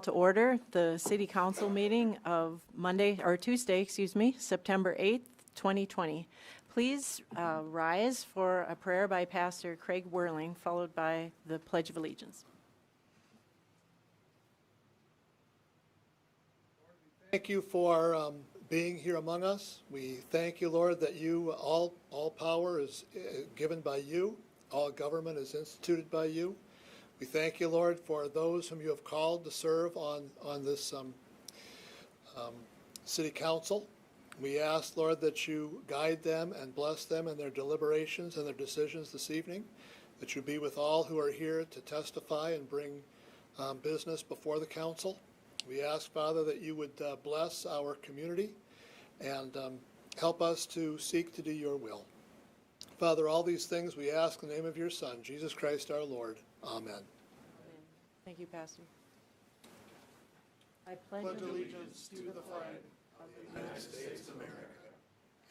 To order the City Council meeting of Tuesday, September 8th, 2020. Please rise for a prayer by Pastor Craig Whirling, followed by the Pledge of Allegiance. Thank you for being here among us. We thank you, Lord, that you all power is given by you, all government is instituted by you. We thank you, Lord, for those whom you have called to serve on this city council. We ask, Lord, that you guide them and bless them in their deliberations and their decisions this evening, that you be with all who are here to testify and bring business before the council. We ask, Father, that you would bless our community and help us to seek to do your will. Father, all these things we ask in the name of your Son, Jesus Christ our Lord. Amen. Amen. Thank you, Pastor. I pledge allegiance to the flag of the United States of America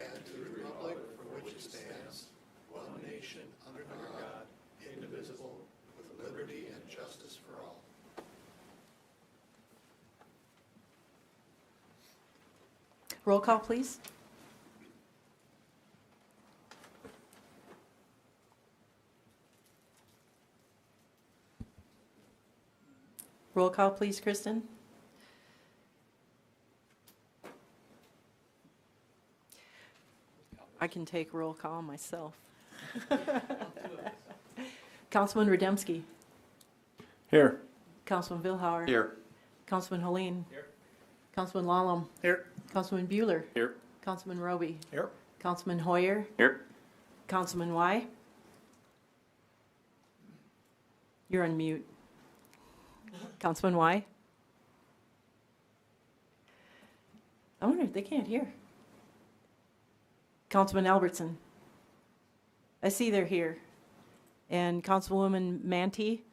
and to the republic for which it stands, one nation under God, indivisible, with liberty and justice for all. Roll call, please. Roll call, please, Kristen. I can take roll call myself. Councilman Rademski. Here. Councilman Vilhauer. Here. Councilman Helene. Here. Councilman Lallam. Here. Councilman Bueller. Here. Councilman Roby. Here. Councilman Hoyer. Here. Councilman Y. You're on mute. Councilman Y. I wonder if they can't hear. Councilman Albertson. I see they're here. And Councilwoman Manti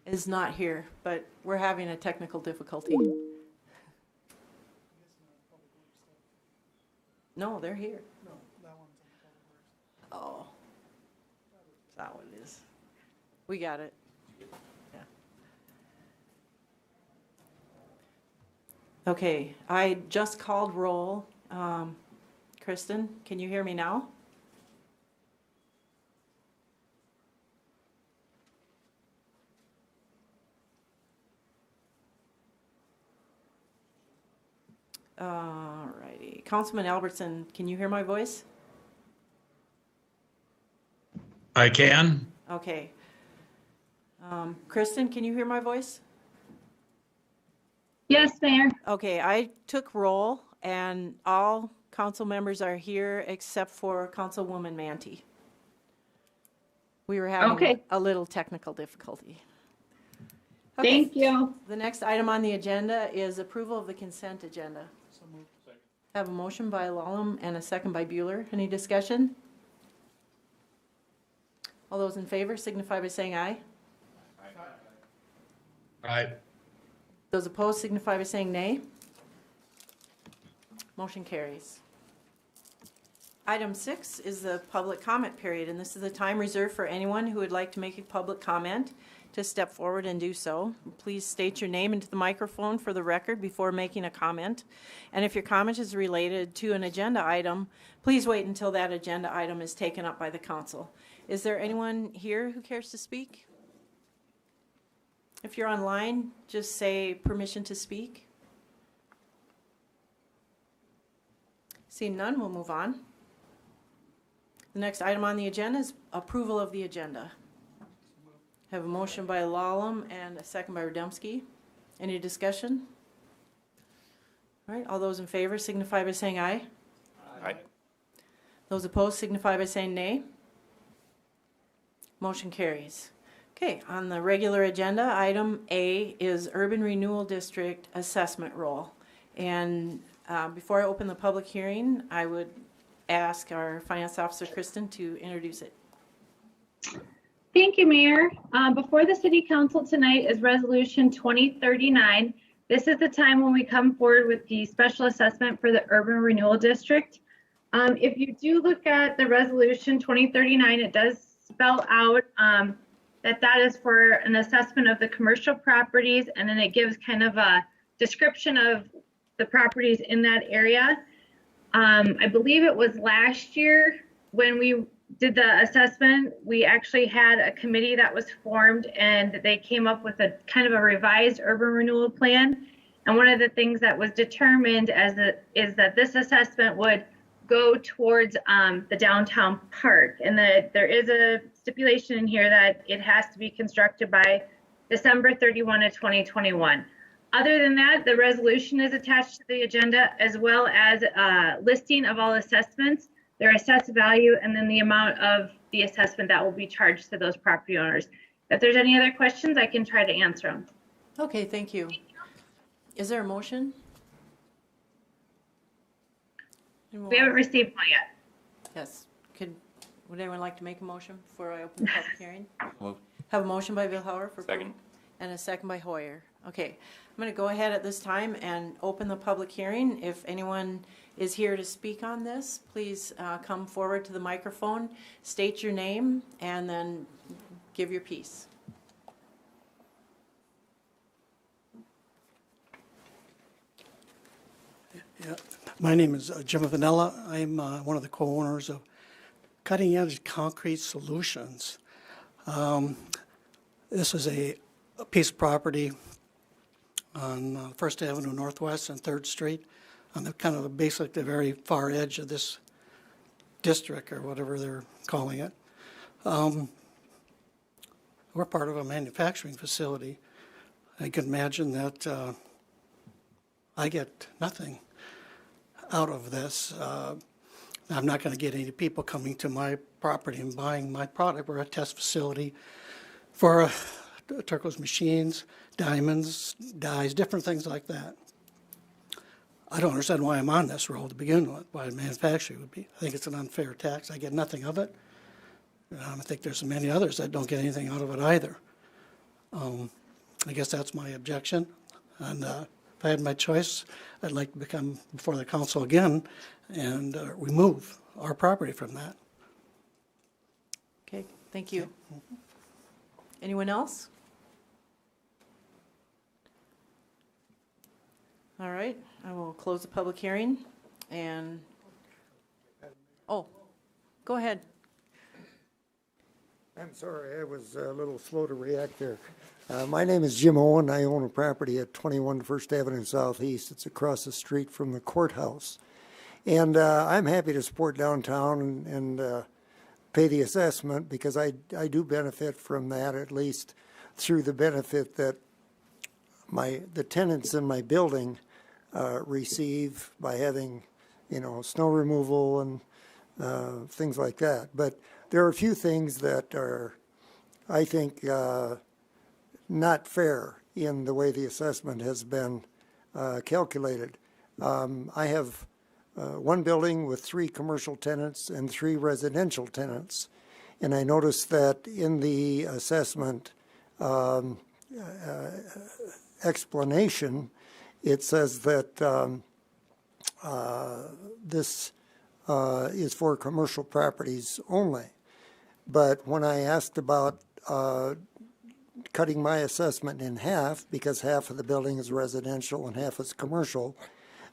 is not here, but we're having a technical difficulty. No, they're here. No, that one's on Public Works. Oh, is that what it is? We got it. Yeah. Okay, I just called roll. Kristen, can you hear me now? All righty. Councilman Albertson, can you hear my voice? I can. Okay. Kristen, can you hear my voice? Yes, Mayor. Okay, I took roll and all council members are here except for Councilwoman Manti. We were having a little technical difficulty. Okay. Thank you. The next item on the agenda is approval of the consent agenda. So moved. Second. Have a motion by Lallam and a second by Bueller. Any discussion? All those in favor signify by saying aye. Aye. Those opposed signify by saying nay. Motion carries. Item 6 is the public comment period, and this is the time reserved for anyone who would like to make a public comment to step forward and do so. Please state your name into the microphone for the record before making a comment. And if your comment is related to an agenda item, please wait until that agenda item is taken up by the council. Is there anyone here who cares to speak? If you're online, just say permission to speak. Seeing none, we'll move on. The next item on the agenda is approval of the agenda. Have a motion by Lallam and a second by Rademski. Any discussion? All right, all those in favor signify by saying aye. Aye. Those opposed signify by saying nay. Motion carries. Okay, on the regular agenda, item A is Urban Renewal District Assessment Role. And before I open the public hearing, I would ask our Finance Officer, Kristen, to introduce it. Thank you, Mayor. Before the City Council tonight is Resolution 2039. This is the time when we come forward with the special assessment for the Urban Renewal District. If you do look at the Resolution 2039, it does spell out that is for an assessment of the commercial properties, and then it gives kind of a description of the properties in that area. I believe it was last year when we did the assessment, we actually had a committee that was formed and they came up with a kind of a revised urban renewal plan. And one of the things that was determined is that this assessment would go towards the downtown park, and that there is a stipulation in here that it has to be constructed by December 31 of 2021. Other than that, the resolution is attached to the agenda, as well as a listing of all assessments, their assessed value, and then the amount of the assessment that will be charged to those property owners. If there's any other questions, I can try to answer them. Okay, thank you. Is there a motion? We haven't received one yet. Yes. Would anyone like to make a motion before I open the public hearing? Move. Have a motion by Billhauer for Second. and a second by Hoyer. Okay, I'm going to go ahead at this time and open the public hearing. If anyone is here to speak on this, please come forward to the microphone, state your name, and then give your piece. Yeah. My name is Jim Vanella. I'm one of the co-owners of Cutting Edge Concrete Solutions. This is a piece of property on First Avenue Northwest and 3rd Street on the kind of basically the very far edge of this district, or whatever they're calling it. We're part of a manufacturing facility. I can imagine that I get nothing out of this. I'm not going to get any people coming to my property and buying my product. We're a test facility for turquoise machines, diamonds, dyes, different things like that. I don't understand why I'm on this roll to begin with, why manufacturing would be. I think it's an unfair tax. I get nothing of it. I think there's many others that don't get anything out of it either. I guess that's my objection. And if I had my choice, I'd like to come before the council again and remove our property from that. Okay, thank you. Anyone else? All right, I will close the public hearing and, oh, go ahead. I'm sorry, I was a little slow to react there. My name is Jim Owen. I own a property at 21 First Avenue Southeast. It's across the street from the courthouse. And I'm happy to support downtown and pay the assessment, because I do benefit from that, at least through the benefit that the tenants in my building receive by having, snow removal and things like that. But there are a few things that are, I think, not fair in the way the assessment has been calculated. I have one building with 3 commercial tenants and 3 residential tenants, and I noticed that in the assessment explanation, it says that this is for commercial properties only. But when I asked about cutting my assessment in half, because half of the building is residential and half is commercial,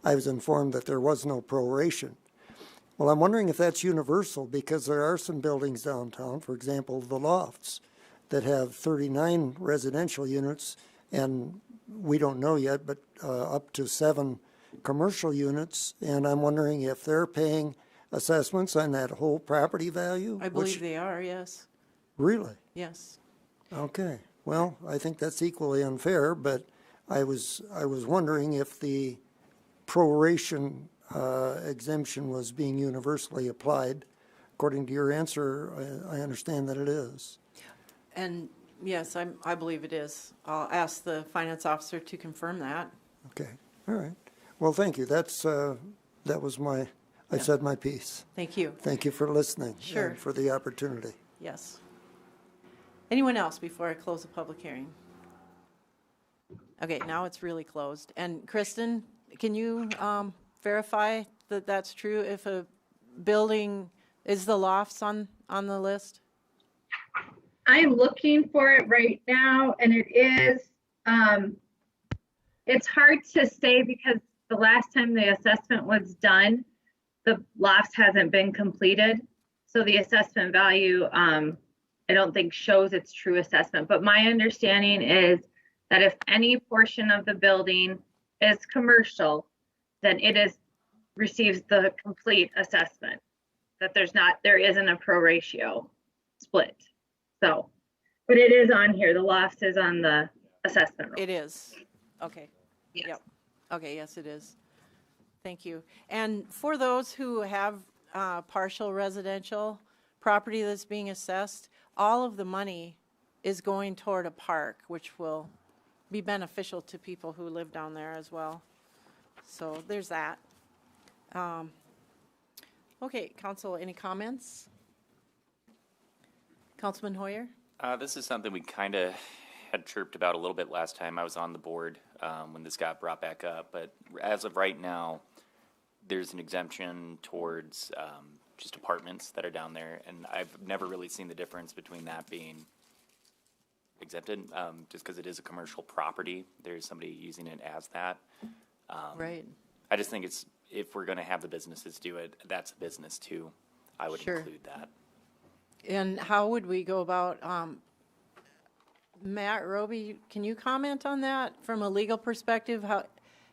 I was informed that there was no proration. Well, I'm wondering if that's universal, because there are some buildings downtown, for example, the Lofts, that have 39 residential units, and we don't know yet, but up to 7 commercial units. And I'm wondering if they're paying assessments on that whole property value? I believe they are, yes. Really? Yes. Okay. Well, I think that's equally unfair, but I was wondering if the proration exemption was being universally applied. According to your answer, I understand that it is. And yes, I believe it is. I'll ask the finance officer to confirm that. Okay. All right. Well, thank you. That was my, I said my piece. Thank you. Thank you for listening. Sure. And for the opportunity. Yes. Anyone else before I close the public hearing? Okay, now it's really closed. And Kristen, can you verify that that's true? If a building, is the Lofts on the list? I'm looking for it right now, and it is, it's hard to say because the last time the assessment was done, the lofts hasn't been completed. So the assessment value, I don't think shows its true assessment. But my understanding is that if any portion of the building is commercial, then it is receives the complete assessment. That there isn't a pro ratio split. So, but it is on here. The lofts is on the assessment roll. It is. Okay. Yes. Yep. Okay, yes, it is. Thank you. And for those who have partial residential property that's being assessed, all of the money is going toward a park, which will be beneficial to people who live down there as well. So there's that. Okay, council, any comments? Councilman Hoyer? This is something we kind of had chirped about a little bit last time I was on the board when this got brought back up. But as of right now, there's an exemption towards just apartments that are down there. And I've never really seen the difference between that being exempted, just because it is a commercial property. There's somebody using it as that. Right. I just think it's, if we're going to have the businesses do it, that's a business too. I would Sure. include that. And how would we go about, Matt Roby, can you comment on that from a legal perspective? How,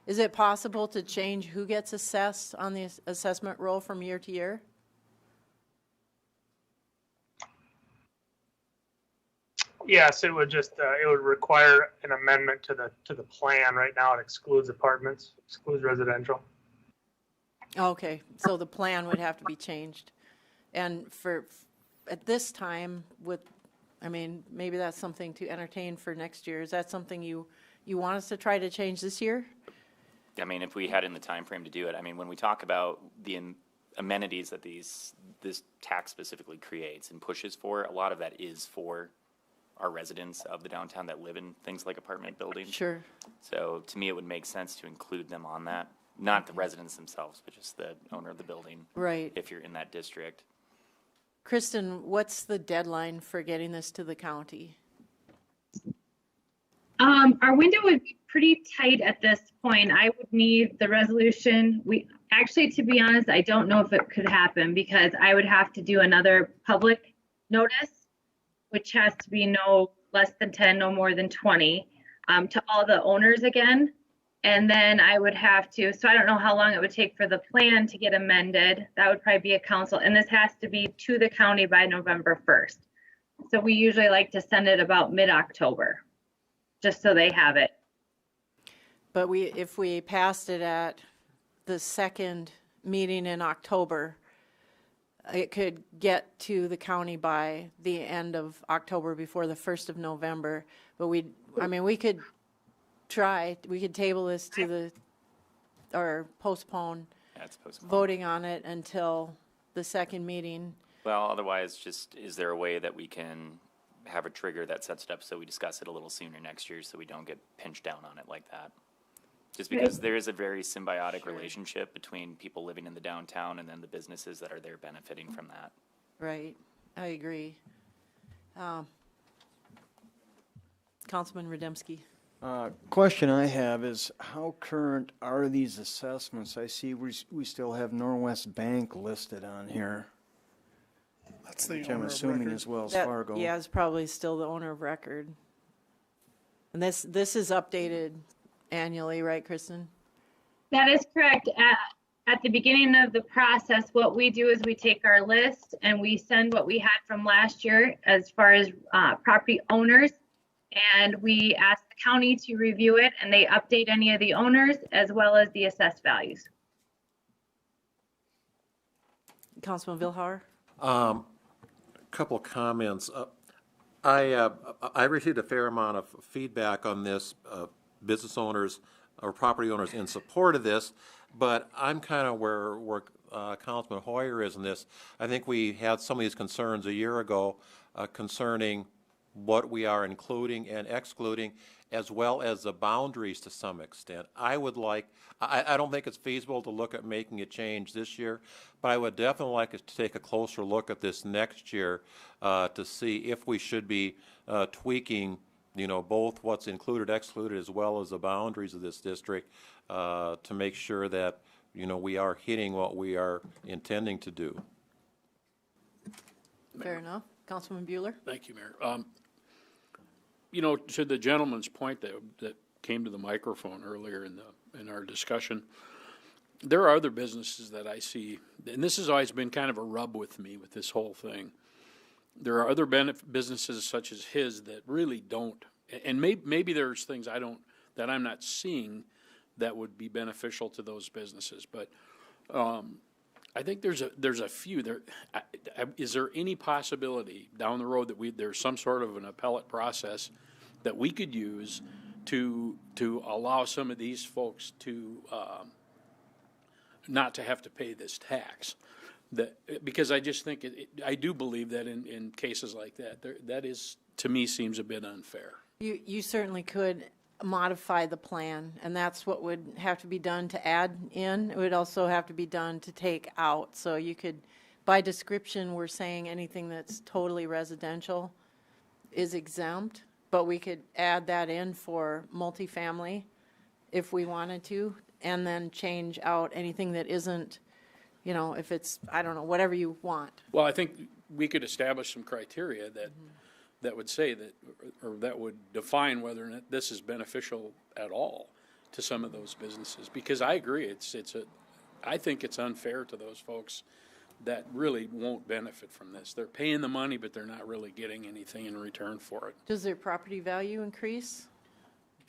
is it possible to change who gets assessed on the assessment roll from year to year? Yes, it would just, it would require an amendment to the plan. Right now, it excludes apartments, excludes residential. Okay, so the plan would have to be changed. And for, at this time with, I mean, maybe that's something to entertain for next year. Is that something you want us to try to change this year? I mean, if we had in the time frame to do it, I mean, when we talk about the amenities that this tax specifically creates and pushes for, a lot of that is for our residents of the downtown that live in things like apartment buildings. Sure. So to me, it would make sense to include them on that. Not the residents themselves, but just the owner of the building. Right. If you're in that district. Kristen, what's the deadline for getting this to the county? Our window would be pretty tight at this point. I would need the resolution. We actually, to be honest, I don't know if it could happen because I would have to do another public notice, which has to be no less than 10, no more than 20, to all the owners again. And then I would have to, so I don't know how long it would take for the plan to get amended. That would probably be a council, and this has to be to the county by November 1st. So we usually like to send it about mid-October, just so they have it. But if we passed it at the second meeting in October, it could get to the county by the end of October before the 1st of November. But we could try, we could table this to or postpone Yeah, it's postponed. voting on it until the second meeting. Well, otherwise, just, is there a way that we can have a trigger that sets it up so we discuss it a little sooner next year so we don't get pinched down on it like that? Just because there is a very symbiotic relationship between people living in the downtown and then the businesses that are there benefiting from that. Right, I agree. Councilman Rademski. Question I have is, how current are these assessments? I see we still have Norwest Bank listed on here, That's the which I'm owner of assuming record. is Wells That- Fargo. Yeah, it's probably still the owner of record. And this is updated annually, right, Kristen? That is correct. At the beginning of the process, what we do is we take our list and we send what we had from last year as far as property owners. And we ask the county to review it and they update any of the owners as well as the assessed values. Councilman Vilhauer? Couple of comments. I received a fair amount of feedback on this, business owners or property owners in support of this, but I'm kind of where Councilman Hoyer is in this. I think we had some of these concerns a year ago concerning what we are including and excluding, as well as the boundaries to some extent. I don't think it's feasible to look at making a change this year, but I would definitely like us to take a closer look at this next year to see if we should be tweaking, both what's included, excluded, as well as the boundaries of this district to make sure that, we are hitting what we are intending to do. Fair enough. Councilman Bueller? Thank you, Mayor. To the gentleman's point that came to the microphone earlier in our discussion, there are other businesses that I see, and this has always been kind of a rub with me with this whole thing. There are other businesses such as his that really don't, and maybe there's things that I'm not seeing that would be beneficial to those businesses, but I think there's a few there. Is there any possibility down the road that there's some sort of an appellate process that we could use to allow some of these folks to not to have to pay this tax? Because I just think I do believe that in cases like that, that is, to me, seems a bit unfair. You certainly could modify the plan, and that's what would have to be done to add in. It would also have to be done to take out. So you could, by description, we're saying anything that's totally residential is exempt, but we could add that in for multifamily if we wanted to, and then change out anything that isn't, if it's, I don't know, whatever you want. Well, I think we could establish some criteria that would say that, or that would define whether or not this is beneficial at all to some of those businesses. Because I agree, I think it's unfair to those folks that really won't benefit from this. They're paying the money, but they're not really getting anything in return for it. Does their property value increase?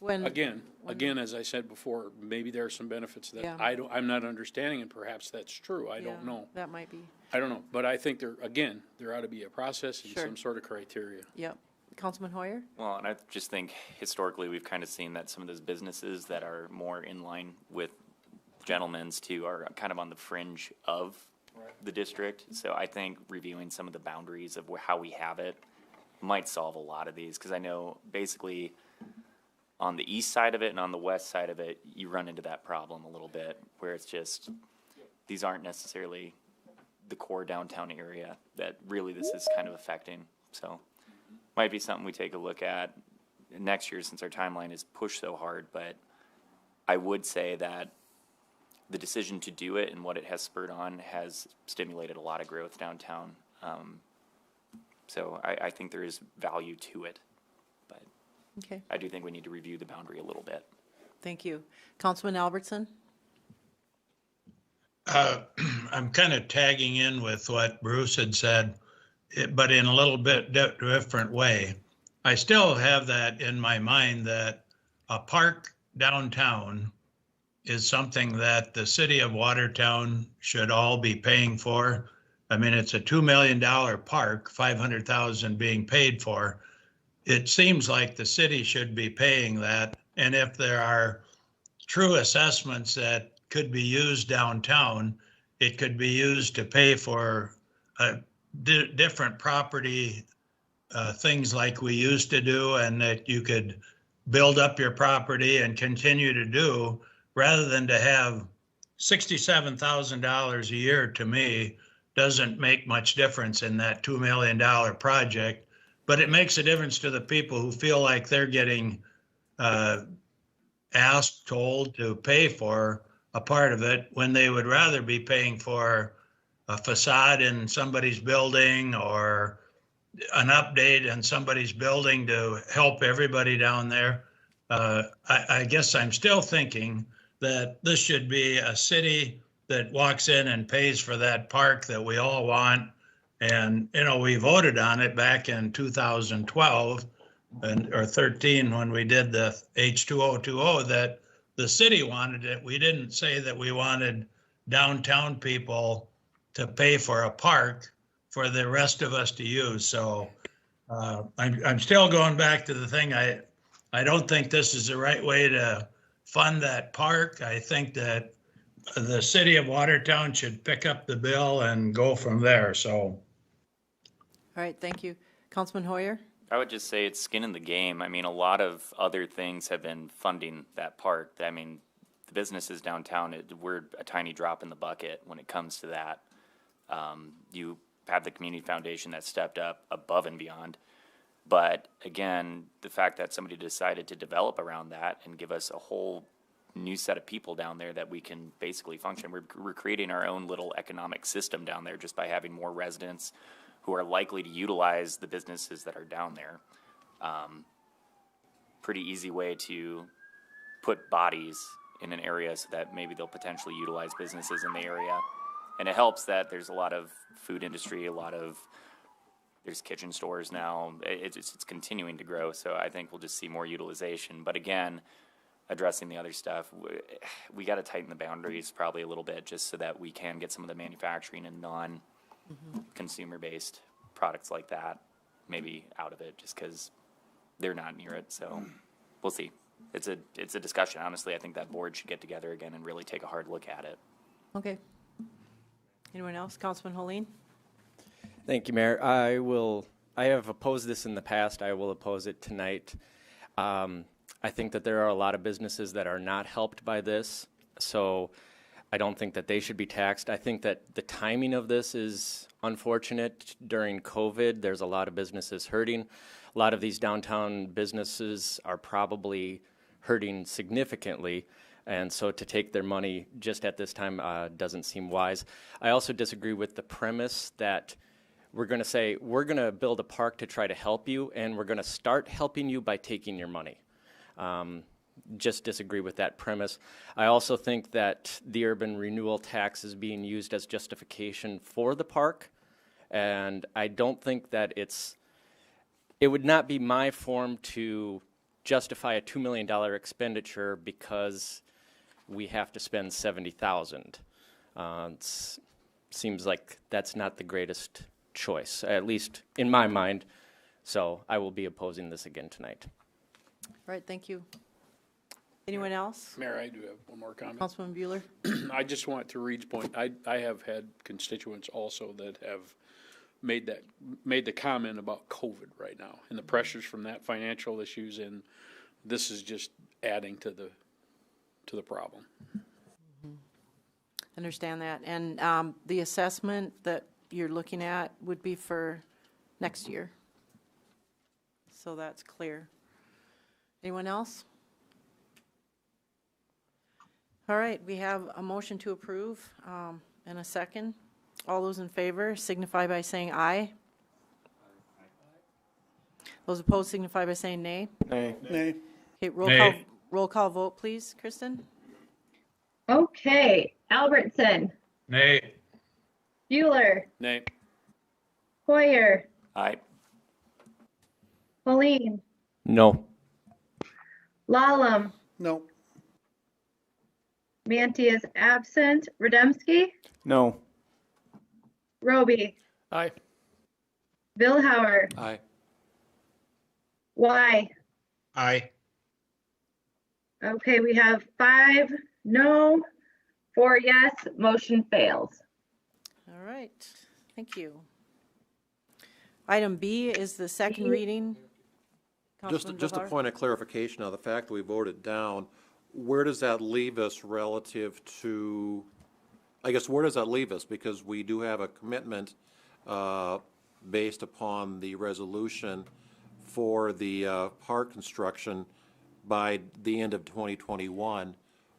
Again, as I said before, maybe there are some benefits that I'm not understanding, and perhaps that's true. I don't know. That might be. I don't know, but I think there ought to be a process and some sort of criteria. Yep. Councilman Hoyer? Well, and I just think historically we've kind of seen that some of those businesses that are more in line with gentlemen's too are kind of on the fringe of the district. So I think reviewing some of the boundaries of how we have it might solve a lot of these, because I know basically on the east side of it and on the west side of it, you run into that problem a little bit where it's just, these aren't necessarily the core downtown area that really this is kind of affecting. So might be something we take a look at next year, since our timeline is pushed so hard. But I would say that the decision to do it and what it has spurred on has stimulated a lot of growth downtown. So I think there is value to it. But okay. I do think we need to review the boundary a little bit. Thank you. Councilman Albertson? I'm kind of tagging in with what Bruce had said, but in a little bit different way. I still have that in my mind that a park downtown is something that the city of Watertown should all be paying for. I mean, it's a $2 million park, $500,000 being paid for. It seems like the city should be paying that. And if there are true assessments that could be used downtown, it could be used to pay for different property things like we used to do, and that you could build up your property and continue to do, rather than to have $67,000 a year. To me, doesn't make much difference in that $2 million project, but it makes a difference to the people who feel like they're getting told to pay for a part of it, when they would rather be paying for a facade in somebody's building or an update in somebody's building to help everybody down there. I guess I'm still thinking that this should be a city that walks in and pays for that park that we all want. And, we voted on it back in 2012 or 13 when we did the H2020, that the city wanted it. We didn't say that we wanted downtown people to pay for a park for the rest of us to use. So I'm still going back to the thing. I don't think this is the right way to fund that park. I think that the city of Watertown should pick up the bill and go from there. So. All right, thank you. Councilman Hoyer? I would just say it's skin in the game. I mean, a lot of other things have been funding that park. I mean, the businesses downtown, we're a tiny drop in the bucket when it comes to that. You have the community foundation that stepped up above and beyond. But again, the fact that somebody decided to develop around that and give us a whole new set of people down there that we can basically function. We're creating our own little economic system down there just by having more residents who are likely to utilize the businesses that are down there. Pretty easy way to put bodies in an area so that maybe they'll potentially utilize businesses in the area. And it helps that there's a lot of food industry, there's kitchen stores now. It's continuing to grow, so I think we'll just see more utilization. But again, addressing the other stuff, we got to tighten the boundaries probably a little bit just so that we can get some of the manufacturing and non-consumer-based products like that maybe out of it just because they're not near it. So we'll see. It's a discussion. Honestly, I think that board should get together again and really take a hard look at it. Okay. Anyone else? Councilman Holeen? Thank you, Mayor. I have opposed this in the past. I will oppose it tonight. I think that there are a lot of businesses that are not helped by this, so I don't think that they should be taxed. I think that the timing of this is unfortunate. During COVID, there's a lot of businesses hurting. A lot of these downtown businesses are probably hurting significantly, and so to take their money just at this time doesn't seem wise. I also disagree with the premise that we're going to say, we're going to build a park to try to help you, and we're going to start helping you by taking your money. Just disagree with that premise. I also think that the urban renewal tax is being used as justification for the park, and I don't think that it would not be my form to justify a $2 million expenditure because we have to spend $70,000. It seems like that's not the greatest choice, at least in my mind. So I will be opposing this again tonight. All right, thank you. Anyone else? Mayor, I do have one more comment. Councilman Bueller? I just want to Reed's point. I have had constituents also that have made the comment about COVID right now and the pressures from that, financial issues, and this is just adding to the problem. Understand that. And the assessment that you're looking at would be for next year. So that's clear. Anyone else? All right, we have a motion to approve and a second. All those in favor signify by saying aye. Those opposed signify by saying nay. Nay. Nay. Okay, roll call vote, please, Kristen. Okay, Albertson, Nay. Bueller, Nay. Hoyer, Aye. Pauline, No. Lallam, No. Manti is absent. Rademski, No. Roby, Aye. Vilhauer, Aye. Y. Aye. Okay, we have 5 no, 4 yes, motion fails. All right, thank you. Item B is the second reading. Just a Councilman Villar? point of clarification on the fact that we voted down, where does that leave us relative to, I guess, where does that leave us? Because we do have a commitment based upon the resolution for the park construction by the end of 2021.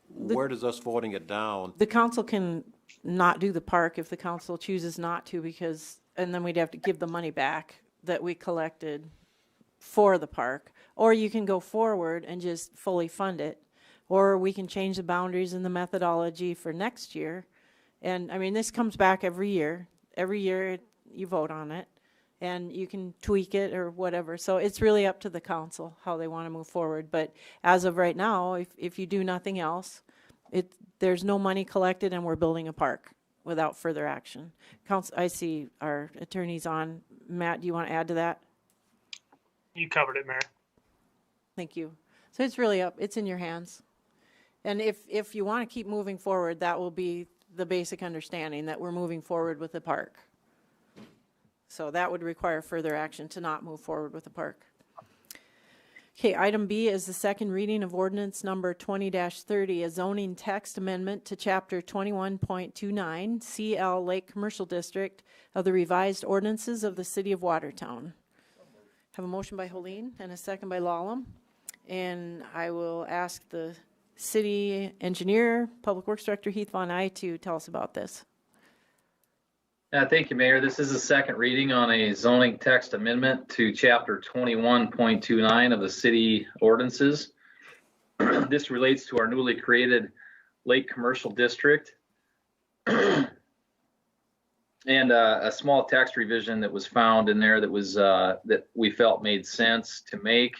Where does us voting it down? The council can not do the park if the council chooses not to, because, and then we'd have to give the money back that we collected for the park. Or you can go forward and just fully fund it. Or we can change the boundaries and the methodology for next year. And, I mean, this comes back every year. Every year you vote on it. And you can tweak it or whatever. So it's really up to the council how they want to move forward. But as of right now, if you do nothing else, there's no money collected and we're building a park without further action. I see our attorneys on. Matt, do you want to add to that? You covered it, Mayor. Thank you. So it's really it's in your hands. And if you want to keep moving forward, that will be the basic understanding that we're moving forward with the park. So that would require further action to not move forward with the park. Okay, item B is the second reading of ordinance number 20-30, a zoning text amendment to chapter 21.29 CL Lake Commercial District of the revised ordinances of the city of Watertown. Have a motion by Helene and a second by Lallam. And I will ask the city engineer, Public Works Director Heath Von Eye to tell us about this. Thank you, Mayor. This is the second reading on a zoning text amendment to Chapter 21.29 of the city ordinances. This relates to our newly created Lake Commercial District. And a small text revision that was found in there that was that we felt made sense to make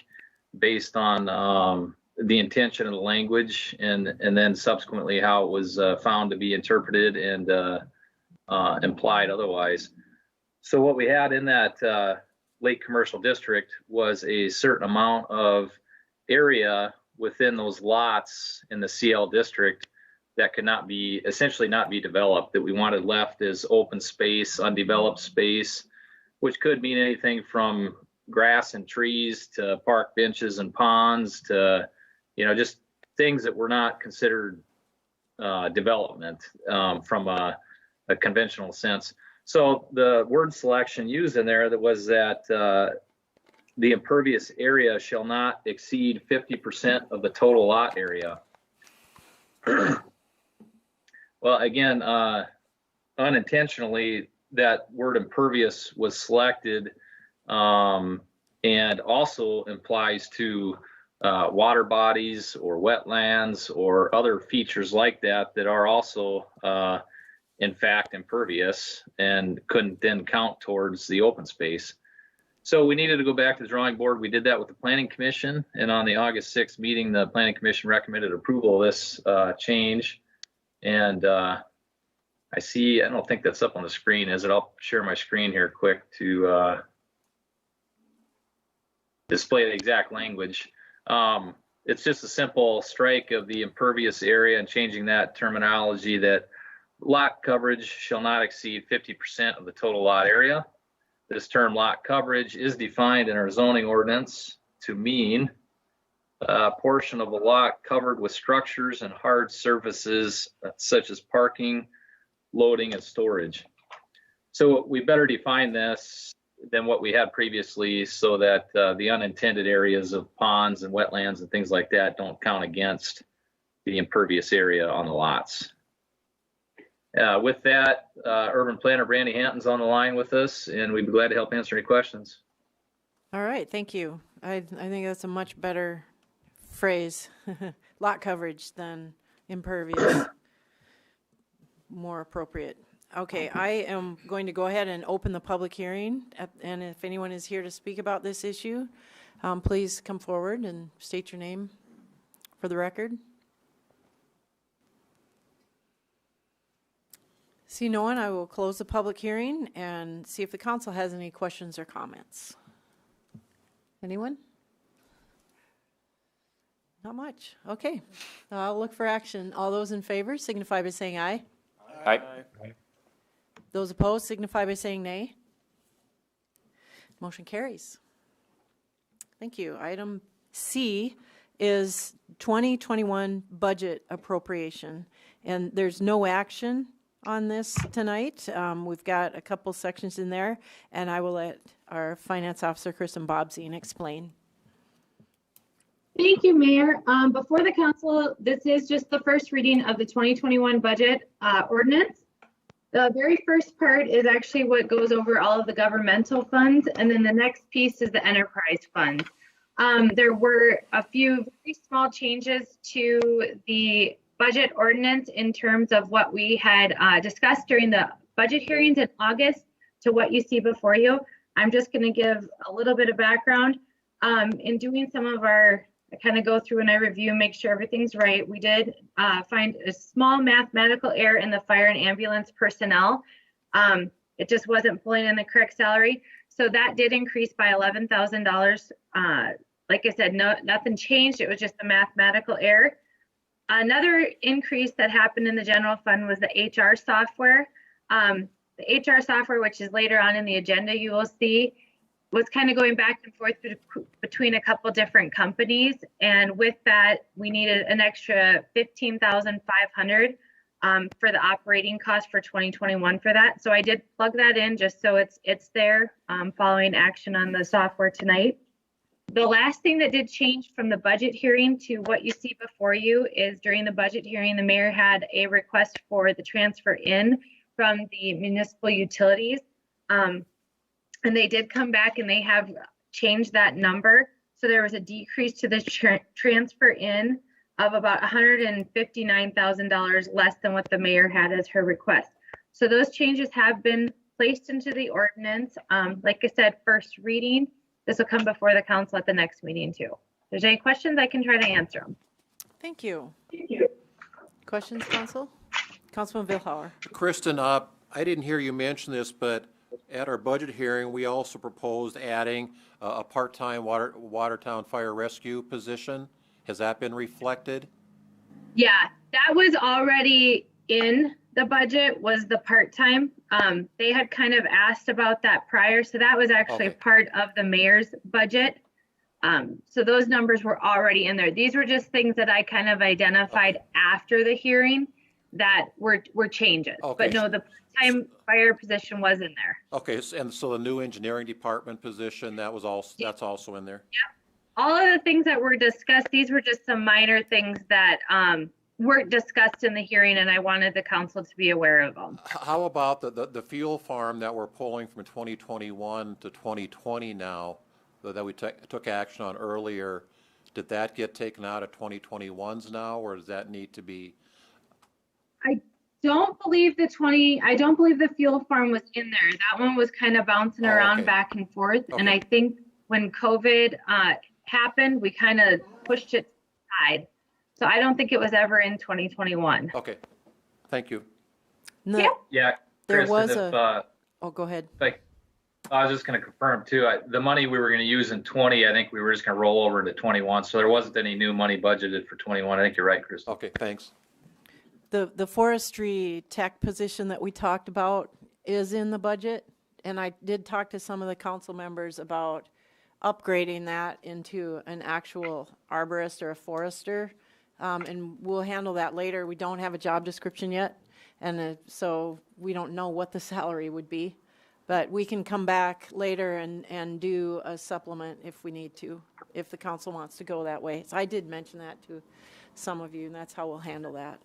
based on the intention of the language and then subsequently how it was found to be interpreted and implied otherwise. So what we had in that Lake Commercial District was a certain amount of area within those lots in the CL district that could not be, essentially not be developed, that we wanted left as open space, undeveloped space, which could mean anything from grass and trees to park benches and ponds to, you know, just things that were not considered development from a conventional sense. So the word selection used in there that was that the impervious area shall not exceed 50% of the total lot area. Well, again, unintentionally, that word impervious was selected and also implies to water bodies or wetlands or other features like that that are also in fact impervious and couldn't then count towards the open space. So we needed to go back to the drawing board. We did that with the Planning Commission, and on the August 6th meeting, the Planning Commission recommended approval of this change. And I don't think that's up on the screen, is it? I'll share my screen here quick to display the exact language. It's just a simple strike of the impervious area and changing that terminology that lot coverage shall not exceed 50% of the total lot area. This term lot coverage is defined in our zoning ordinance to mean a portion of a lot covered with structures and hard surfaces such as parking, loading, and storage. So we better define this than what we had previously so that the unintended areas of ponds and wetlands and things like that don't count against the impervious area on the lots. With that, Urban Planner Brandy Hanton's on the line with us, and we'd be glad to help answer any questions. All right, thank you. I think that's a much better phrase, lot coverage, than impervious. More appropriate. Okay, I am going to go ahead and open the public hearing, and if anyone is here to speak about this issue, please come forward and state your name for the record. See no one, I will close the public hearing and see if the council has any questions or comments. Anyone? Not much. Okay. I'll look for action. All those in favor signify by saying aye. Aye. Those opposed signify by saying nay. Motion carries. Thank you. Item C is 2021 budget appropriation, and there's no action on this tonight. We've got a couple sections in there, and I will let our finance officer, Kristen Bobzien, explain. Thank you, Mayor. Before the council, this is just the first reading of the 2021 budget ordinance. The very first part is actually what goes over all of the governmental funds, and then the next piece is the enterprise funds. There were a few very small changes to the budget ordinance in terms of what we had discussed during the budget hearings in August to what you see before you. I'm just going to give a little bit of background. In doing some of our, I kind of go through and I review, make sure everything's right. We did find a small mathematical error in the fire and ambulance personnel. It just wasn't pulling in the correct salary. So that did increase by $11,000. Like I said, nothing changed. It was just a mathematical error. Another increase that happened in the general fund was the HR software. the HR software, which is later on in the agenda, you will see, was kind of going back and forth between a couple different companies. And with that, we needed an extra $15,500 for the operating cost for 2021 for that. So I did plug that in just so it's there following action on the software tonight. The last thing that did change from the budget hearing to what you see before you is during the budget hearing, the mayor had a request for the transfer in from the municipal utilities. And they did come back and they have changed that number. So there was a decrease to the transfer in of about $159,000 less than what the mayor had as her request. So those changes have been placed into the ordinance. Like I said, first reading. This will come before the council at the next meeting too. If there's any questions, I can try to answer them. Thank you. Questions, council? Councilman Vilhauer. Kristen, I didn't hear you mention this, but at our budget hearing, we also proposed adding a part-time Watertown Fire Rescue position. Has that been reflected? Yeah, that was already in the budget, was the part-time. They had kind of asked about that prior, so that was actually Okay. part of the mayor's budget. So those numbers were already in there. These were just things that I kind of identified after the hearing that were changes. Okay. But no, the part-time fire position was in there. Okay, and so the new engineering department position, that's also in there? All of the things that were discussed, these were just some minor things that weren't discussed in the hearing, and I wanted the council to be aware of them. How about the fuel farm that we're pulling from 2021 to 2020 now, that we took action on earlier? Did that get taken out of 2021's now, or does that need to be? I don't believe the fuel farm was in there. That one was kind of bouncing around okay. back and forth. And Okay. I think when COVID happened, we kind of pushed it aside. So I don't think it was ever in 2021. Okay, thank you. No, Yeah. Yeah. There Kristen, was if, oh, go ahead. like, I was just going to confirm too, the money we were going to use in 20, I think we were just going to roll over into 21. So there wasn't any new money budgeted for 21. I think you're right, Kristen. Okay, thanks. The forestry tech position that we talked about is in the budget. And I did talk to some of the council members about upgrading that into an actual arborist or a forester. And we'll handle that later. We don't have a job description yet. And so we don't know what the salary would be. But we can come back later and do a supplement if we need to, if the council wants to go that way. So I did mention that to some of you, and that's how we'll handle that.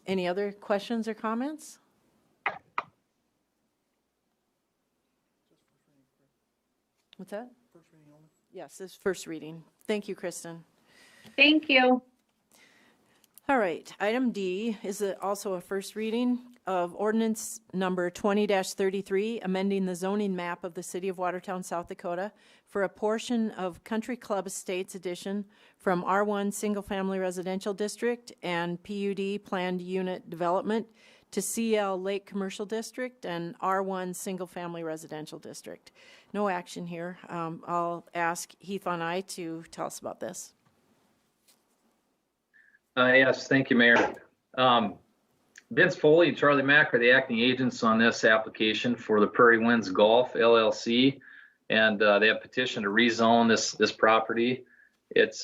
Any other questions or comments? What's that? First reading only? Yes, this is first reading. Thank you, Kristen. Thank you. All right, item D is also a first reading of ordinance number 20-33, amending the zoning map of the city of Watertown, South Dakota for a portion of Country Club Estates Edition from R1 Single Family Residential District and PUD Planned Unit Development to CL Lake Commercial District and R1 Single Family Residential District. No action here. I'll ask Heath Von Eye to tell us about this. Yes, thank you, Mayor. Vince Foley and Charlie Mack are the acting agents on this application for the Prairie Winds Golf LLC, and they have petitioned to rezone this property. It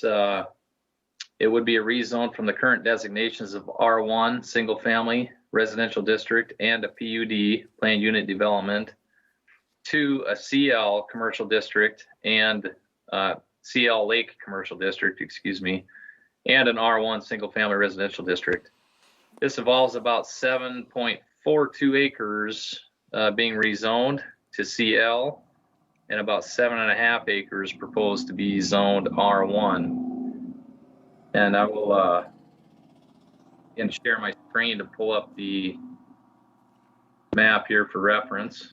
would be a rezone from the current designations of R1 Single Family Residential District and a PUD Planned Unit Development to a CL Commercial District and CL Lake Commercial District, excuse me, and an R1 Single Family Residential District. This involves about 7.42 acres being rezoned to CL and about 7.5 acres proposed to be zoned R1. And I will again share my screen to pull up the map here for reference.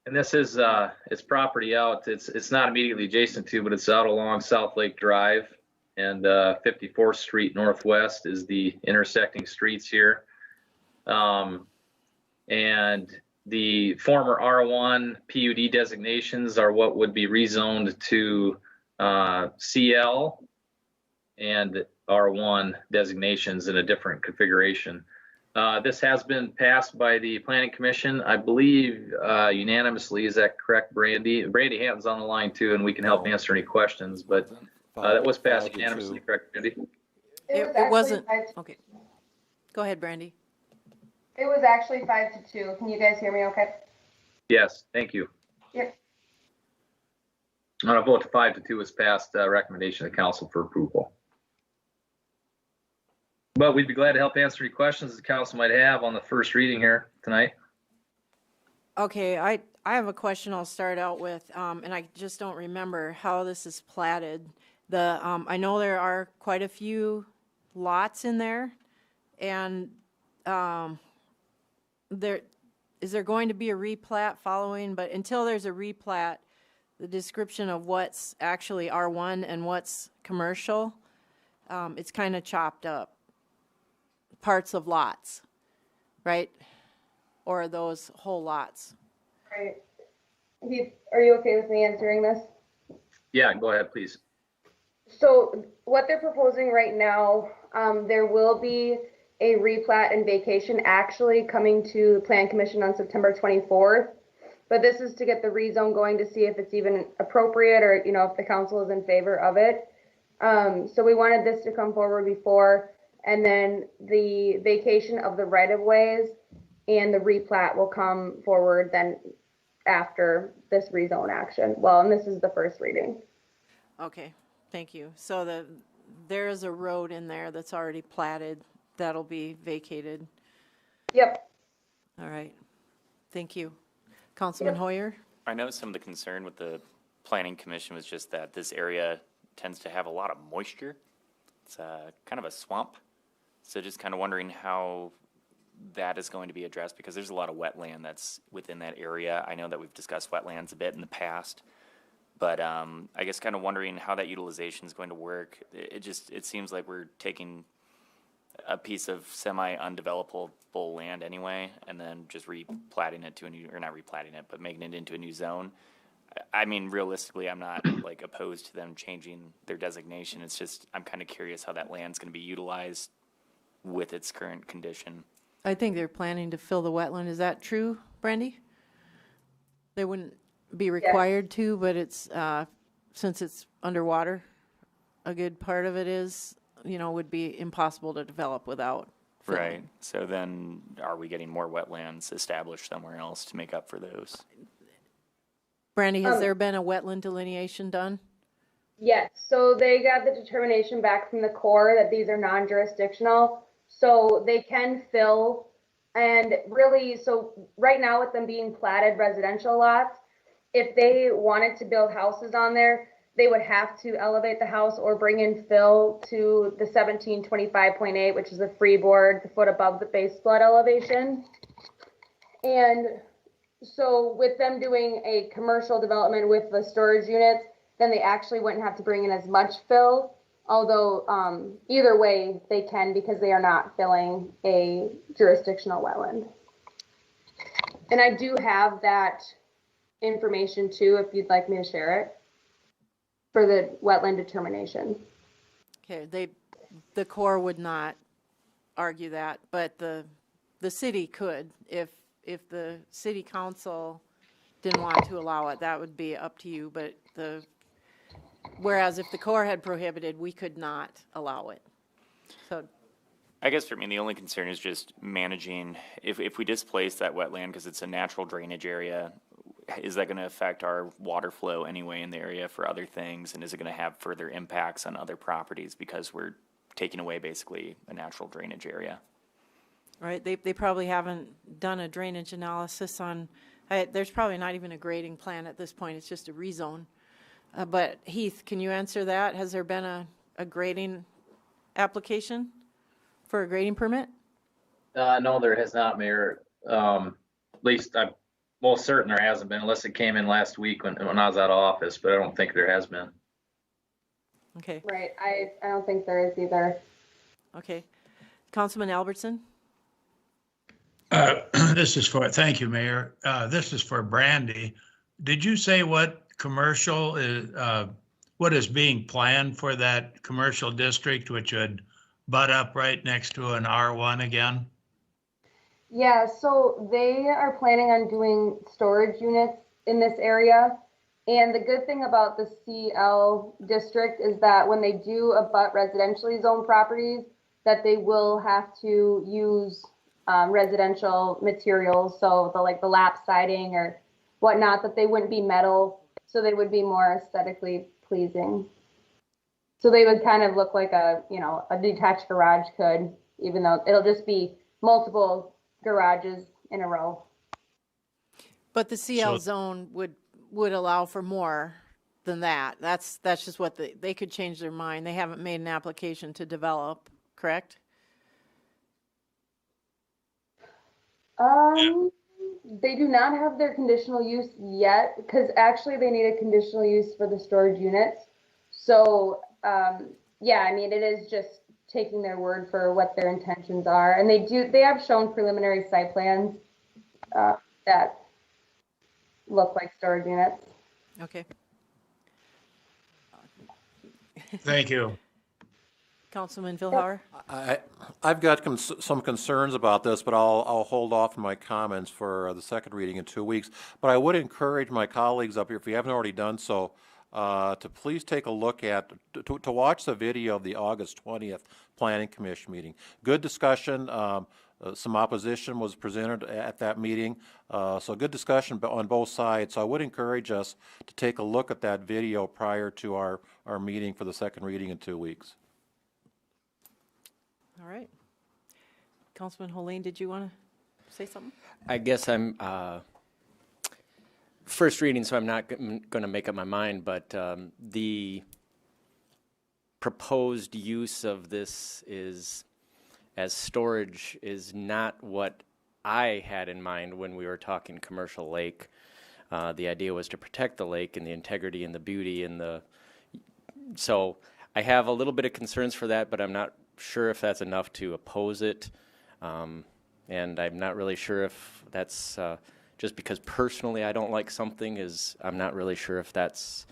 And this is its property out. It's not immediately adjacent to, but it's out along South Lake Drive, and 54th Street Northwest is the intersecting streets here. And the former R1 PUD designations are what would be rezoned to CL and R1 designations in a different configuration. This has been passed by the Planning Commission, I believe unanimously. Is that correct, Brandy? Brandy Hatton's on the line too, and we can help answer any questions, but that was passed unanimously, correct, Brandy? It wasn't, okay. Go ahead, Brandy. It was actually 5-2. Can you guys hear me okay? Yes, thank you. Yep. On a vote to 5-2 was passed, recommendation of council for approval. But we'd be glad to help answer any questions the council might have on the first reading here tonight. Okay, I have a question I'll start out with, and I just don't remember how this is platted. I know there are quite a few lots in there, and is there going to be a replat following? But until there's a replat, the description of what's actually R1 and what's commercial, it's kind of chopped up. Parts of lots, right? Or those whole lots. Right. Are you okay with me answering this? Yeah, go ahead, please. So what they're proposing right now, there will be a replat and vacation actually coming to the Plan Commission on September 24th. But this is to get the rezone going to see if it's even appropriate or, you know, if the council is in favor of it. So we wanted this to come forward before, and then the vacation of the right-of-ways and the replat will come forward then after this rezone action. Well, and this is the first reading. Okay, thank you. So there is a road in there that's already platted that'll be vacated. Yep. All right, thank you. Councilman Hoyer? I know some of the concern with the Planning Commission was just that this area tends to have a lot of moisture. It's kind of a swamp. So just kind of wondering how that is going to be addressed, because there's a lot of wetland that's within that area. I know that we've discussed wetlands a bit in the past, but I guess kind of wondering how that utilization is going to work. It seems like we're taking a piece of semi-undevelopable land anyway, and then just replatting it to a new, or not replatting it, but making it into a new zone. I mean, realistically, I'm not like opposed to them changing their designation. It's just, I'm kind of curious how that land's going to be utilized with its current condition. I think they're planning to fill the wetland. Is that true, Brandy? They wouldn't be required to, but it's, since it's underwater, a good part of it is, you know, would be impossible to develop without filling. Right. So then are we getting more wetlands established somewhere else to make up for those? Brandy, has there been a wetland delineation done? Yes, so they got the determination back from the Corps that these are non-jurisdictional, so they can fill. And really, so right now with them being platted residential lots, if they wanted to build houses on there, they would have to elevate the house or bring in fill to the 1725.8, which is a freeboard, the foot above the base flood elevation. And so with them doing a commercial development with the storage units, then they actually wouldn't have to bring in as much fill, although either way they can, because they are not filling a jurisdictional wetland. And I do have that information too, if you'd like me to share it, for the wetland determination. Okay, the Corps would not argue that, but the city could. If the city council didn't want to allow it, that would be up to you, but whereas if the Corps had prohibited, we could not allow it. So I guess for me, the only concern is just managing, if we displace that wetland because it's a natural drainage area, is that going to affect our water flow anyway in the area for other things? And is it going to have further impacts on other properties because we're taking away basically a natural drainage area? Right, they probably haven't done a drainage analysis on, there's probably not even a grading plan at this point, it's just a rezone. But Heath, can you answer that? Has there been a grading application for a grading permit? No, there has not, Mayor. At least I'm most certain there hasn't been, unless it came in last week when I was out of office, but I don't think there has been. Okay. Right, I don't think there is either. Okay. Councilman Albertson? Thank you, Mayor. This is for Brandy. Did you say what commercial is, what is being planned for that commercial district, which would butt up right next to an R1 again? Yeah, so they are planning on doing storage units in this area. And the good thing about the CL district is that when they do abut residentially zoned properties, that they will have to use residential materials. So the lap siding or whatnot, that they wouldn't be metal. So they would be more aesthetically pleasing. So they would kind of look like a detached garage could, even though it'll just be multiple garages in a row. But the CL zone would allow for more than that. That's just what they could change their mind. They haven't made an application to develop, correct? They do not have their conditional use yet, because actually they need a conditional use for the storage units. So, yeah, I mean, it is just taking their word for what their intentions are. And they have shown preliminary site plans that look like storage units. Okay. Thank you. Councilman Vilhauer? I've got some concerns about this, but I'll hold off on my comments for the second reading in 2 weeks. But I would encourage my colleagues up here, if you haven't already done so, to please take a look at, to watch the video of the August 20th Planning Commission meeting. Good discussion. Some opposition was presented at that meeting, so good discussion on both sides. So I would encourage us to take a look at that video prior to our meeting for the second reading in 2 weeks. All right. Councilman Hollane, did you want to say something? I guess I'm first reading, so I'm not going to make up my mind, but the proposed use of this is as storage is not what I had in mind when we were talking commercial lake. The idea was to protect the lake and the integrity and the beauty and so I have a little bit of concerns for that, but I'm not sure if that's enough to oppose it. And I'm not really sure if that's just because personally I don't like something I'm not really sure if that's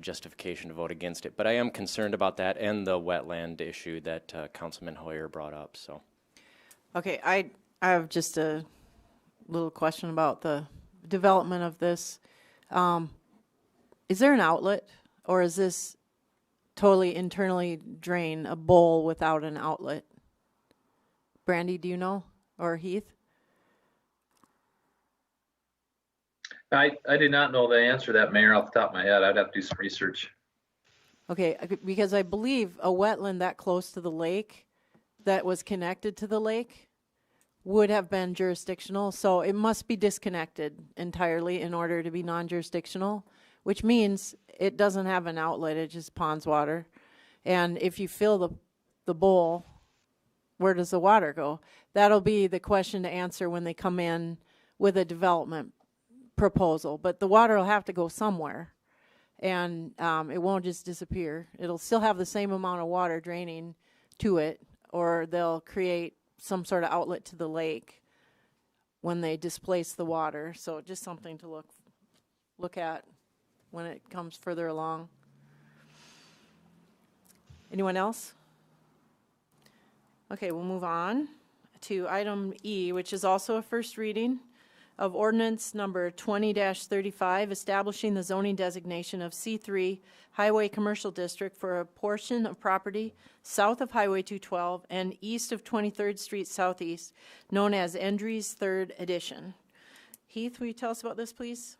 justification to vote against it. But I am concerned about that and the wetland issue that Councilman Hoyer brought up. So, okay, I have just a little question about the development of this. Is there an outlet, or is this totally internally drain, a bowl without an outlet? Brandy, do you know, or Heath? I did not know the answer to that, Mayor, off the top of my head. I'd have to do some research. Okay, because I believe a wetland that close to the lake that was connected to the lake would have been jurisdictional, so it must be disconnected entirely in order to be non-jurisdictional, which means it doesn't have an outlet, it just ponds water. And if you fill the bowl, where does the water go? That'll be the question to answer when they come in with a development proposal, but the water will have to go somewhere, and it won't just disappear. It'll still have the same amount of water draining to it, or they'll create some sort of outlet to the lake when they displace the water. So just something to look at when it comes further along. Anyone else? Okay, we'll move on to item E, which is also a first reading of ordinance number 20-35, establishing the zoning designation of C3 Highway Commercial District for a portion of property south of Highway 212 and east of 23rd Street Southeast, known as Endry's Third Edition. Heath, will you tell us about this, please?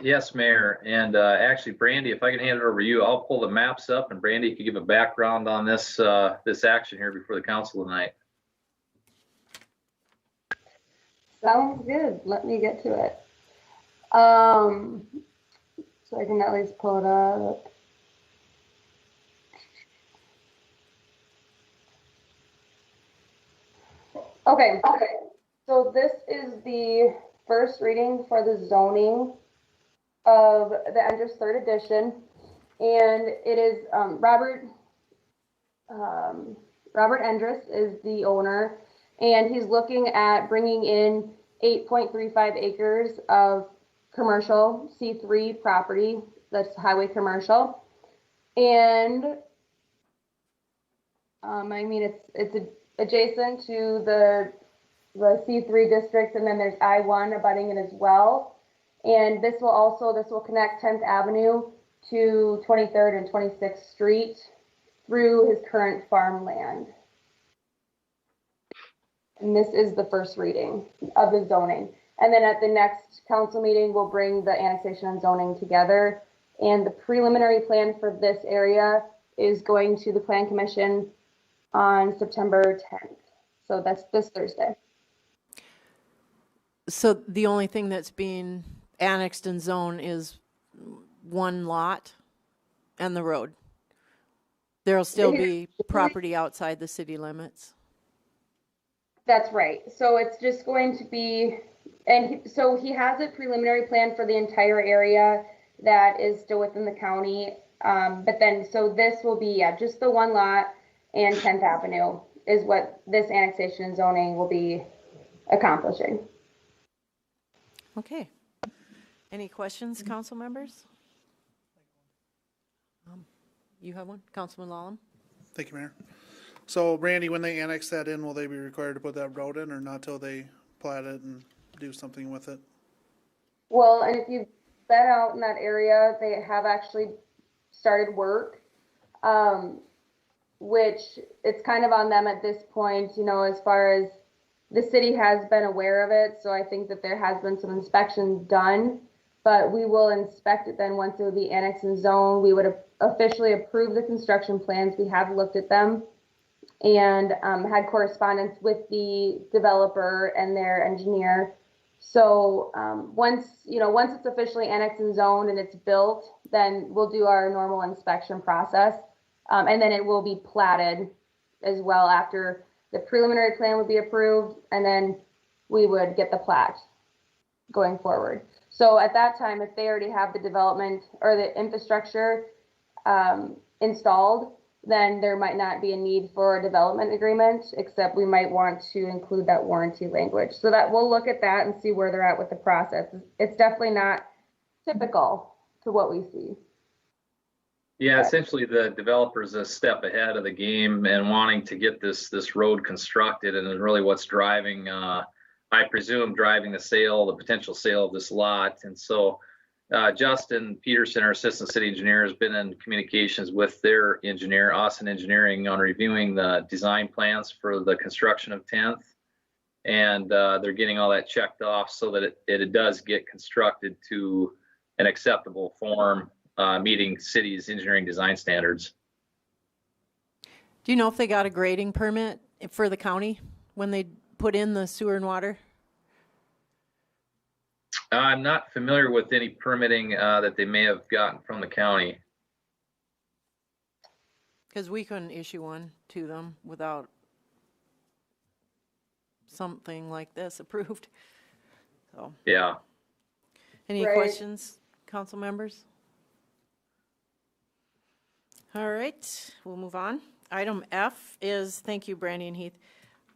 Yes, Mayor. And actually, Brandy, if I can hand it over to you, I'll pull the maps up, and Brandy can give a background on this this action here before the council tonight. Sounds good. Let me get to it. So I can at least pull it up. Okay. So this is the first reading for the zoning of the Endry's Third Edition, and it is Robert Robert Endress is the owner, and he's looking at bringing in 8.35 acres of commercial C3 property, that's highway commercial. And I mean, it's adjacent to the C3 district, and then there's I-1 abutting it as well. And this will connect 10th Avenue to 23rd and 26th Street through his current farmland. And this is the first reading of the zoning. And then at the next council meeting, we'll bring the annexation and zoning together. And the preliminary plan for this area is going to the Plan Commission on September 10th. So that's this Thursday. So the only thing that's being annexed and zoned is one lot and the road. There'll still be property outside the city limits. That's right. So it's just going to be, so he has a preliminary plan for the entire area that is still within the county. But then, so this will be, just the one lot and 10th Avenue is what this annexation and zoning will be accomplishing. Okay. Any questions, council members? You have one, Councilman Lallam? Thank you, Mayor. So, Brandy, when they annex that in, will they be required to put that road in, or not till they plat it and do something with it? Well, and if you've been out in that area, they have actually started work, which it's kind of on them at this point, you know, as far as the city has been aware of it. So I think that there has been some inspection done, but we will inspect it then once it would be annexed and zoned. We would officially approve the construction plans. We have looked at them and had correspondence with the developer and their engineer. So once it's officially annexed and zoned and it's built, then we'll do our normal inspection process. And then it will be platted as well after the preliminary plan would be approved, and then we would get the plat going forward. So at that time, if they already have the development or the infrastructure installed, then there might not be a need for a development agreement, except we might want to include that warranty language. So that we'll look at that and see where they're at with the process. It's definitely not typical to what we see. Yeah, essentially the developer's a step ahead of the game and wanting to get this road constructed, and is really what's driving, I presume, driving the potential sale of this lot. And so Justin Peterson, our assistant city engineer, has been in communications with their engineer, Austin Engineering, on reviewing the design plans for the construction of 10th. And they're getting all that checked off so that it does get constructed to an acceptable form, meeting city's engineering design standards. Do you know if they got a grading permit for the county when they put in the sewer and water? I'm not familiar with any permitting that they may have gotten from the county. Because we couldn't issue one to them without something like this approved. So. Yeah. Any questions, council members? All right, we'll move on. Item F is, thank you, Brandy and Heath.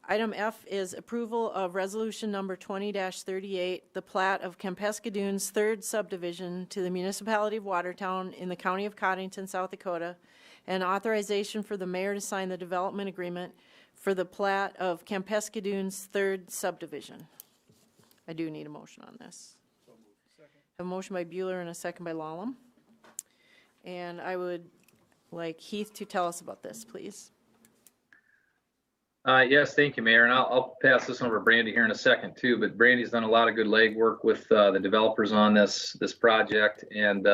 Item F is approval of resolution number 20-38, the plat of Kempeska Dunes third subdivision to the municipality of Watertown in the county of Cottington, South Dakota, and authorization for the mayor to sign the development agreement for the plat of Kempeska Dunes third subdivision. I do need a motion on this. A motion by Bueller and a second by Lallam. And I would like Heath to tell us about this, please. Yes, thank you, Mayor. And I'll pass this over to Brandy here in a second too, but Brandy's done a lot of good legwork with the developers on this project, and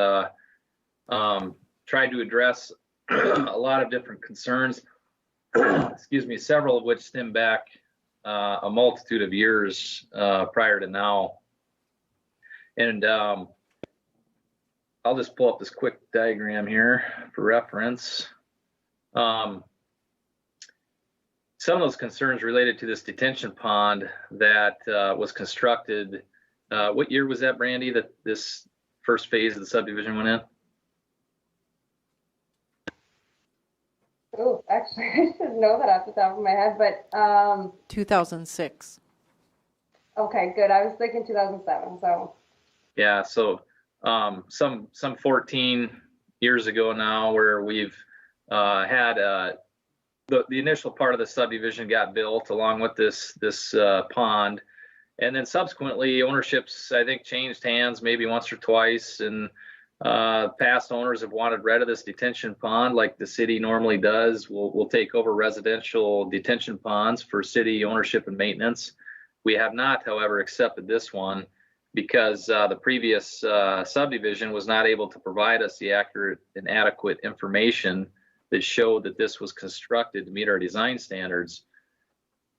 tried to address a lot of different concerns, excuse me, several of which stem back a multitude of years prior to now. And I'll just pull up this quick diagram here for reference. Some of those concerns related to this detention pond that was constructed. What year was that, Brandy, that this first phase of the subdivision went in? Oh, actually, I should know that off the top of my head, but 2006. okay, good. I was thinking 2007. So Yeah, so some 14 years ago now, where we've had the initial part of the subdivision got built along with this pond, and then subsequently ownerships I think changed hands maybe once or twice, and past owners have wanted rid of this detention pond like the city normally does. We'll take over residential detention ponds for city ownership and maintenance. We have not, however, accepted this one because the previous subdivision was not able to provide us the accurate and adequate information that showed that this was constructed to meet our design standards.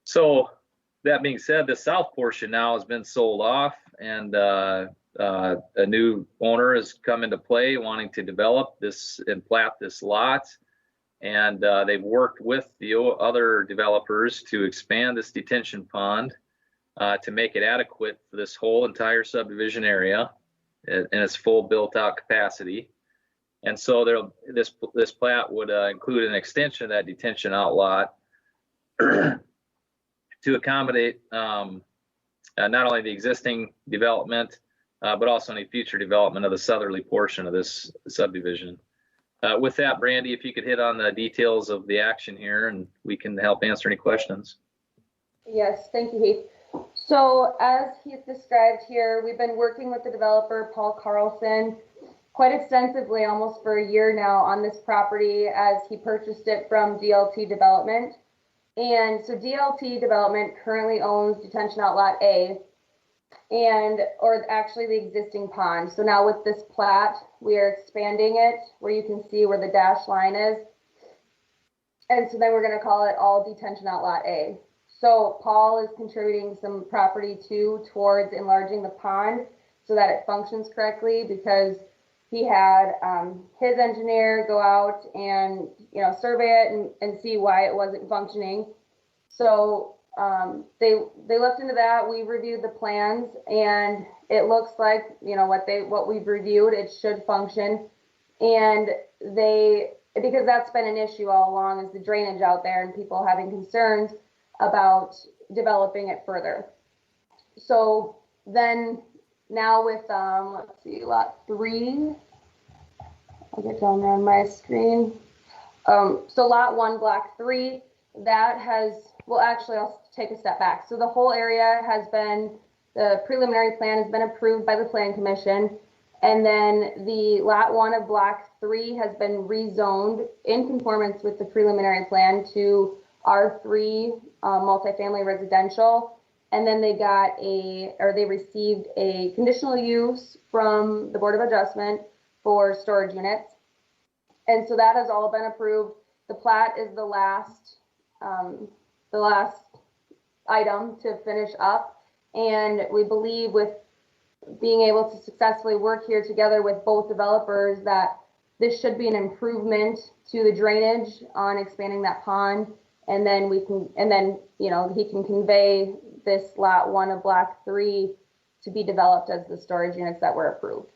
So that being said, the south portion now has been sold off, and a new owner has come into play wanting to develop this and plat this lot. And they've worked with the other developers to expand this detention pond to make it adequate for this whole entire subdivision area in its full built out capacity. And so this plat would include an extension of that detention outlot to accommodate not only the existing development, but also any future development of the southerly portion of this subdivision. With that, Brandy, if you could hit on the details of the action here, and we can help answer any questions. yes, thank you, Heath. So as Heath described here, we've been working with the developer, Paul Carlson, quite extensively, almost for a year now, on this property as he purchased it from DLT Development. And so DLT Development currently owns Detention Outlot A, or actually the existing pond. So now with this plat, we are expanding it where you can see where the dash line is. And so then we're going to call it all Detention Outlot A. So Paul is contributing some property too towards enlarging the pond so that it functions correctly, because he had his engineer go out and survey it and see why it wasn't functioning. So they looked into that. We reviewed the plans, and it looks like what we've reviewed, it should function. And because that's been an issue all along, is the drainage out there and people having concerns about developing it further. So then now with let's see, lot 3, I'll get down there on my screen. So lot 1, block 3, that has, well, actually I'll take a step back. So the whole area has been, the preliminary plan has been approved by the Plan Commission, and then the lot 1 of block 3 has been rezoned in conformance with the preliminary plan to R3 multifamily residential. And then they received a conditional use from the Board of Adjustment for storage units. And so that has all been approved. The plat is the last item to finish up. And we believe with being able to successfully work here together with both developers that this should be an improvement to the drainage on expanding that pond. And then he can convey this lot 1 of block 3 to be developed as the storage units that were approved.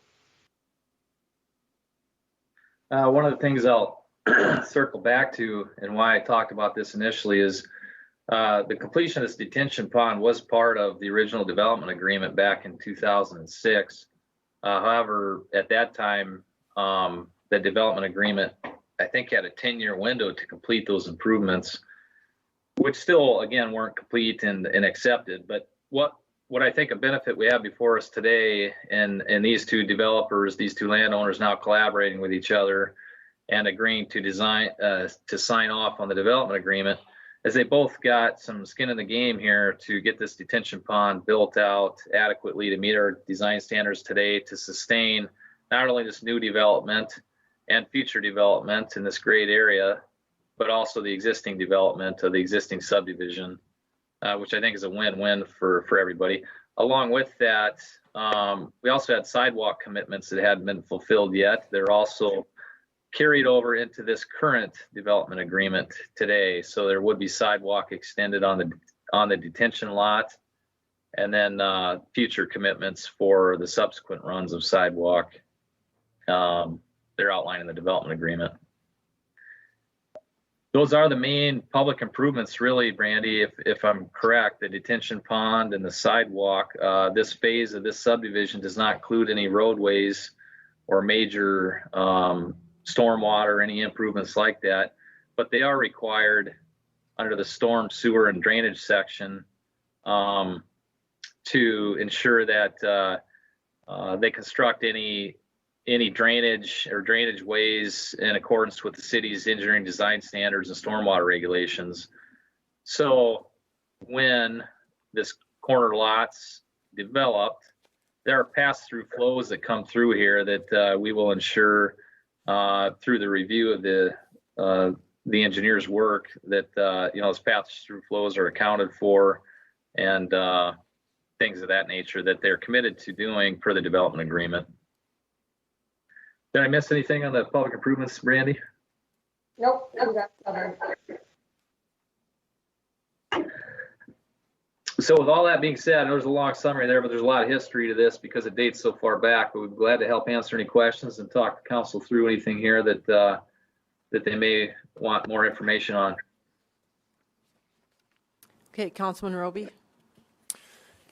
One of the things I'll circle back to, and why I talked about this initially, is the completion of this detention pond was part of the original development agreement back in 2006. However, at that time, the development agreement, I think, had a 10-year window to complete those improvements, which still, again, weren't complete and accepted. But what I think a benefit we have before us today, and these two developers, these two landowners now collaborating with each other and agreeing to sign off on the development agreement, is they both got some skin in the game here to get this detention pond built out adequately to meet our design standards today, to sustain not only this new development and future development in this great area, but also the existing development of the existing subdivision, which I think is a win-win for everybody. Along with that, we also had sidewalk commitments that hadn't been fulfilled yet. They're also carried over into this current development agreement today. So there would be sidewalk extended on the detention lot, and then future commitments for the subsequent runs of sidewalk. They're outlined in the development agreement. Those are the main public improvements, really, Brandy, if I'm correct. The detention pond and the sidewalk. This phase of this subdivision does not include any roadways or major stormwater, any improvements like that. But they are required under the storm, sewer, and drainage section to ensure that they construct any drainage or drainage ways in accordance with the city's engineering design standards and stormwater regulations. So when this corner lot's developed, there are pass-through flows that come through here that we will ensure through the review of the engineer's work that those pass-through flows are accounted for, and things of that nature that they're committed to doing per the development agreement. Did I miss anything on the public improvements, Brandy? Nope, that's covered. So with all that being said, there's a long summary there, but there's a lot of history to this because it dates so far back. But we'd be glad to help answer any questions and talk to council through anything here that that they may want more information on. Okay, Councilman Roby.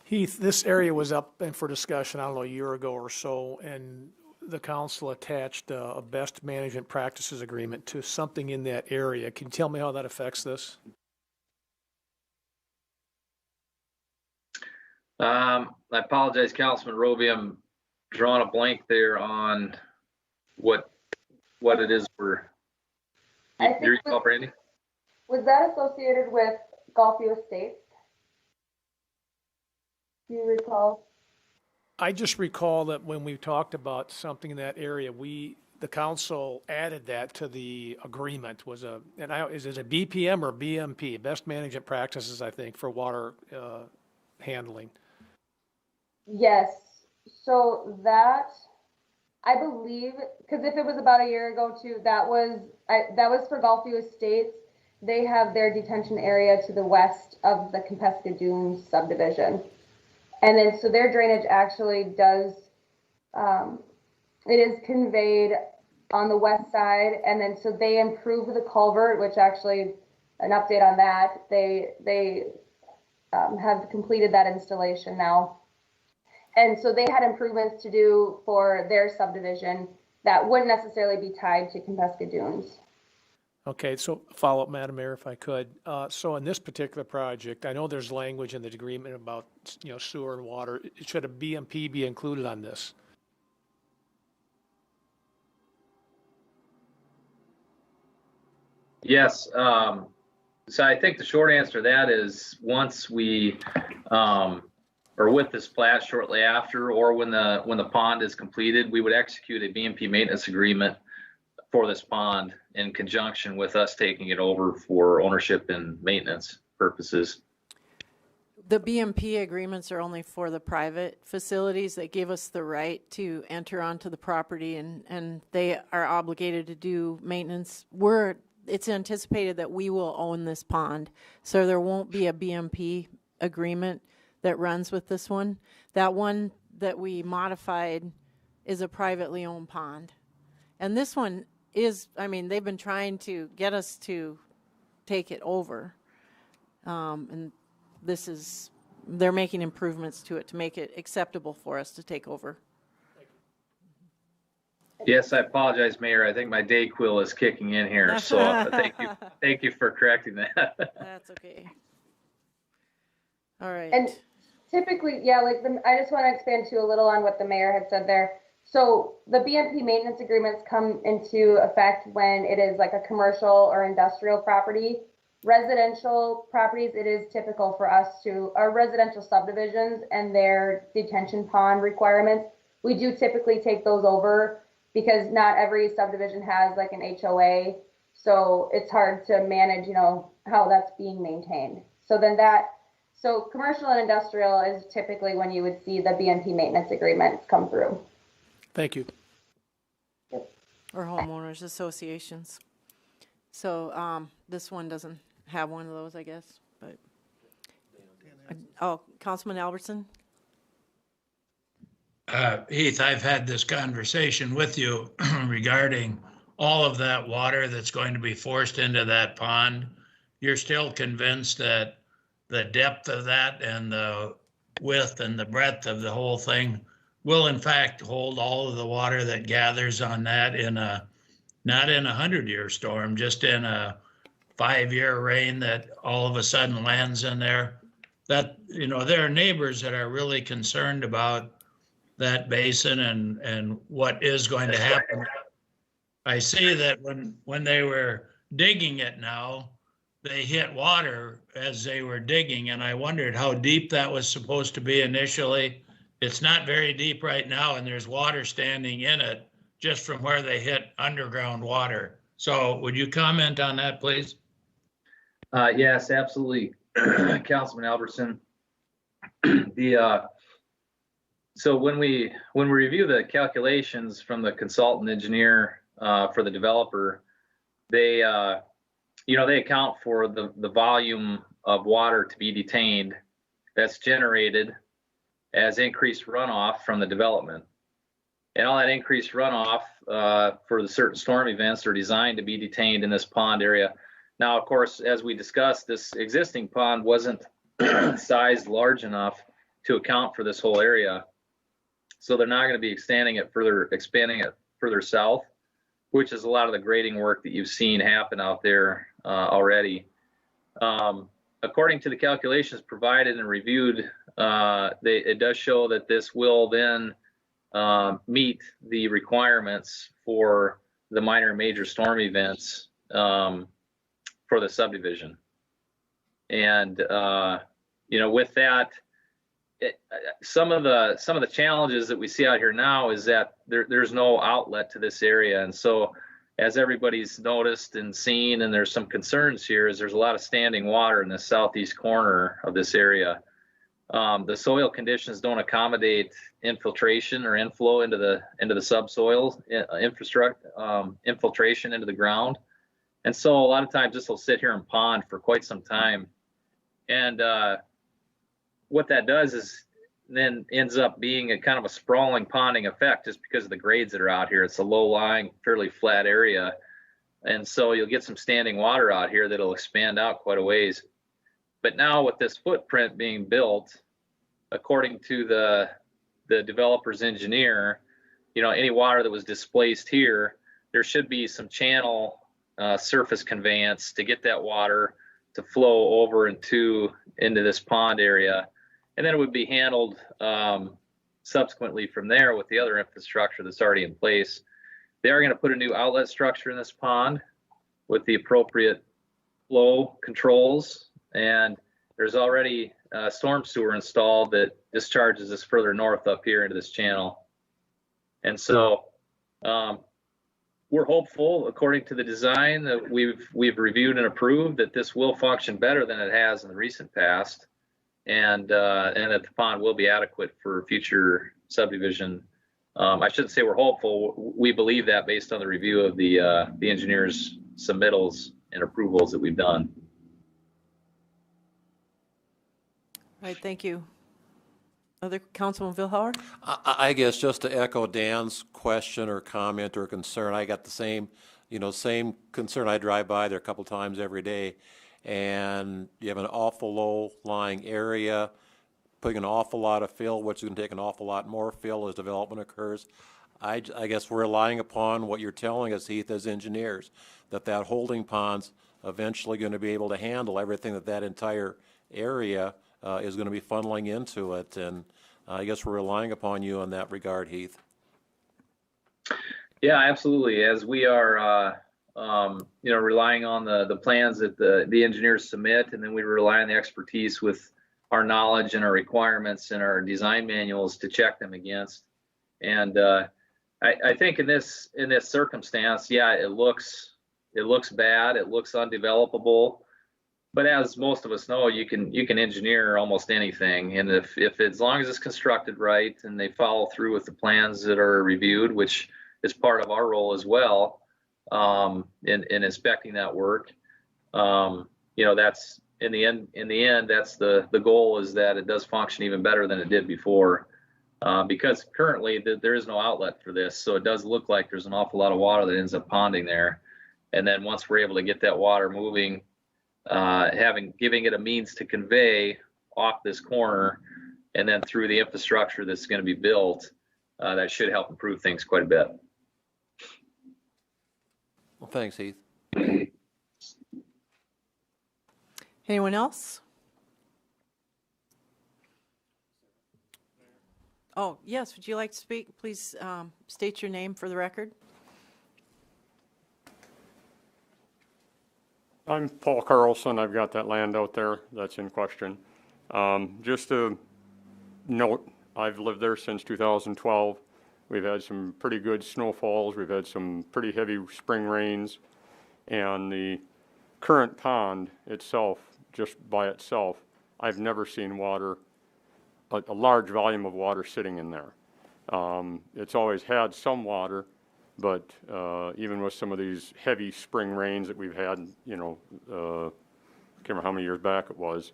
Heath, this area was up and for discussion, I don't know, a year ago or so, and the council attached a best management practices agreement to something in that area. Can you tell me how that affects this? I apologize, Councilman Roby. I'm drawing a blank there on what it is we're. I think Brandy? Was that associated with Gulfview Estates? Do you recall? I just recall that when we talked about something in that area, the council added that to the agreement. Is it a BPM or BMP? Best management practices, I think, for water handling. Yes. So that, I believe, because if it was about a year ago too, that was for Gulfview Estates. They have their detention area to the west of the Compesca Dunes subdivision. And then, so their drainage actually does, it is conveyed on the west side. And then, so they improved the culvert, which actually, an update on that, they have completed that installation now. And so they had improvements to do for their subdivision that wouldn't necessarily be tied to Compesca Dunes. Okay, so follow up, Madam Mayor, if I could. So in this particular project, I know there's language in the agreement about, sewer and water. Should a BMP be included on this? Yes. So I think the short answer to that is once we, or with this plat shortly after, or when the pond is completed, we would execute a BMP maintenance agreement for this pond in conjunction with us taking it over for ownership and maintenance purposes. The BMP agreements are only for the private facilities that give us the right to enter onto the property, and they are obligated to do maintenance. It's anticipated that we will own this pond, so there won't be a BMP agreement that runs with this one. That one that we modified is a privately owned pond. And this one is, they've been trying to get us to take it over. And they're making improvements to it to make it acceptable for us to take over. Yes, I apologize, Mayor. I think my Dayquil is kicking in here, so thank you for correcting that. That's okay. All right. And typically, yeah, I just want to expand too a little on what the mayor had said there. So the BMP maintenance agreements come into effect when it is like a commercial or industrial property. Residential properties, it is typical for us our residential subdivisions and their detention pond requirements. We do typically take those over because not every subdivision has like an HOA. So it's hard to manage, how that's being maintained. So commercial and industrial is typically when you would see the BMP maintenance agreements come through. Thank you. Or homeowners associations. So this one doesn't have one of those, I guess. But Councilman Albertson. Heath, I've had this conversation with you regarding all of that water that's going to be forced into that pond, you're still convinced that the depth of that and the width and the breadth of the whole thing will in fact hold all of the water that gathers on that in a, not in 100-year storm, just in a 5-year rain that all of a sudden lands in there. That, you know, there are neighbors that are really concerned about that basin and what is going to happen. I see that when they were digging it now, they hit water as they were digging, and I wondered how deep that was supposed to be initially. It's not very deep right now, and there's water standing in it just from where they hit underground water. So would you comment on that, please? Yes, absolutely, Councilman Albertson. So when we review the calculations from the consultant engineer for the developer, they they account for the volume of water to be detained that's generated as increased runoff from the development. And all that increased runoff for the certain storm events are designed to be detained in this pond area. Now, of course, as we discussed, this existing pond wasn't sized large enough to account for this whole area. So they're not going to be expanding it further south, which is a lot of the grading work that you've seen happen out there already. According to the calculations provided and reviewed, it does show that this will then meet the requirements for the minor and major storm events for the subdivision. And with that, some of the challenges that we see out here now is that there's no outlet to this area. And so as everybody's noticed and seen, and there's some concerns here, is there's a lot of standing water in the southeast corner of this area. The soil conditions don't accommodate infiltration or inflow into the subsoil infiltration into the ground. And so a lot of times this will sit here and pond for quite some time. And what that does is then ends up being a kind of a sprawling ponding effect just because of the grades that are out here. It's a low-lying, fairly flat area. And so you'll get some standing water out here that'll expand out quite a ways. But now with this footprint being built, according to the developer's engineer, any water that was displaced here, there should be some channel surface conveyance to get that water to flow over into this pond area. And then it would be handled subsequently from there with the other infrastructure that's already in place. They are going to put a new outlet structure in this pond with the appropriate flow controls. And there's already a storm sewer installed that discharges us further north up here into this channel. And so we're hopeful, according to the design that we've reviewed and approved, that this will function better than it has in the recent past. And that the pond will be adequate for future subdivision. I shouldn't say we're hopeful. We believe that based on the review of the engineer's submittals and approvals that we've done. All right, thank you. Other Councilman Vilhauer? I guess just to echo Dan's question or comment or concern, I got the same concern. I drive by there a couple times every day. And you have an awful low-lying area, putting an awful lot of fill, which is going to take an awful lot more fill as development occurs. I guess we're relying upon what you're telling us, Heath, as engineers, that holding pond's eventually going to be able to handle everything that entire area is going to be funneling into it. And I guess we're relying upon you in that regard, Heath. Yeah, absolutely. As we are relying on the plans that the engineers submit, and then we rely on the expertise with our knowledge and our requirements and our design manuals to check them against. And I think in this circumstance, yeah, it looks bad, it looks undevelopable. But as most of us know, you can engineer almost anything, and if as long as it's constructed right and they follow through with the plans that are reviewed, which is part of our role as well. In inspecting that work, that's in the end, that's the goal, is that it does function even better than it did before. because currently there is no outlet for this. So it does look like there's an awful lot of water that ends up ponding there. And then once we're able to get that water moving, giving it a means to convey off this corner and then through the infrastructure that's going to be built, that should help improve things quite a bit. Well, thanks, Heath. Anyone else? Oh, yes, would you like to speak? Please state your name for the record. I'm Paul Carlson. I've got that land out there that's in question. Just to note, I've lived there since 2012. We've had some pretty good snowfalls. We've had some pretty heavy spring rains. And the current pond itself, just by itself, I've never seen water, a large volume of water sitting in there. It's always had some water, but even with some of these heavy spring rains that we've had, you know, can't remember how many years back it was,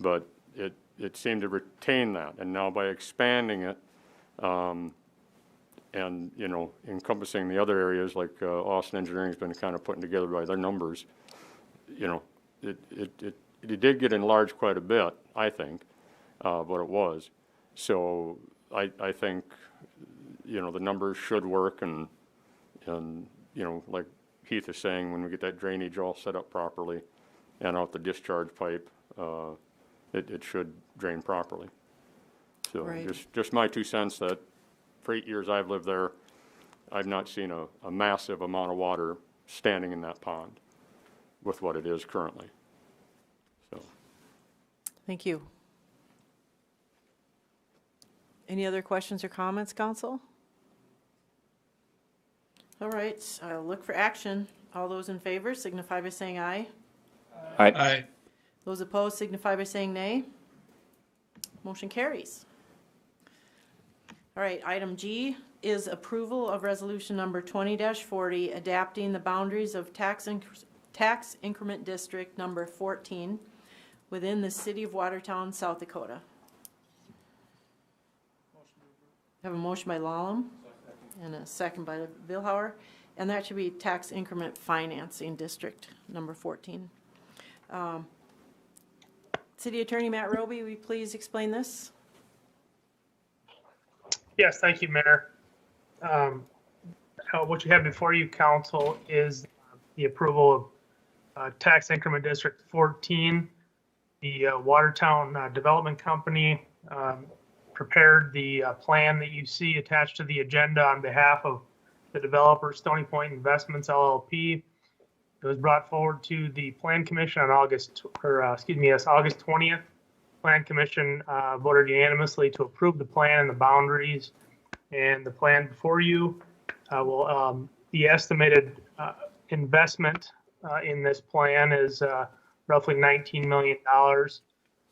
but it seemed to retain that. And now by expanding it, and, you know, encompassing the other areas like Austin Engineering's been kind of putting together by their numbers, you know, it did get enlarged quite a bit, I think, but it was. So I think, you know, the numbers should work, and you know, like Heath is saying, when we get that drainage all set up properly and out the discharge pipe, it should drain properly. So Right. just my 2 cents that for 8 years I've lived there, I've not seen a massive amount of water standing in that pond with what it is currently. So. Thank you. Any other questions or comments, council? All right, I'll look for action. All those in favor signify by saying aye. Aye. Aye. Those opposed signify by saying nay. Motion carries. All right, item G is approval of resolution number 20-40, adapting the boundaries of tax increment district number 14 within the city of Watertown, South Dakota. Have a motion by Lallam and a second by Vilhauer, and that should be tax increment financing district number 14. City Attorney Matt Roby, will you please explain this? Yes, thank you, Mayor. What you have before you, council, is the approval of tax increment district 14. The Watertown Development Company prepared the plan that you see attached to the agenda on behalf of the developer, Stony Point Investments LLP. It was brought forward to the Plan Commission on August 20th. Plan Commission voted unanimously to approve the plan and the boundaries. And the plan before you will the estimated investment in this plan is roughly $19 million.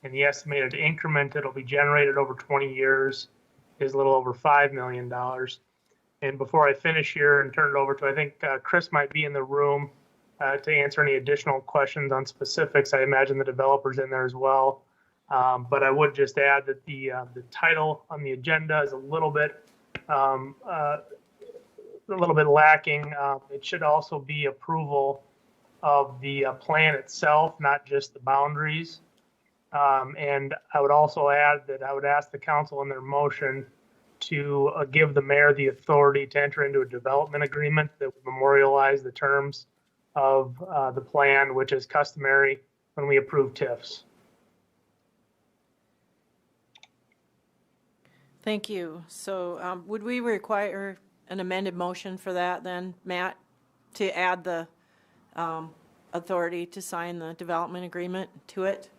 And the estimated increment that'll be generated over 20 years is a little over $5 million. And before I finish here and turn it over to, I think Chris might be in the room to answer any additional questions on specifics. I imagine the developer's in there as well. But I would just add that the title on the agenda is a little bit lacking. It should also be approval of the plan itself, not just the boundaries. And I would also add that I would ask the council in their motion to give the mayor the authority to enter into a development agreement that would memorialize the terms of the plan, which is customary when we approve TIFs. Thank you. So would we require an amended motion for that then, Matt, to add the authority to sign the development agreement to it?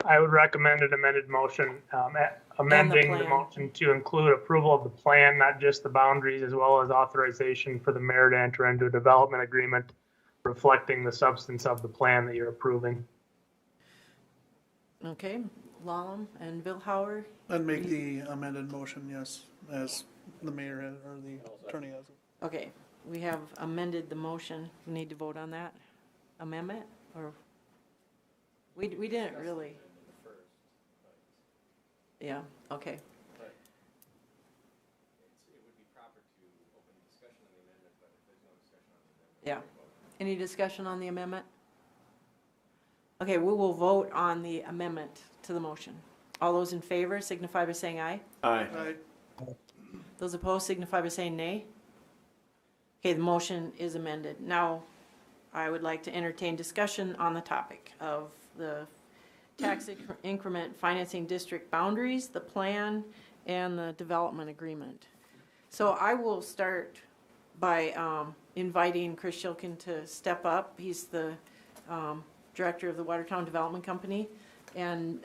I would recommend an amended motion, amending the motion to include approval of the plan, not just the boundaries, as well as authorization for the mayor to enter into a development agreement reflecting the substance of the plan that you're approving. Okay, Lallam and Vilhauer. I'd make the amended motion, yes, as the mayor has, or the attorney has it. Okay, we have amended the motion. We need to vote on that amendment, or we didn't really. Yeah, okay. Yeah. Any discussion on the amendment? Okay, we will vote on the amendment to the motion. All those in favor signify by saying aye. Aye. Those opposed signify by saying nay. Okay, the motion is amended. Now, I would like to entertain discussion on the topic of the tax increment financing district boundaries, the plan, and the development agreement. So I will start by inviting Chris Shilkin to step up. He's the director of the Watertown Development Company, and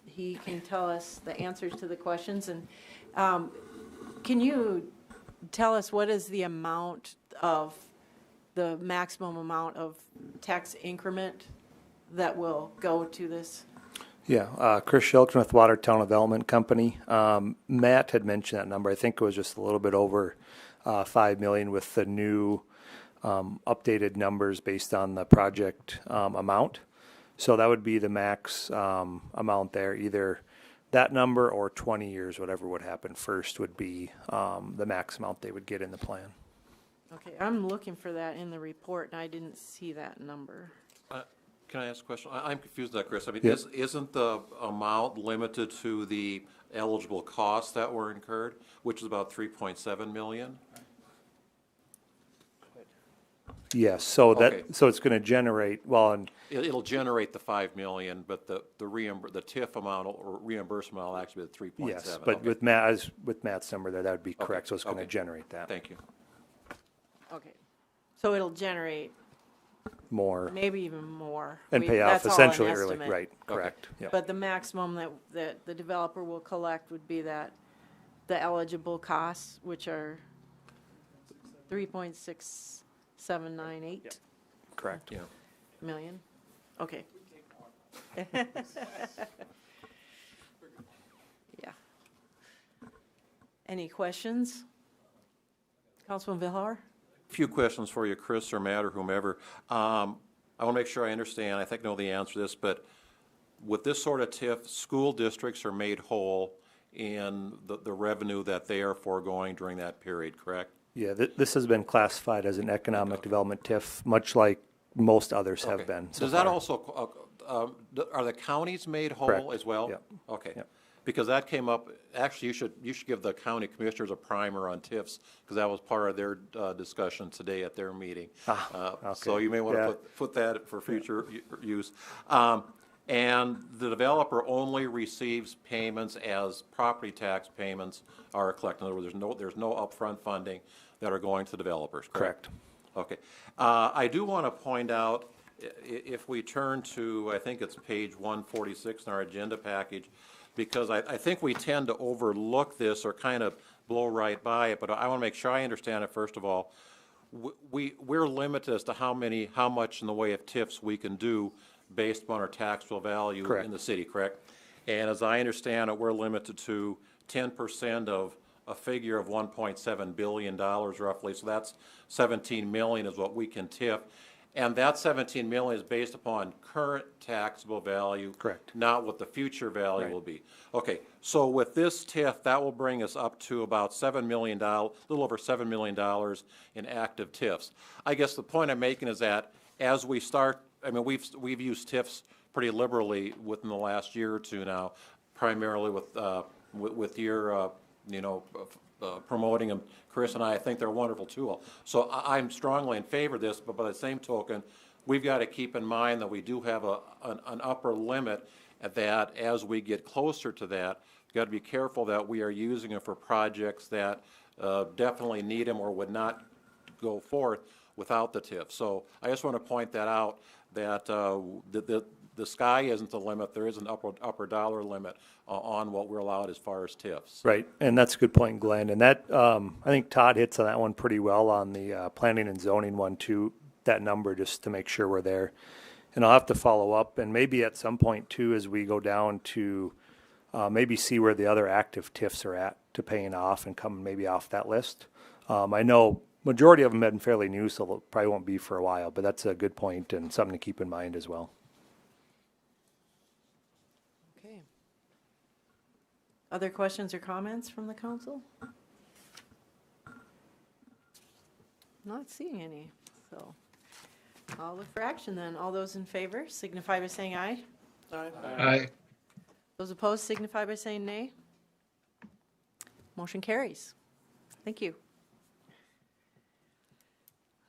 he can tell us the answers to the questions. And can you tell us what is the amount of the maximum amount of tax increment that will go to this? Yeah, Chris Shilkin with Watertown Development Company. Matt had mentioned that number. I think it was just a little bit over 5 million with the new updated numbers based on the project amount. So that would be the max amount there. Either that number or 20 years, whatever would happen first, would be the max amount they would get in the plan. Okay, I'm looking for that in the report, and I didn't see that number. Can I ask a question? I'm confused with that, Chris. I mean, Yep. isn't the amount limited to the eligible costs that were incurred, which is about 3.7 million? Yes, so Okay. so it's going to generate, well, and It'll generate the 5 million, but the TIF amount or reimbursement will actually be the 3.7. yes, but Okay. with Matt's number there, that would be correct. So it's going to Okay. generate that. Thank you. Okay, so it'll generate More. maybe even more. And pay off that's all an essentially early, estimate. right, correct. Yeah. But the maximum that the developer will collect would be that, the eligible costs, which are 3.6798 Correct. Yeah. million. Okay. Yeah. Any questions? Councilman Villar? Few questions for you, Chris or Matt or whomever. I want to make sure I understand. I think I know the answer to this, but with this sort of TIF, school districts are made whole in the revenue that they are foregoing during that period, correct? Yeah, this has been classified as an economic development TIF, much like most others Okay. have been so Does that far. also, are the counties made whole Correct. as well? Yep. Okay. Yep. Because that came up, actually, you should give the county commissioners a primer on TIFs, because that was part of their discussion today at their meeting. So okay. you may want Yeah. to put that for future use. And the developer only receives payments as property tax payments are collected. In other words, there's no upfront funding that are going to developers, correct? Okay. I do want to point out, if we turn to, I think it's page 146 in our agenda package, because I think we tend to overlook this or kind of blow right by it, but I want to make sure I understand it first of all. We're limited as to how much in the way of TIFs we can do based upon our taxable value Correct. in the city, correct? And as I understand it, we're limited to 10% of a figure of $1.7 billion roughly, so that's 17 million is what we can TIF. And that 17 million is based upon current taxable value. Correct. Not what the future value Right. will be. Okay, so with this TIF, that will bring us up to about $7 million, a little over $7 million in active TIFs. I guess the point I'm making is that as we start, I mean, we've used TIFs pretty liberally within the last year or two now, primarily with your, promoting them, Chris and I think they're a wonderful tool. So I'm strongly in favor of this, but by the same token, we've got to keep in mind that we do have an upper limit at that. As we get closer to that, we've got to be careful that we are using them for projects that definitely need them or would not go forth without the TIF. So I just want to point that out, that the sky isn't the limit. There is an upper dollar limit on what we're allowed as far as TIFs. Right, and that's a good point, Glenn. And that, I think Todd hits on that one pretty well on the planning and zoning one too, that number, just to make sure we're there. And I'll have to follow up, and maybe at some point too, as we go down to maybe see where the other active TIFs are at to paying off and come maybe off that list. I know majority of them have been fairly new, so it probably won't be for a while, but that's a good point and something to keep in mind as well. Okay. Other questions or comments from the council? Not seeing any. So I'll look for action then. All those in favor signify by saying aye. Aye. Those opposed signify by saying nay. Motion carries. Thank you.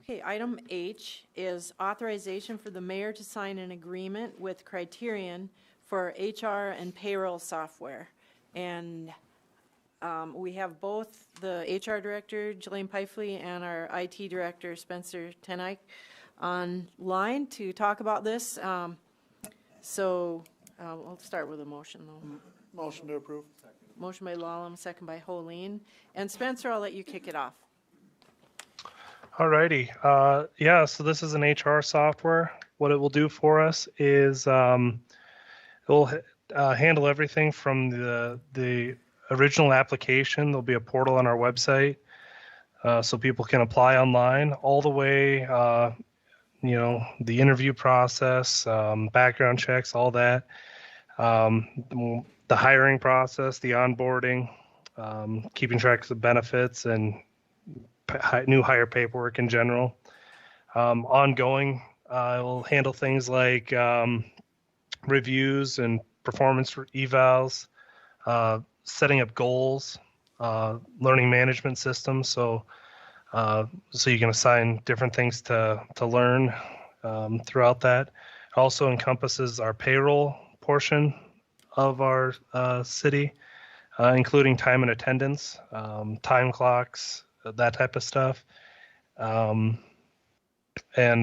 Okay, item H is authorization for the mayor to sign an agreement with Criterion for HR and payroll software. And we have both the HR director, Jelaine Pifley, and our IT director, Spencer Tenike, online to talk about this. We'll start with a motion, though. Motion to approve. Motion by Lallam, second by Holeen. And Spencer, I'll let you kick it off. Alrighty. So this is an HR software. What it will do for us is it will handle everything from the original application. There'll be a portal on our website so people can apply online, all the way, the interview process, background checks, all that, the hiring process, the onboarding, keeping track of the benefits and new hire paperwork in general. Ongoing, it will handle things like reviews and performance evals, setting up goals, learning management systems. So you can assign different things to learn throughout that. It also encompasses our payroll portion of our city, including time and attendance, time clocks, that type of stuff. And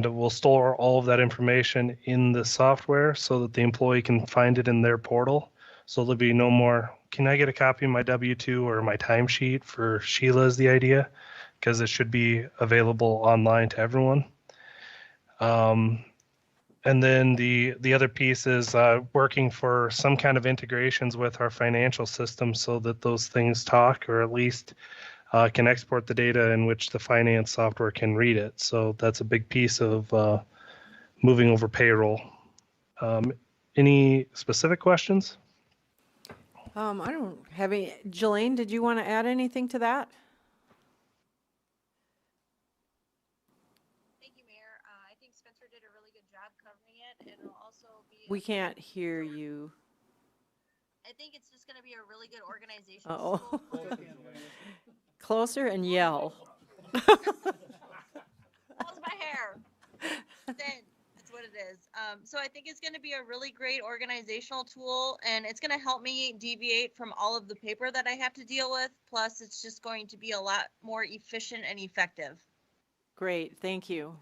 we'll store all of that information in the software so that the employee can find it in their portal. So there'll be no more, can I get a copy of my W-2 or my timesheet for Sheila is the idea, because it should be available online to everyone. And then the other piece is working for some kind of integrations with our financial system so that those things talk, or at least can export the data in which the finance software can read it. So that's a big piece of moving over payroll. Any specific questions? I don't have any. Jelaine, did you want to add anything to that? Thank you, Mayor. I think Spencer did a really good job covering it. It'll also be. We can't hear you. I think it's just going to be a really good organization. Uh-oh. Closer and yell. How's my hair? Thin. That's what it is. So I think it's going to be a really great organizational tool, and it's going to help me deviate from all of the paper that I have to deal with. Plus, it's just going to be a lot more efficient and effective. Great, thank you.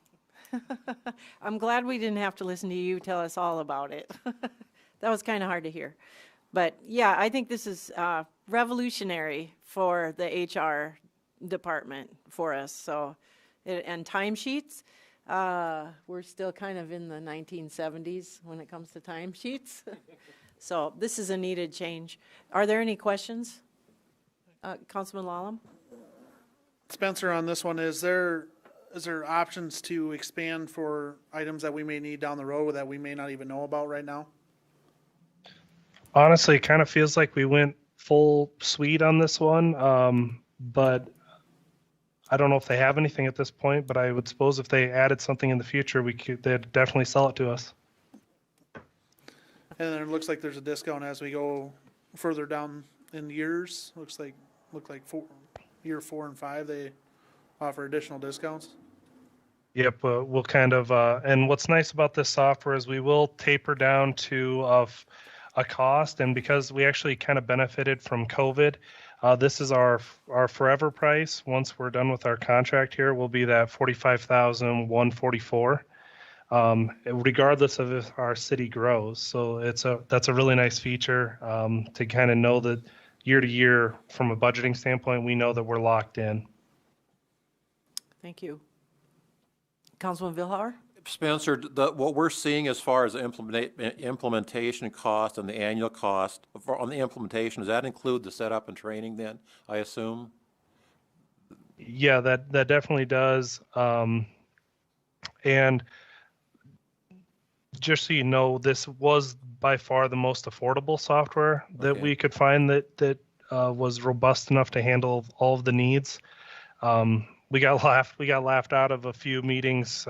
I'm glad we didn't have to listen to you tell us all about it. That was kind of hard to hear. But yeah, I think this is revolutionary for the HR department for us. So, and timesheets, we're still kind of in the 1970s when it comes to timesheets. So this is a needed change. Are there any questions? Councilman Lallam? Spencer, on this one, is there options to expand for items that we may need down the road that we may not even know about right now? Honestly, it kind of feels like we went full suite on this one, but I don't know if they have anything at this point, but I would suppose if they added something in the future, they'd definitely sell it to us. And then it looks like there's a discount as we go further down in years. Look like year 4 and 5, they offer additional discounts. Yep, we'll kind of, and what's nice about this software is we will taper down to a cost, and because we actually kind of benefited from COVID, this is our forever price. Once we're done with our contract here, will be that $45,144, regardless of if our city grows. So that's a really nice feature to kind of know that year to year, from a budgeting standpoint, we know that we're locked in. Thank you. Councilman Vilhauer? Spencer, what we're seeing as far as implementation cost and the annual cost on the implementation, does that include the setup and training then, I assume? Yeah, that definitely does. And just so you know, this was by far the most affordable software that we could find that was robust enough to handle all of the needs. we got laughed out of a few meetings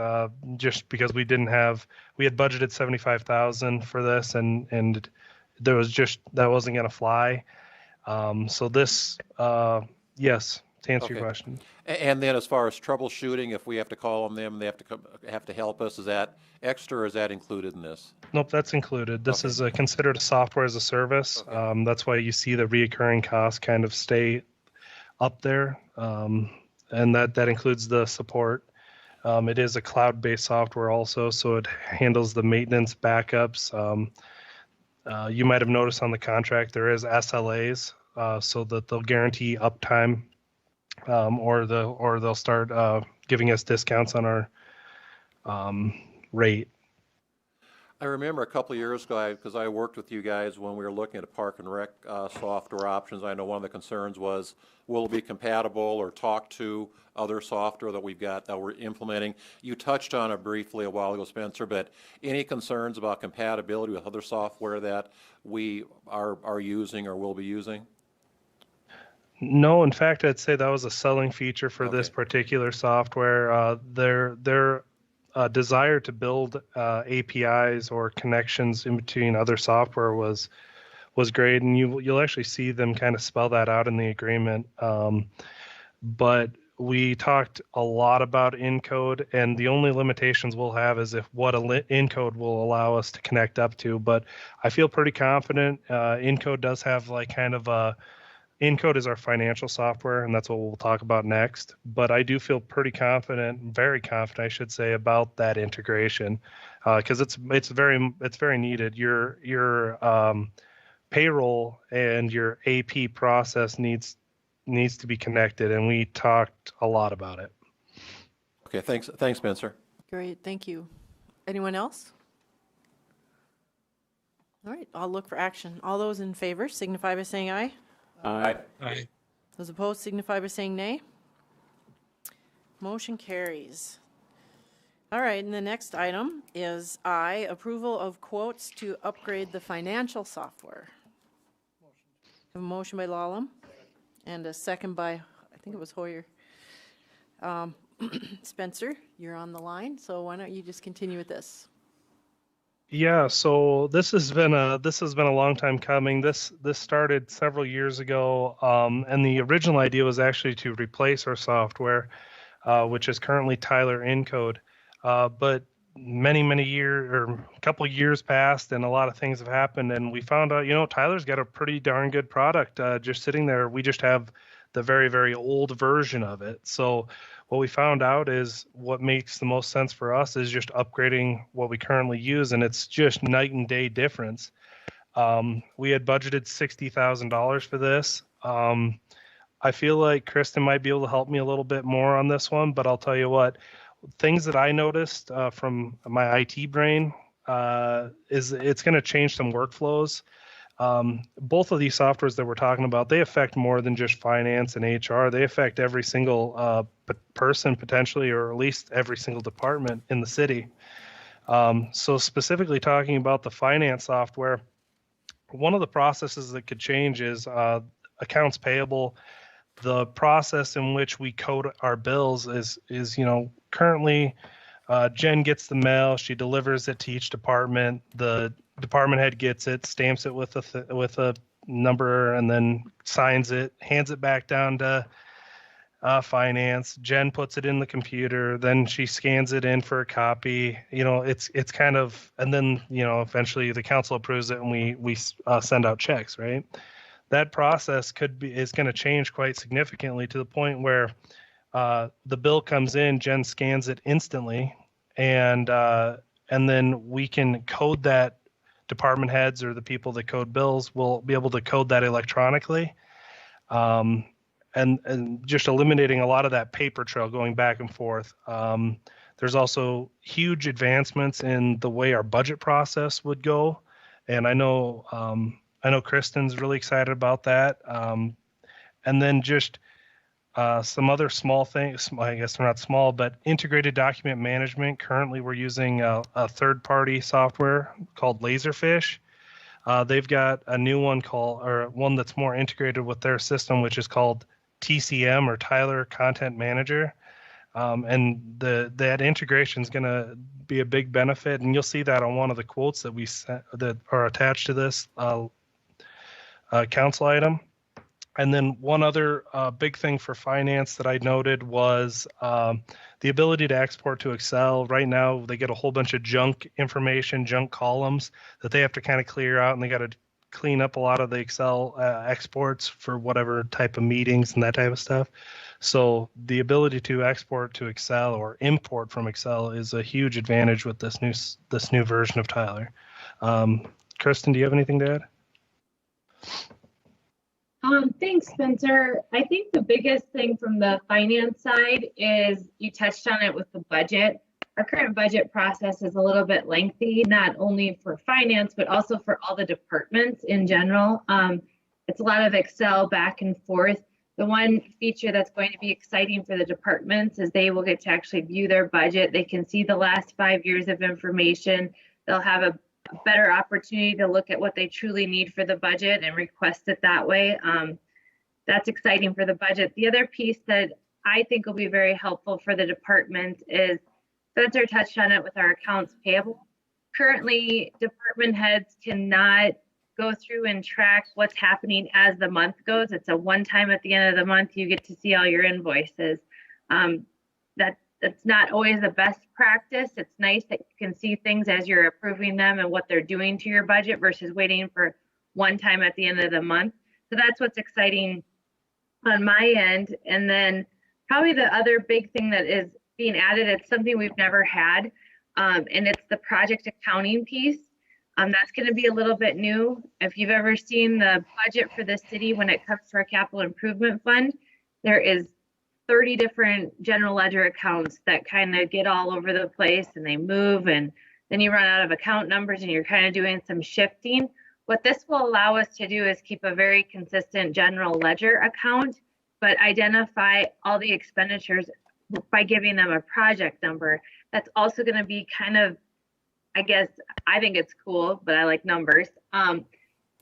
just because we had budgeted 75,000 for this, and there was that wasn't going to fly. So this, yes, to answer your question. And then as far as troubleshooting, if we have to call on them, they have to help us. Is that extra, or is that included in this? Nope, that's included. This is considered a software as a service. That's why you see the reoccurring costs kind of stay up there, and that includes the support. It is a cloud-based software also, so it handles the maintenance backups. You might have noticed on the contract there is SLAs, so that they'll guarantee uptime, or they'll start giving us discounts on our rate. I remember a couple of years ago, because I worked with you guys when we were looking at a park and rec software options. I know one of the concerns was, will it be compatible or talk to other software that we've got that we're implementing? You touched on it briefly a while ago, Spencer, but any concerns about compatibility with other software that we are using or will be using? No, in fact, I'd say that was a selling feature for this particular software. Their desire to build APIs or connections in between other software was great, and you'll actually see them kind of spell that out in the agreement. But we talked a lot about Encode, and the only limitations we'll have is if what Encode will allow us to connect up to. But I feel pretty confident. Encode does have like kind of a Encode is our financial software, and that's what we'll talk about next. But I do feel pretty confident, very confident, I should say, about that integration, because it's very needed. Your payroll and your AP process needs to be connected, and we talked a lot about it. Okay, thanks, Spencer. Great, thank you. Anyone else? All right, I'll look for action. All those in favor signify by saying aye. Aye. Aye. Those opposed signify by saying nay. Motion carries. All right, and the next item is I, approval of quotes to upgrade the financial software. A motion by Lallam and a second by, I think it was Hoyer. Spencer, you're on the line, so why don't you just continue with this? Yeah, so this has been a long time coming. This started several years ago, and the original idea was actually to replace our software, which is currently Tyler Encode. But many years or a couple of years passed, and a lot of things have happened, and we found out, Tyler's got a pretty darn good product just sitting there. We just have the very old version of it. So what we found out is what makes the most sense for us is just upgrading what we currently use, and it's just night and day difference. We had budgeted $60,000 for this. I feel like Kristen might be able to help me a little bit more on this one, but I'll tell you what, things that I noticed from my IT brain is it's going to change some workflows. Both of these softwares that we're talking about, they affect more than just finance and HR. They affect every single person potentially, or at least every single department in the city. So specifically talking about the finance software, one of the processes that could change is accounts payable. The process in which we code our bills is currently Jen gets the mail, she delivers it to each department. The department head gets it, stamps it with a number, and then signs it, hands it back down to finance. Jen puts it in the computer, then she scans it in for a copy. It's kind of, and then eventually the council approves it, and we send out checks, right? That process is going to change quite significantly to the point where the bill comes in, Jen scans it instantly, and then we can code that. Department heads or the people that code bills will be able to code that electronically, and just eliminating a lot of that paper trail going back and forth. There's also huge advancements in the way our budget process would go, and I know Kristen's really excited about that. And then just some other small things, I guess they're not small, but integrated document management. Currently, we're using a third-party software called Laserfish. They've got a new one one that's more integrated with their system, which is called TCM, or Tyler Content Manager. And that integration is going to be a big benefit, and you'll see that on one of the quotes that we sent that are attached to this council item. And then one other big thing for finance that I noted was the ability to export to Excel. Right now, they get a whole bunch of junk information, junk columns that they have to kind of clear out, and they got to clean up a lot of the Excel exports for whatever type of meetings and that type of stuff. So the ability to export to Excel or import from Excel is a huge advantage with this new version of Tyler. Kristen, do you have anything to add? Thanks, Spencer. I think the biggest thing from the finance side is you touched on it with the budget. Our current budget process is a little bit lengthy, not only for finance, but also for all the departments in general. It's a lot of Excel back and forth. The one feature that's going to be exciting for the departments is they will get to actually view their budget. They can see the last 5 years of information. They'll have a better opportunity to look at what they truly need for the budget and request it that way. That's exciting for the budget. The other piece that I think will be very helpful for the department is, Spencer touched on it with our accounts payable. Currently, department heads cannot go through and track what's happening as the month goes. It's a one time at the end of the month, you get to see all your invoices. That's not always the best practice. It's nice that you can see things as you're approving them and what they're doing to your budget versus waiting for one time at the end of the month. So that's what's exciting on my end. And then probably the other big thing that is being added, it's something we've never had, and it's the project accounting piece. That's going to be a little bit new. If you've ever seen the budget for the city when it comes to our capital improvement fund, there is 30 different general ledger accounts that kind of get all over the place and they move, and then you run out of account numbers and you're kind of doing some shifting. What this will allow us to do is keep a very consistent general ledger account, but identify all the expenditures by giving them a project number. That's also going to be kind of, I guess, I think it's cool, but I like numbers.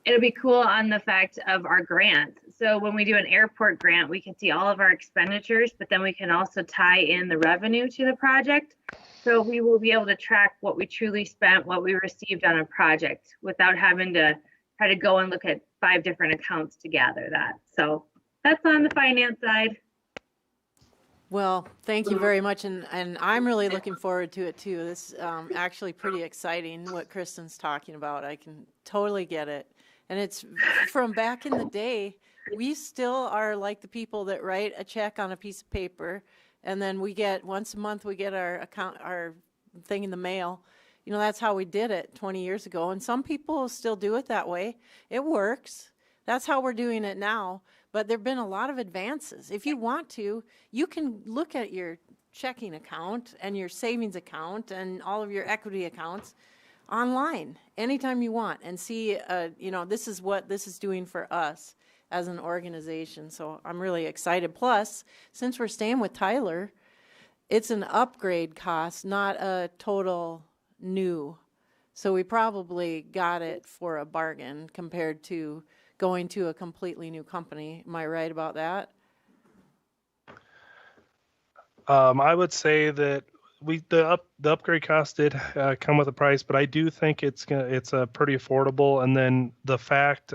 It'll be cool on the fact of our grants. So when we do an airport grant, we can see all of our expenditures, but then we can also tie in the revenue to the project. So we will be able to track what we truly spent, what we received on a project without having to try to go and look at 5 different accounts to gather that. So that's on the finance side. Well, thank you very much, and I'm really looking forward to it too. This actually pretty exciting what Kristen's talking about. I can totally get it. And it's from back in the day, we still are like the people that write a check on a piece of paper, and then we get, once a month, we get our thing in the mail. You know, that's how we did it 20 years ago, and some people still do it that way. It works. That's how we're doing it now. But there have been a lot of advances. If you want to, you can look at your checking account and your savings account and all of your equity accounts online anytime you want and see, you know, this is what this is doing for us as an organization. So I'm really excited. Plus, since we're staying with Tyler, it's an upgrade cost, not a total new. So we probably got it for a bargain compared to going to a completely new company. Am I right about that? I would say that the upgrade cost did come with a price, but I do think it's pretty affordable. And then the fact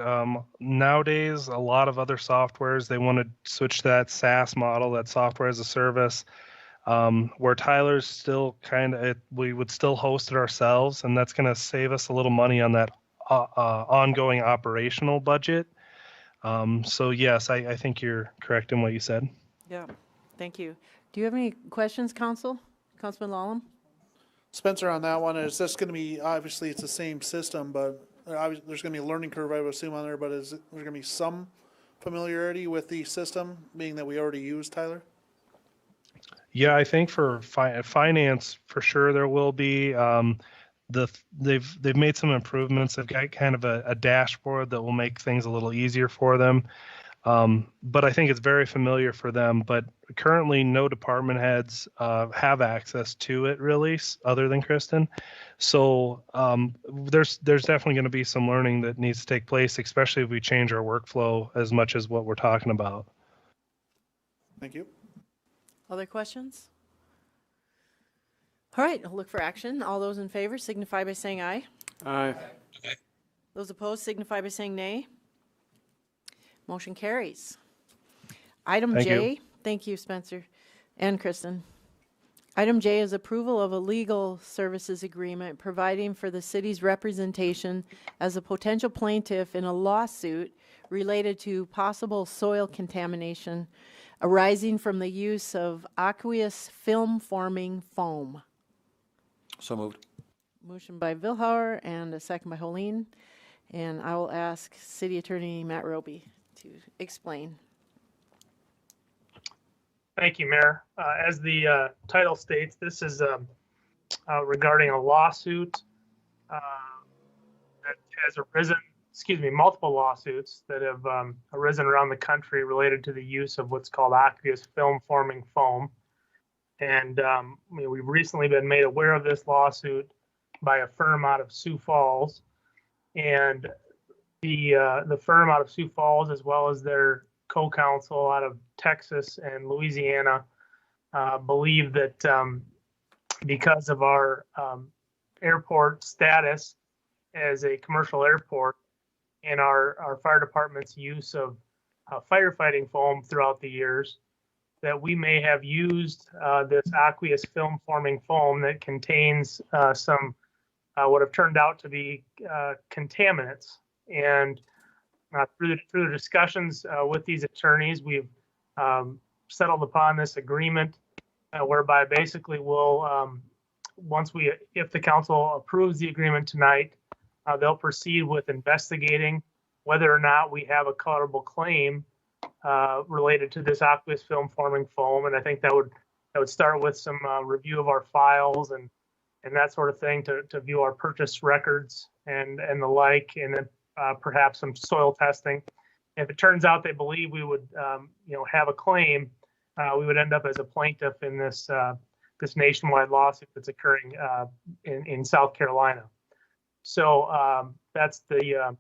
nowadays a lot of other softwares, they want to switch to that SaaS model, that software as a service, where Tyler's still we would still host it ourselves, and that's going to save us a little money on that ongoing operational budget. So yes, I think you're correct in what you said. Yeah, thank you. Do you have any questions, Councilman Lallam? Spencer, on that one, is this going to be, obviously it's the same system, but there's going to be a learning curve, I would assume, on there, but is there going to be some familiarity with the system, being that we already use Tyler? Yeah, I think for finance, for sure there will be. They've made some improvements. They've got kind of a dashboard that will make things a little easier for them. But I think it's very familiar for them. But currently, no department heads have access to it really, other than Kristen. So there's definitely going to be some learning that needs to take place, especially if we change our workflow as much as what we're talking about. Thank you. Other questions? All right, I'll look for action. All those in favor signify by saying aye. Aye. Those opposed signify by saying nay. Motion carries. Item Thank J. you. Thank you, Spencer and Kristen. Item J is approval of a legal services agreement providing for the city's representation as a potential plaintiff in a lawsuit related to possible soil contamination arising from the use of aqueous film-forming foam. So moved. Motion by Vilhauer and a second by Holleen. And I will ask City Attorney Matt Roby to explain. Thank you, Mayor. As the title states, this is regarding a lawsuit that has arisen, multiple lawsuits that have arisen around the country related to the use of what's called aqueous film-forming foam. And we've recently been made aware of this lawsuit by a firm out of Sioux Falls. And the firm out of Sioux Falls, as well as their co-counsel out of Texas and Louisiana, believe that because of our airport status as a commercial airport and our fire department's use of firefighting foam throughout the years, that we may have used this aqueous film forming foam that contains some what have turned out to be contaminants. And through the discussions with these attorneys, we've settled upon this agreement whereby basically we'll, if the council approves the agreement tonight, they'll proceed with investigating whether or not we have a colorable claim related to this aqueous film forming foam. And I think that would start with some review of our files and that sort of thing to view our purchase records and the like, and then perhaps some soil testing. If it turns out they believe we would, have a claim, we would end up as a plaintiff in this nationwide lawsuit that's occurring in South Carolina. So that's the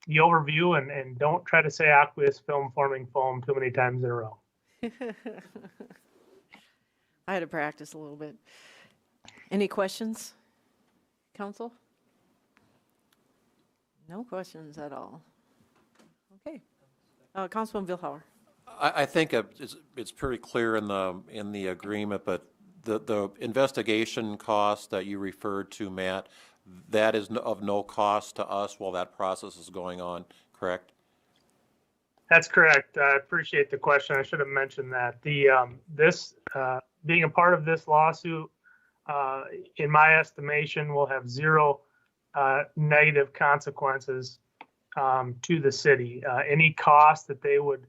overview, and don't try to say aqueous film forming foam too many times in a row. I had to practice a little bit. Any questions, council? No questions at all. Okay. Councilman Vilhauer. I think it's pretty clear in the agreement, but the investigation cost that you referred to, Matt, that is of no cost to us while that process is going on, correct? That's correct. I appreciate the question. I should have mentioned that. This being a part of this lawsuit, in my estimation, will have zero negative consequences to the city. Any cost that they would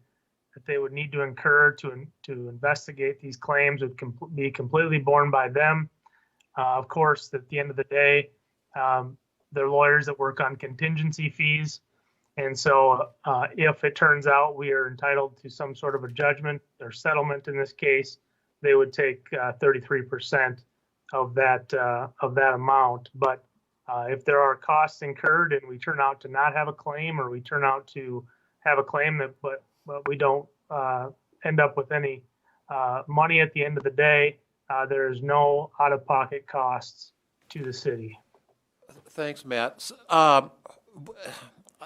need to incur to investigate these claims would be completely borne by them. Of course, at the end of the day, they're lawyers that work on contingency fees. And so if it turns out we are entitled to some sort of a judgment or settlement in this case, they would take 33% of that amount. But if there are costs incurred and we turn out to not have a claim, or we turn out to have a claim but we don't end up with any money at the end of the day, there is no out-of-pocket costs to the city. Thanks, Matt.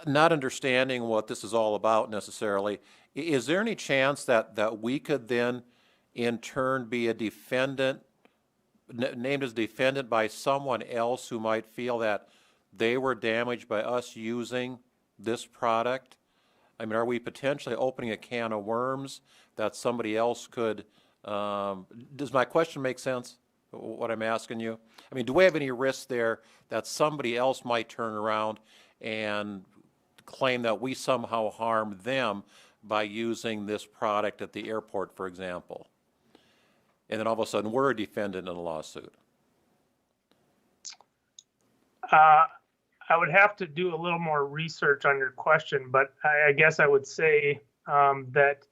Not understanding what this is all about necessarily, is there any chance that we could then in turn be a defendant, named as defendant by someone else who might feel that they were damaged by us using this product? I mean, are we potentially opening a can of worms that somebody else could, does my question make sense, what I'm asking you? I mean, do we have any risk there that somebody else might turn around and claim that we somehow harmed them by using this product at the airport, for example? And then all of a sudden we're a defendant in a lawsuit. I would have to do a little more research on your question, but I guess I would say that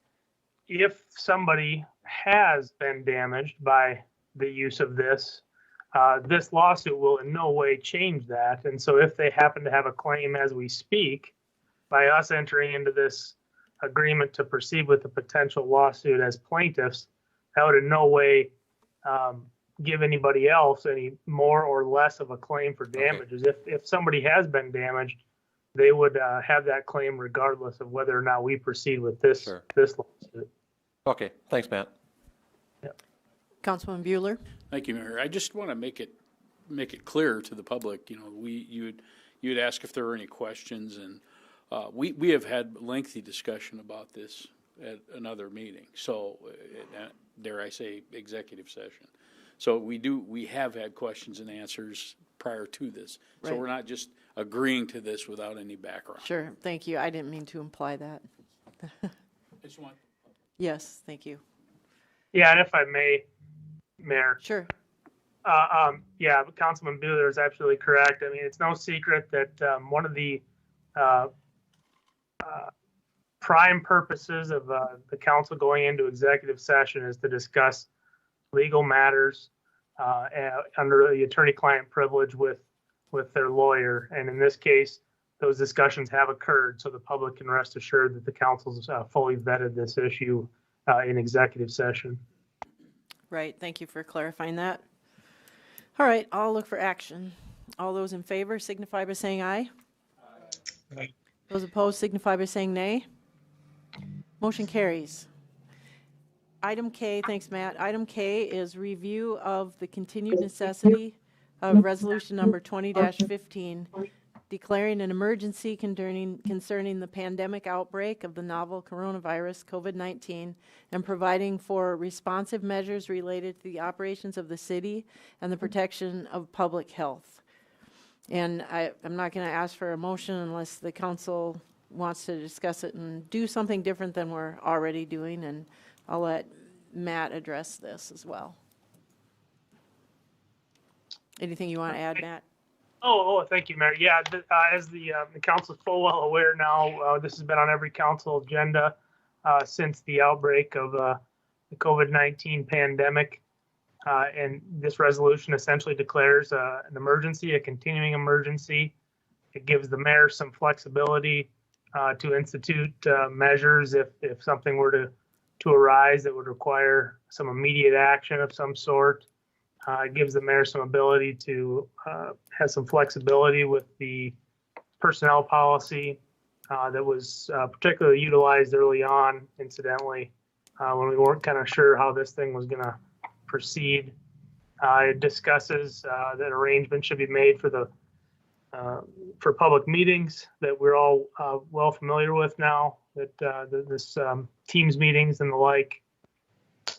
if somebody has been damaged by the use of this, this lawsuit will in no way change that. And so if they happen to have a claim as we speak, by us entering into this agreement to proceed with a potential lawsuit as plaintiffs, that would in no way give anybody else any more or less of a claim for damages. If somebody has been damaged, they would have that claim regardless of whether or not we proceed with this lawsuit. Okay, thanks, Matt. Councilman Bueller. Thank you, Mayor. I just want to make it clear to the public. You know, you'd ask if there were any questions, and we have had lengthy discussion about this at another meeting. So, dare I say, executive session. So we have had questions and answers prior to this. So Right. we're not just agreeing to this without any background. Sure, thank you. I didn't mean to imply that. I just want. Yes, thank you. Yeah, and if I may, Mayor. Sure. Yeah, Councilman Bueller is absolutely correct. I mean, it's no secret that one of the prime purposes of the council going into executive session is to discuss legal matters under the attorney-client privilege with their lawyer. And in this case, those discussions have occurred, so the public can rest assured that the council's fully vetted this issue in executive session. Right, thank you for clarifying that. All right, I'll look for action. All those in favor signify by saying aye. Aye. Those opposed signify by saying nay. Motion carries. Item K, thanks Matt. Item K is review of the continued necessity of resolution number 20-15, declaring an emergency concerning the pandemic outbreak of the novel coronavirus COVID-19 and providing for responsive measures related to the operations of the city and the protection of public health. And I'm not going to ask for a motion unless the council wants to discuss it and do something different than we're already doing, and I'll let Matt address this as well. Anything you want to add, Matt? Oh, thank you, Mayor. Yeah, as the council is full well aware now, this has been on every council agenda since the outbreak of the COVID-19 pandemic. And this resolution essentially declares an emergency, a continuing emergency. It gives the mayor some flexibility to institute measures if something were to arise that would require some immediate action of some sort. It gives the mayor some ability to have some flexibility with the personnel policy that was particularly utilized early on, incidentally, when we weren't kind of sure how this thing was going to proceed. It discusses that arrangements should be made for public meetings that we're all well familiar with now, that this Teams meetings and the like,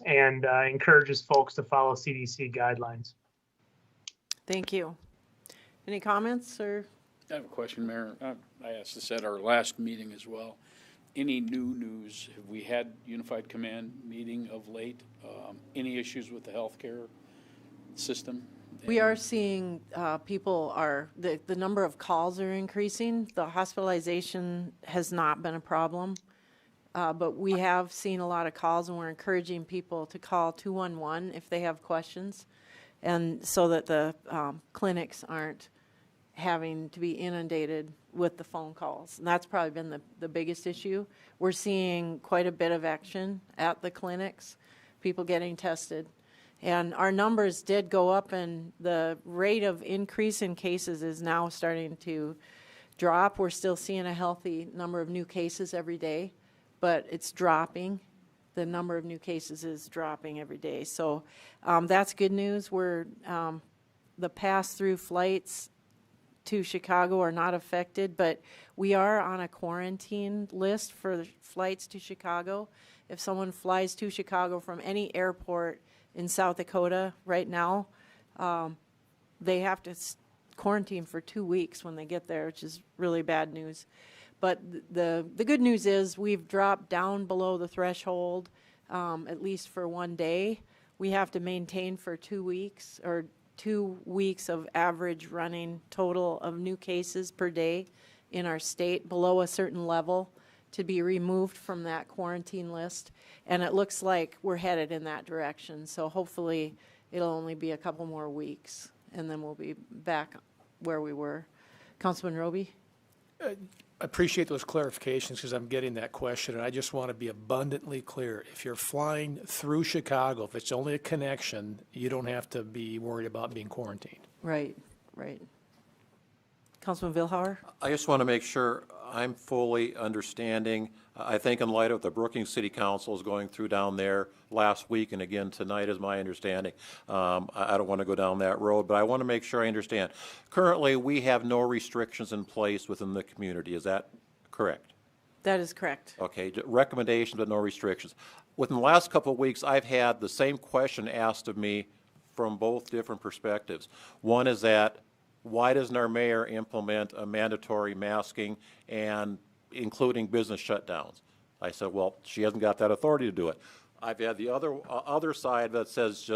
and encourages folks to follow CDC guidelines. Thank you. Any comments or? I have a question, Mayor. I asked this at our last meeting as well. Any new news? Have we had Unified Command meeting of late? Any issues with the healthcare system? We are seeing the number of calls are increasing. The hospitalization has not been a problem, but we have seen a lot of calls, and we're encouraging people to call 211 if they have questions, and so that the clinics aren't having to be inundated with the phone calls. And that's probably been the biggest issue. We're seeing quite a bit of action at the clinics, people getting tested. And our numbers did go up, and the rate of increase in cases is now starting to drop. We're still seeing a healthy number of new cases every day, but it's dropping. The number of new cases is dropping every day. So that's good news. The pass-through flights to Chicago are not affected, but we are on a quarantine list for flights to Chicago. If someone flies to Chicago from any airport in South Dakota right now, they have to quarantine for 2 weeks when they get there, which is really bad news. But the good news is we've dropped down below the threshold, at least for 1 day. We have to maintain for 2 weeks, or 2 weeks of average running total of new cases per day in our state below a certain level to be removed from that quarantine list. And it looks like we're headed in that direction. So hopefully it'll only be a couple more weeks, and then we'll be back where we were. Councilman Roby? appreciate those clarifications because I'm getting that question, and I just want to be abundantly clear. If you're flying through Chicago, if it's only a connection, you don't have to be worried about being quarantined. Right, right. Councilman Vilhauer? I just want to make sure I'm fully understanding. I think in light of the Brookings City Council is going through down there last week and again tonight is my understanding. I don't want to go down that road, but I want to make sure I understand. Currently, we have no restrictions in place within the community. Is that correct? That is correct. Okay, recommendations but no restrictions. Within the last couple of weeks, I've had the same question asked of me from both different perspectives. One is that, why doesn't our mayor implement a mandatory masking and including business shutdowns? I said, well, she hasn't got that authority to do it. I've had the other side that says,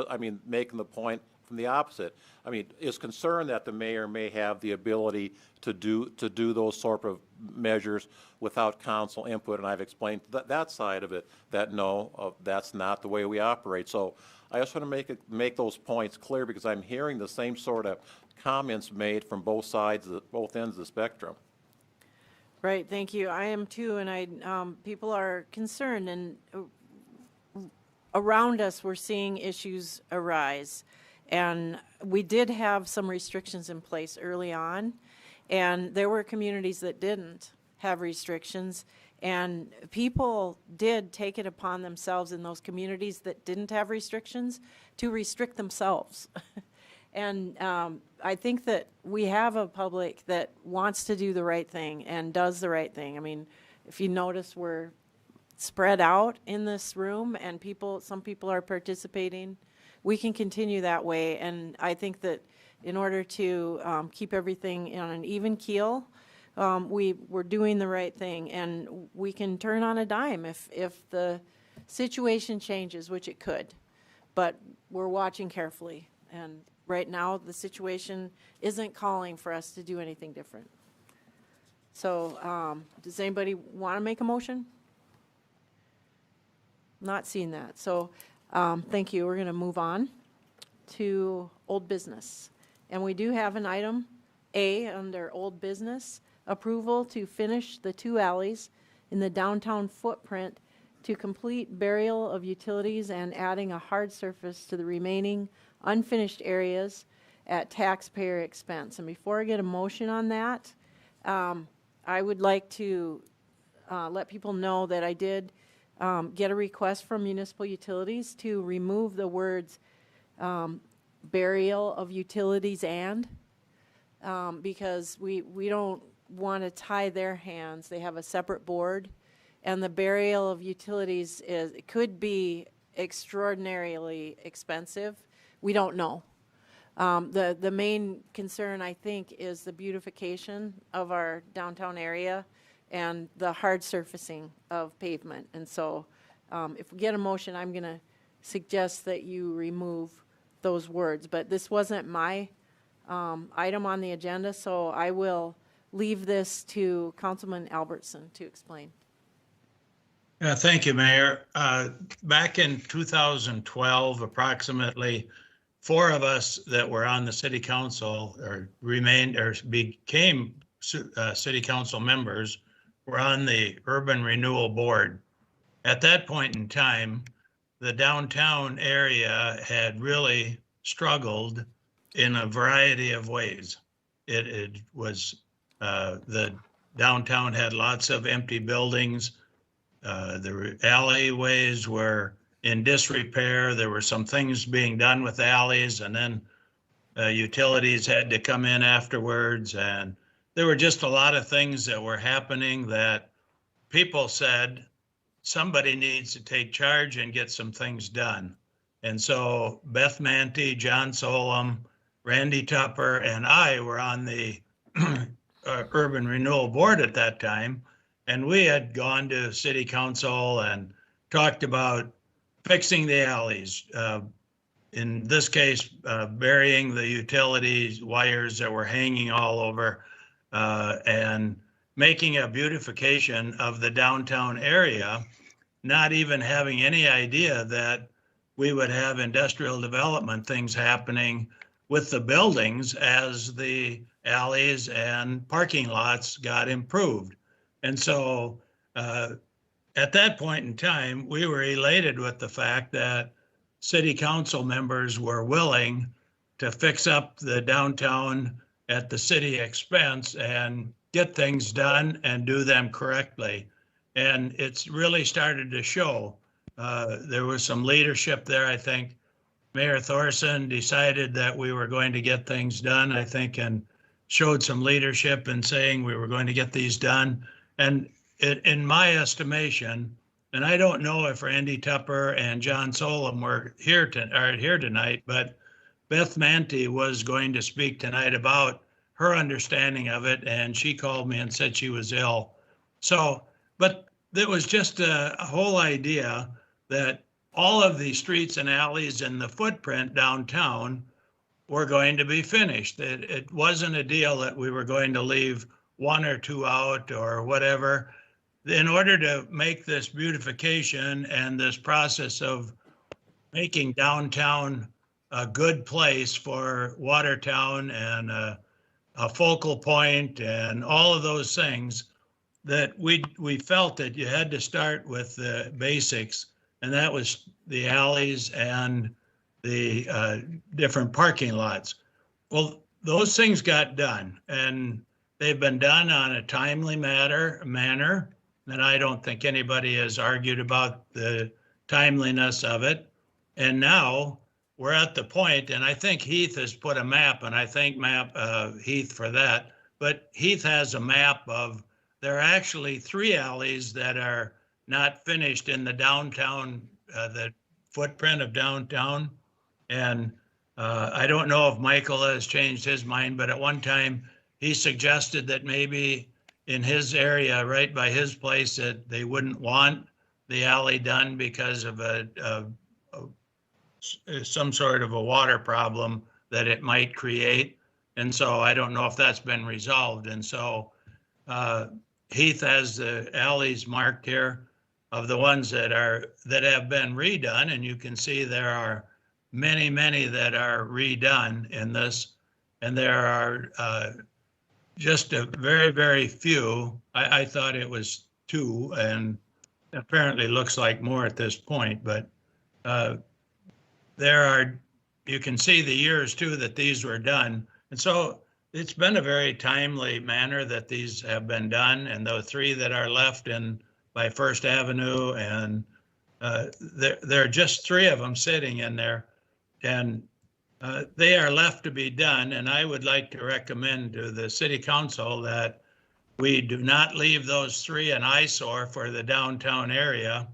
making the point from the opposite. I mean, is concerned that the mayor may have the ability to do those sort of measures without council input, and I've explained that side of it, that no, that's not the way we operate. So I just want to make those points clear because I'm hearing the same sort of comments made from both sides, both ends of the spectrum. Right, thank you. I am too, and people are concerned, and around us we're seeing issues arise. And we did have some restrictions in place early on, and there were communities that didn't have restrictions, and people did take it upon themselves in those communities that didn't have restrictions to restrict themselves. And I think that we have a public that wants to do the right thing and does the right thing. I mean, if you notice, we're spread out in this room and some people are participating. We can continue that way, and I think that in order to keep everything on an even keel, we're doing the right thing, and we can turn on a dime if the situation changes, which it could. But we're watching carefully, and right now the situation isn't calling for us to do anything different. So does anybody want to make a motion? Not seeing that. So thank you. We're going to move on to old business. And we do have an item A under old business, approval to finish the 2 alleys in the downtown footprint to complete burial of utilities and adding a hard surface to the remaining unfinished areas at taxpayer expense. And before I get a motion on that, I would like to let people know that I did get a request from municipal utilities to remove the words burial of utilities and because we don't want to tie their hands. They have a separate board, and the burial of utilities could be extraordinarily expensive. We don't know. The main concern, I think, is the beautification of our downtown area and the hard surfacing of pavement. And so if we get a motion, I'm going to suggest that you remove those words. But this wasn't my item on the agenda, so I will leave this to Councilman Albertson to explain. Thank you, Mayor. Back in 2012, approximately 4 of us that were on the city council became city council members were on the Urban Renewal Board. At that point in time, the downtown area had really struggled in a variety of ways. It was, the downtown had lots of empty buildings. The alleyways were in disrepair. There were some things being done with alleys, and then utilities had to come in afterwards. And there were just a lot of things that were happening that people said somebody needs to take charge and get some things done. And so Beth Manty, John Solom, Randy Tupper, and I were on the Urban Renewal Board at that time. And we had gone to city council and talked about fixing the alleys. In this case, burying the utilities wires that were hanging all over and making a beautification of the downtown area, not even having any idea that we would have industrial development things happening with the buildings as the alleys and parking lots got improved. And so at that point in time, we were elated with the fact that city council members were willing to fix up the downtown at the city expense and get things done and do them correctly. And it's really started to show. There was some leadership there. I think Mayor Thorson decided that we were going to get things done, I think, and showed some leadership in saying we were going to get these done. And in my estimation, and I don't know if Randy Tupper and John Solom are here tonight, but Beth Manti was going to speak tonight about her understanding of it, and she called me and said she was ill. So, but it was just a whole idea that all of the streets and alleys in the footprint downtown were going to be finished. It wasn't a deal that we were going to leave one or two out or whatever. In order to make this beautification and this process of making downtown a good place for Watertown and a focal point and all of those things, that we felt that you had to start with the basics, and that was the alleys and the different parking lots. Well, those things got done, and they've been done on a timely manner, and I don't think anybody has argued about the timeliness of it. And now we're at the point, and I think Heath has put a map, and I thank Heath for that, but Heath has a map of, there are actually 3 alleys that are not finished in the downtown, the footprint of downtown. And I don't know if Michael has changed his mind, but at one time he suggested that maybe in his area, right by his place, that they wouldn't want the alley done because of some sort of a water problem that it might create. And so I don't know if that's been resolved. And so Heath has the alleys marked here of the ones that have been redone, and you can see there are many, many that are redone in this, and there are just a very, very few. I thought it was 2, and apparently looks like more at this point, but there are, you can see the years too that these were done. And so it's been a very timely manner that these have been done, and the 3 that are left in by First Avenue, and there are just 3 of them sitting in there, and they are left to be done. And I would like to recommend to the city council that we do not leave those 3 an eyesore for the downtown area,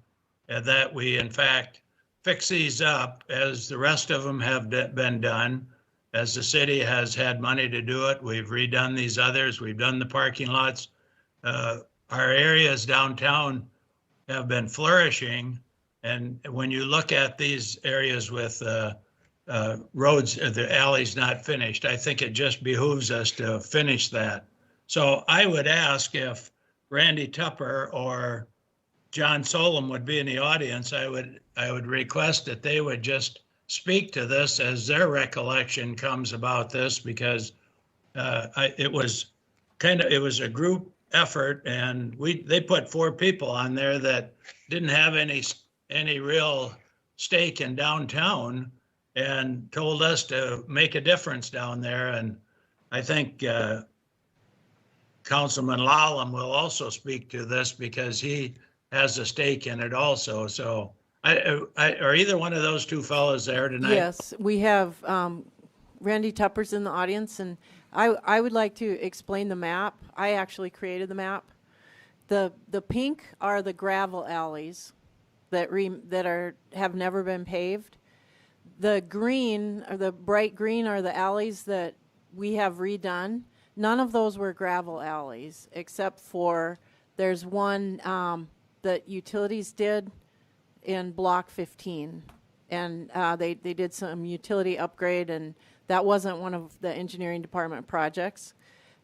and that we in fact fix these up as the rest of them have been done. As the city has had money to do it, we've redone these others, we've done the parking lots. Our areas downtown have been flourishing, and when you look at these areas with roads, the alleys not finished, I think it just behooves us to finish that. So I would ask if Randy Tupper or John Solom would be in the audience, I would request that they would just speak to this as their recollection comes about this, because it was a group effort, and they put 4 people on there that didn't have any real stake in downtown, and told us to make a difference down there. And I think Councilman Lallam will also speak to this because he has a stake in it also. So are either one of those 2 fellows there tonight? Yes, we have Randy Tupper's in the audience, and I would like to explain the map. I actually created the map. The pink are the gravel alleys that have never been paved. The green, or the bright green, are the alleys that we have redone. None of those were gravel alleys, except for there's one that utilities did in block 15, and they did some utility upgrade, and that wasn't one of the engineering department projects.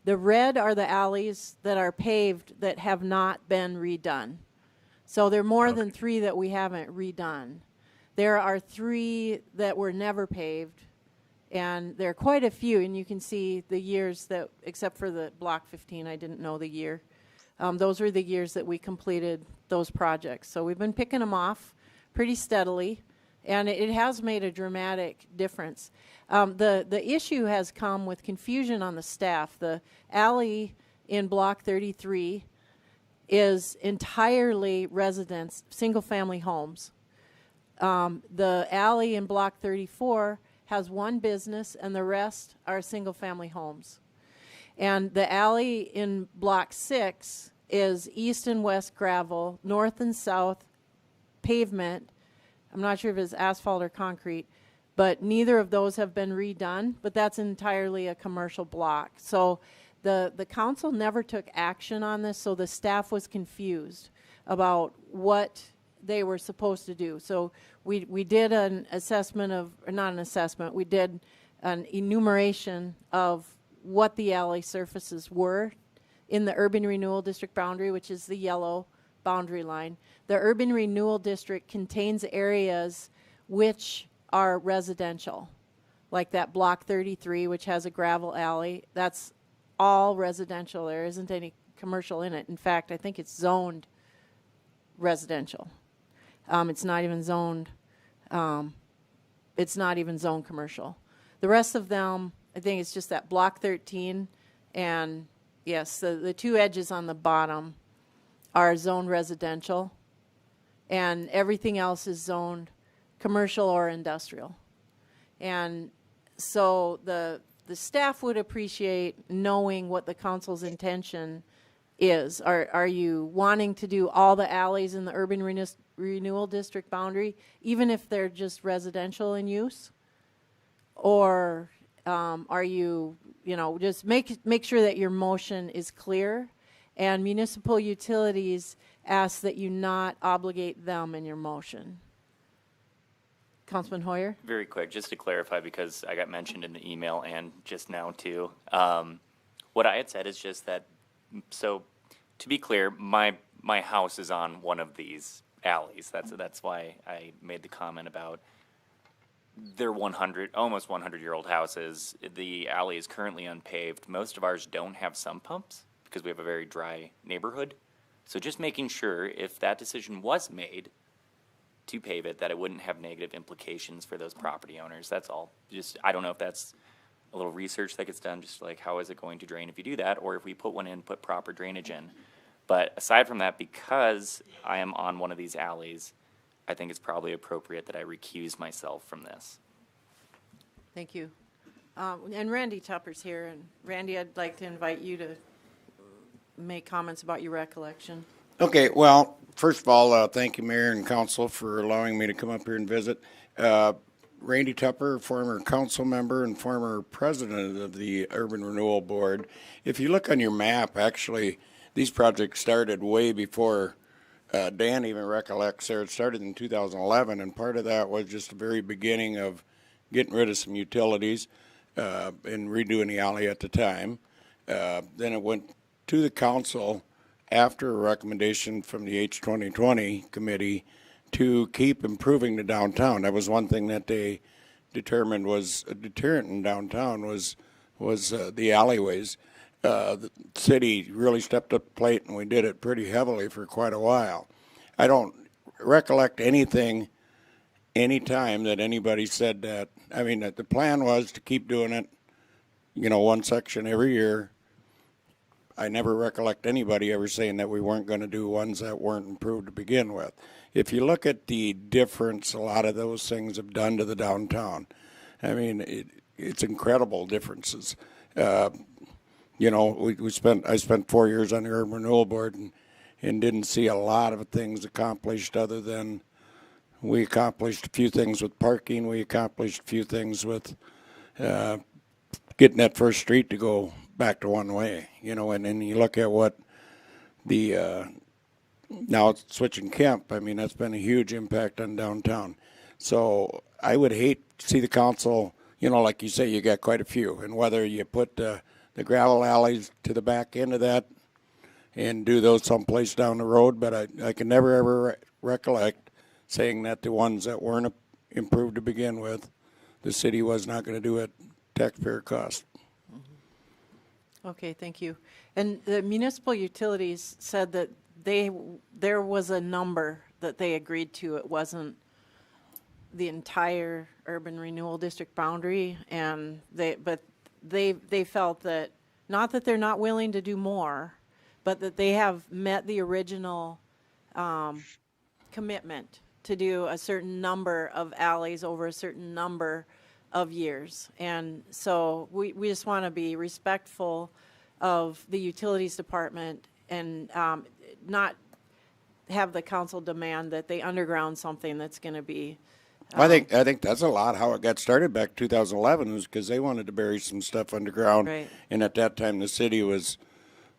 The red are the alleys that are paved that have not been redone. So there are more than 3 that we haven't redone. There are 3 that were never paved, and there are quite a few, and you can see the years that, except for the block 15, I didn't know the year. Those were the years that we completed those projects. So we've been picking them off pretty steadily, and it has made a dramatic difference. The issue has come with confusion on the staff. The alley in Block 33 is entirely residents, single-family homes. The alley in Block 34 has one business, and the rest are single-family homes. And the alley in Block 6 is east and west gravel, north and south pavement. I'm not sure if it's asphalt or concrete, but neither of those have been redone, but that's entirely a commercial block. So the council never took action on this, so the staff was confused about what they were supposed to do. So we did an assessment of, or not an assessment, we did an enumeration of what the alley surfaces were in the urban renewal district boundary, which is the yellow boundary line. The urban renewal district contains areas which are residential, like that Block 33, which has a gravel alley. That's all residential. There isn't any commercial in it. In fact, I think it's zoned residential. It's not even zoned. It's not even zoned commercial. The rest of them, I think it's just that Block 13, and yes, the two edges on the bottom are zoned residential, and everything else is zoned commercial or industrial. And so the staff would appreciate knowing what the council's intention is. Are you wanting to do all the alleys in the urban renewal district boundary, even if they're just residential in use? Or are you, just make sure that your motion is clear, and municipal utilities ask that you not obligate them in your motion. Councilman Hoyer? Very quick, just to clarify, because I got mentioned in the email and just now too. What I had said is just that, so to be clear, my house is on one of these alleys. That's why I made the comment about they're almost 100-year-old houses. The alley is currently unpaved. Most of ours don't have sump pumps because we have a very dry neighborhood. So just making sure if that decision was made to pave it, that it wouldn't have negative implications for those property owners. That's all. Just, I don't know if that's a little research that gets done, just like how is it going to drain if you do that, or if we put one in, put proper drainage in. But aside from that, because I am on one of these alleys, I think it's probably appropriate that I recuse myself from this. Thank you. And Randy Tupper's here, and Randy, I'd like to invite you to make comments about your recollection. Okay, well, first of all, thank you, Mayor and Council, for allowing me to come up here and visit. Randy Tupper, former council member and former president of the Urban Renewal Board. If you look on your map, actually, these projects started way before Dan even recollects there. It started in 2011, and part of that was just the very beginning of getting rid of some utilities and redoing the alley at the time. Then it went to the council after a recommendation from the H2020 committee to keep improving the downtown. That was one thing that they determined was a deterrent in downtown was the alleyways. The city really stepped up the plate, and we did it pretty heavily for quite a while. I don't recollect anything, any time that anybody said that. I mean, that the plan was to keep doing it, one section every year. I never recollect anybody ever saying that we weren't going to do ones that weren't improved to begin with. If you look at the difference a lot of those things have done to the downtown, I mean, it's incredible differences. I spent 4 years on the Urban Renewal Board and didn't see a lot of things accomplished other than we accomplished a few things with parking. We accomplished a few things with getting that first street to go back to one way, and then you look at what the, now it's switching Kemp. I mean, that's been a huge impact on downtown. So I would hate to see the council, like you say, you got quite a few, and whether you put the gravel alleys to the back end of that and do those someplace down the road, but I can never ever recollect saying that the ones that weren't improved to begin with, the city was not going to do it taxpayer cost. Okay, thank you. And the municipal utilities said that there was a number that they agreed to. It wasn't the entire urban renewal district boundary, and they felt that, not that they're not willing to do more, but that they have met the original commitment to do a certain number of alleys over a certain number of years. And so we just want to be respectful of the utilities department and not have the council demand that they underground something that's going to be. I think that's a lot how it got started back 2011 was because they wanted to bury some stuff underground, Right. And at that time the city was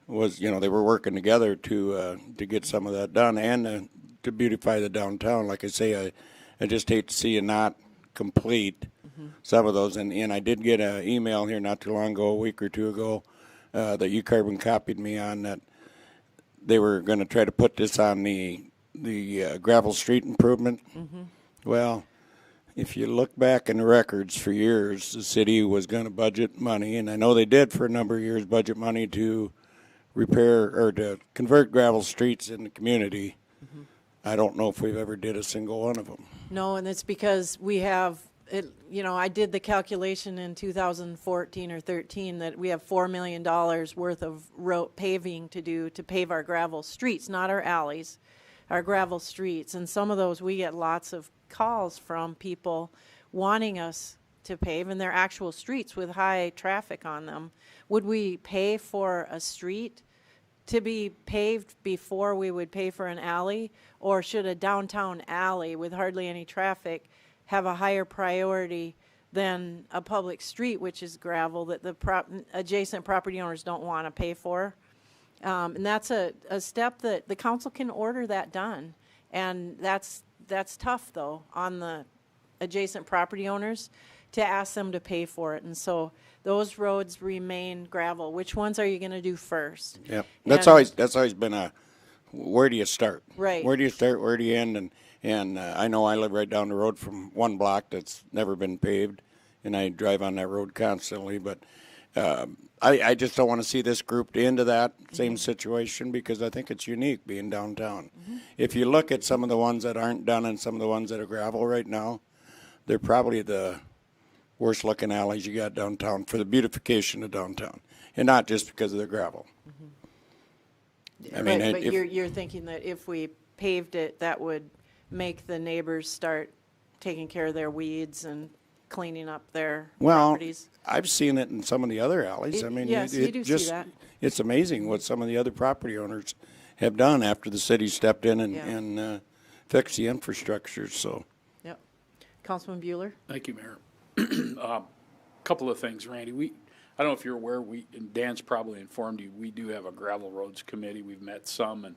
they were working together to get some of that done and to beautify the downtown. Like I say, I just hate to see it not complete some of those. And I did get an email here not too long ago, a week or two ago, that UCarbon copied me on that they were going to try to put this on the gravel street improvement. Well, if you look back in the records for years, the city was going to budget money, and I know they did for a number of years, budget money to repair or to convert gravel streets in the community. I don't know if we've ever did a single one of them. No, and it's because we have, I did the calculation in 2014 or 13 that we have $4 million worth of road paving to do to pave our gravel streets, not our alleys, our gravel streets. And some of those we get lots of calls from people wanting us to pave, and they're actual streets with high traffic on them. Would we pay for a street to be paved before we would pay for an alley, or should a downtown alley with hardly any traffic have a higher priority than a public street, which is gravel, that the adjacent property owners don't want to pay for? And that's a step that the council can order that done. And that's tough, though, on the adjacent property owners to ask them to pay for it. And so those roads remain gravel. Which ones are you going to do first? Yeah, that's always been where do you start? Right. Where do you start? Where do you end? And I know I live right down the road from one block that's never been paved, and I drive on that road constantly. But I just don't want to see this grouped into that same situation because I think it's unique being downtown. If you look at some of the ones that aren't done and some of the ones that are gravel right now, they're probably the worst looking alleys you got downtown for the beautification of downtown, and not just because of the gravel. I mean, right, but you're thinking that if we paved it, that would make the neighbors start taking care of their weeds and cleaning up their properties. I've seen it in some of the other alleys. I mean, yes, you do see that. It's amazing what some of the other property owners have done after the city stepped in and fixed the infrastructure. So, yep. Councilman Bueller. Thank you, Mayor. Couple of things, Randy. I don't know if you're aware, and Dan's probably informed you, we do have a gravel roads committee. We've met some, and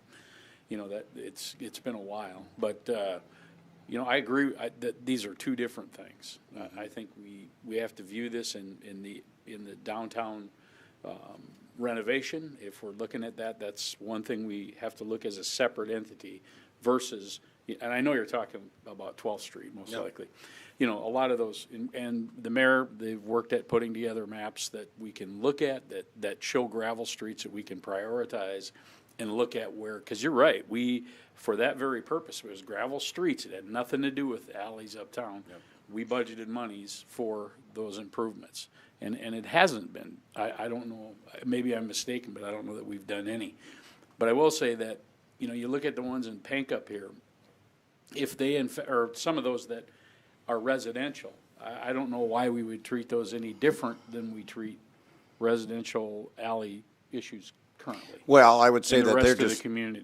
that it's been a while. But I agree that these are two different things. I think we have to view this in the downtown renovation. If we're looking at that, that's one thing we have to look as a separate entity versus. And I know you're talking about 12th Street, most likely. A lot of those, and the mayor, they've worked at putting together maps that we can look at that show gravel streets that we can prioritize and look at where, because you're right, for that very purpose, it was gravel streets. It had nothing to do with alleys uptown. Yep. We budgeted monies for those improvements. And it hasn't been. I don't know, maybe I'm mistaken, but I don't know that we've done any. But I will say that, you look at the ones in Pank up here, if they, or some of those that are residential, I don't know why we would treat those any different than we treat residential alley issues currently. Well, I would say in the that rest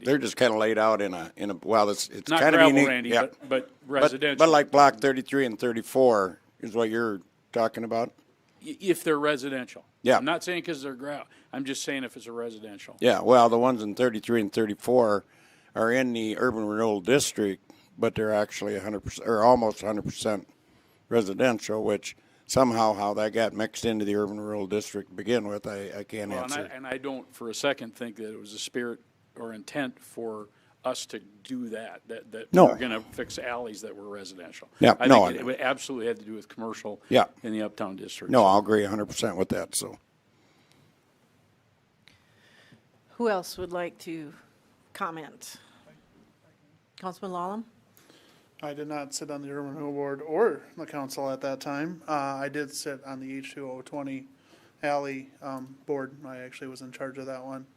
they're just kind of laid out in a well, it's not kind of gravel, unique, Randy, yeah. but residential. But like block 33 and 34 is what you're talking about. If they're residential, yeah. I'm not saying because they're gravel. I'm just saying if it's a residential. Yeah, well, the ones in 33 and 34 are in the urban renewal district, but they're actually 100% or almost 100% residential, which somehow how that got mixed into the urban rural district to begin with, I can't answer. And I don't for a second think that it was a spirit or intent for us to do that No. we're going to fix alleys that were residential. Yeah, I no, think it absolutely had to do with commercial Yeah. in the uptown district. No, I'll agree 100% with that. So, Who else would like to comment? Councilman Lallam? I did not sit on the Urban Renewal Board or the council at that time. I did sit on the H2020 Alley board. I actually was in charge of that one.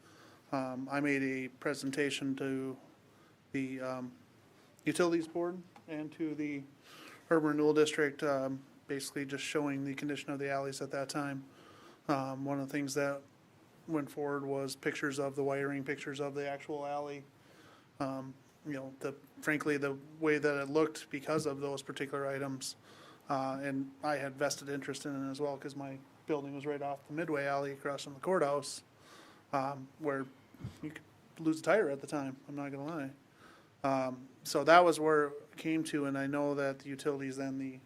I made a presentation to the Utilities Board and to the Urban Renewal District, basically just showing the condition of the alleys at that time. One of the things that went forward was pictures of the wiring, pictures of the actual alley. Frankly, the way that it looked because of those particular items. And I had vested interest in it as well because my building was right off the Midway Alley across from the courthouse, where you could lose a tire at the time, I'm not gonna lie. So that was where it came to, and I know that the utilities and the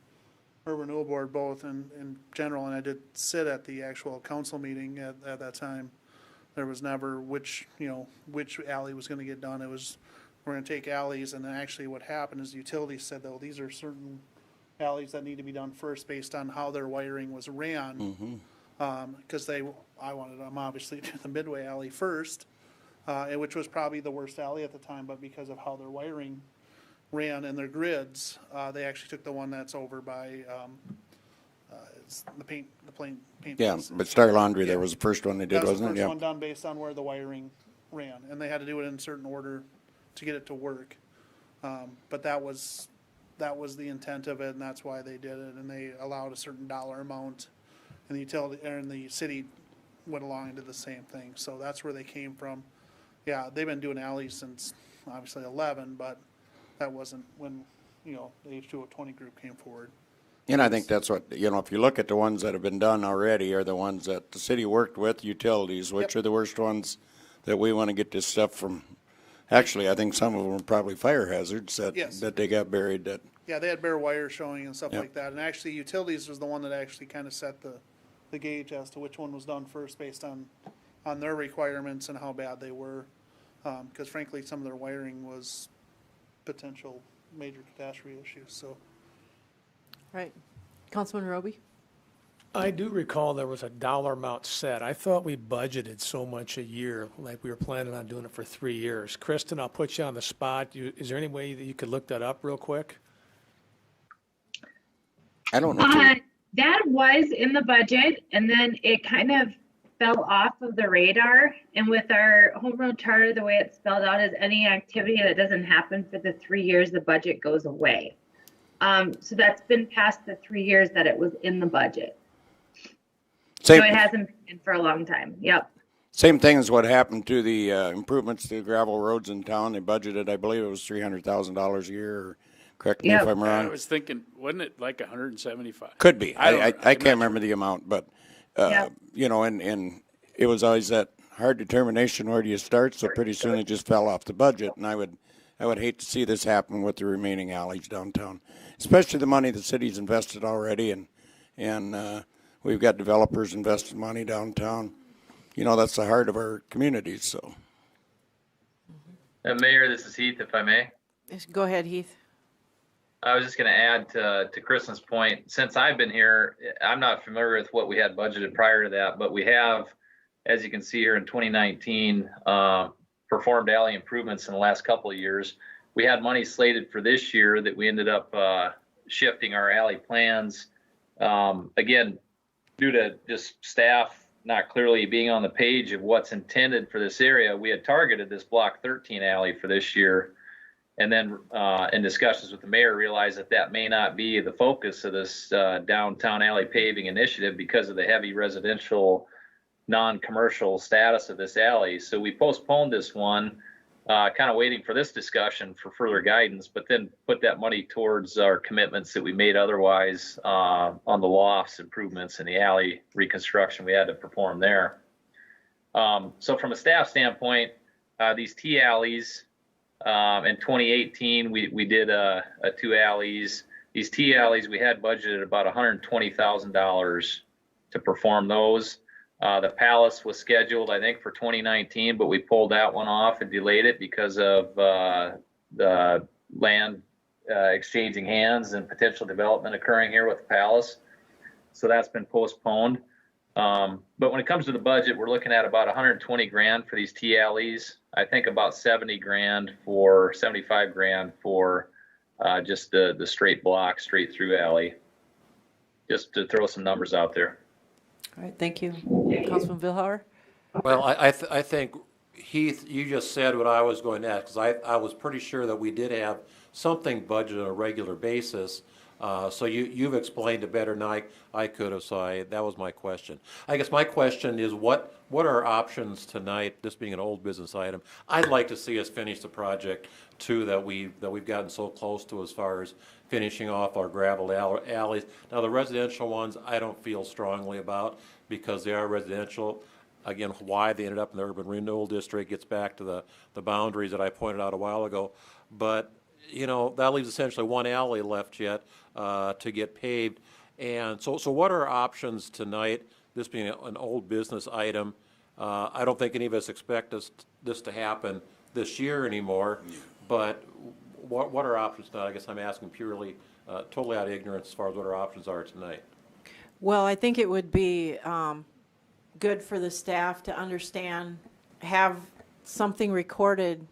Urban Renewal Board both in general, and I did sit at the actual council meeting at that time. There was never which alley was gonna get done. It was, we're gonna take alleys, and then actually what happened is the utilities said, though, these are certain alleys that need to be done first based on how their wiring was ran. Because I wanted them obviously to the Midway Alley first, which was probably the worst alley at the time, but because of how their wiring ran and their grids, they actually took the one that's over by it's the paint. Yeah, place. but Star Laundry, that was the first one they did, That was wasn't the it? first Yeah. one done based on where the wiring ran, and they had to do it in a certain order to get it to work. But that was the intent of it, and that's why they did it, and they allowed a certain dollar amount, and the utility and the city went along and did the same thing. So that's where they came from. Yeah, they've been doing alleys since obviously 11, but that wasn't when the H2020 group came forward. And I think that's what, if you look at the ones that have been done already are the ones that the city worked with, utilities, which are the worst ones that we want to get this stuff from. Actually, I think some of them were probably fire hazards that they got buried that. Yeah, they had bare wire showing and stuff Yep. like that. And actually, utilities was the one that actually kind of set the gauge as to which one was done first based on their requirements and how bad they were. Because frankly, some of their wiring was potential major catastrophe issues. So. Right. Councilman Roby? I do recall there was a dollar amount set. I thought we budgeted so much a year, like we were planning on doing it for 3 years. Kristen, I'll put you on the spot. Is there any way that you could look that up real quick? I don't know. That was in the budget, and then it kind of fell off of the radar. And with our home rule charter, the way it's spelled out is any activity that doesn't happen for the 3 years, the budget goes away. So that's been past the 3 years that it was in the budget. So it hasn't been for a long time. Yep. Same thing as what happened to the improvements to the gravel roads in town. They budgeted, I believe it was $300,000 a year. Or correct me if I'm wrong. I was thinking, wasn't it like 175? Could be. I I'm can't remember the amount, but and it was always that hard determination, where do you start? So pretty soon it just fell off the budget, and I would hate to see this happen with the remaining alleys downtown, especially the money the city's invested already, and we've got developers invested money downtown. That's the heart of our communities. So, Mayor, this is Heath, if I may. Go ahead, Heath. I was just going to add to Kristen's point. Since I've been here, I'm not familiar with what we had budgeted prior to that, but we have, as you can see here in 2019, performed alley improvements in the last couple of years. We had money slated for this year that we ended up shifting our alley plans. Again, due to just staff not clearly being on the page of what's intended for this area, we had targeted this Block 13 alley for this year. And then in discussions with the mayor, realized that may not be the focus of this downtown alley paving initiative because of the heavy residential, non-commercial status of this alley. So we postponed this one, kind of waiting for this discussion for further guidance, but then put that money towards our commitments that we made otherwise on the lofts improvements and the alley reconstruction we had to perform there. So from a staff standpoint, these T alleys, in 2018, we did 2 alleys. These T alleys, we had budgeted about $120,000 to perform those. The Palace was scheduled, I think, for 2019, but we pulled that one off and delayed it because of the land exchanging hands and potential development occurring here with the Palace. So that's been postponed. But when it comes to the budget, we're looking at about 120 grand for these T alleys. I think about 75 grand for just the straight block, straight through alley. Just to throw some numbers out there. All right, thank you. Councilman Vilhauer? Well, I think, Heath, you just said what I was going to ask, because I was pretty sure that we did have something budgeted on a regular basis. So you've explained it better than I could have, so that was my question. I guess my question is, what are our options tonight, this being an old business item? I'd like to see us finish the project, too, that we've gotten so close to as far as finishing off our gravel alleys. Now, the residential ones, I don't feel strongly about, because they are residential. Again, why they ended up in the urban renewal district gets back to the boundaries that I pointed out a while ago. But, that leaves essentially one alley left yet to get paved. And so what are our options tonight, this being an old business item? I don't think any of us expect this to happen this year anymore, but what are options tonight? I guess I'm asking purely, totally out of ignorance as far as what our options are tonight. Well, I think it would be good for the staff to understand, have something recorded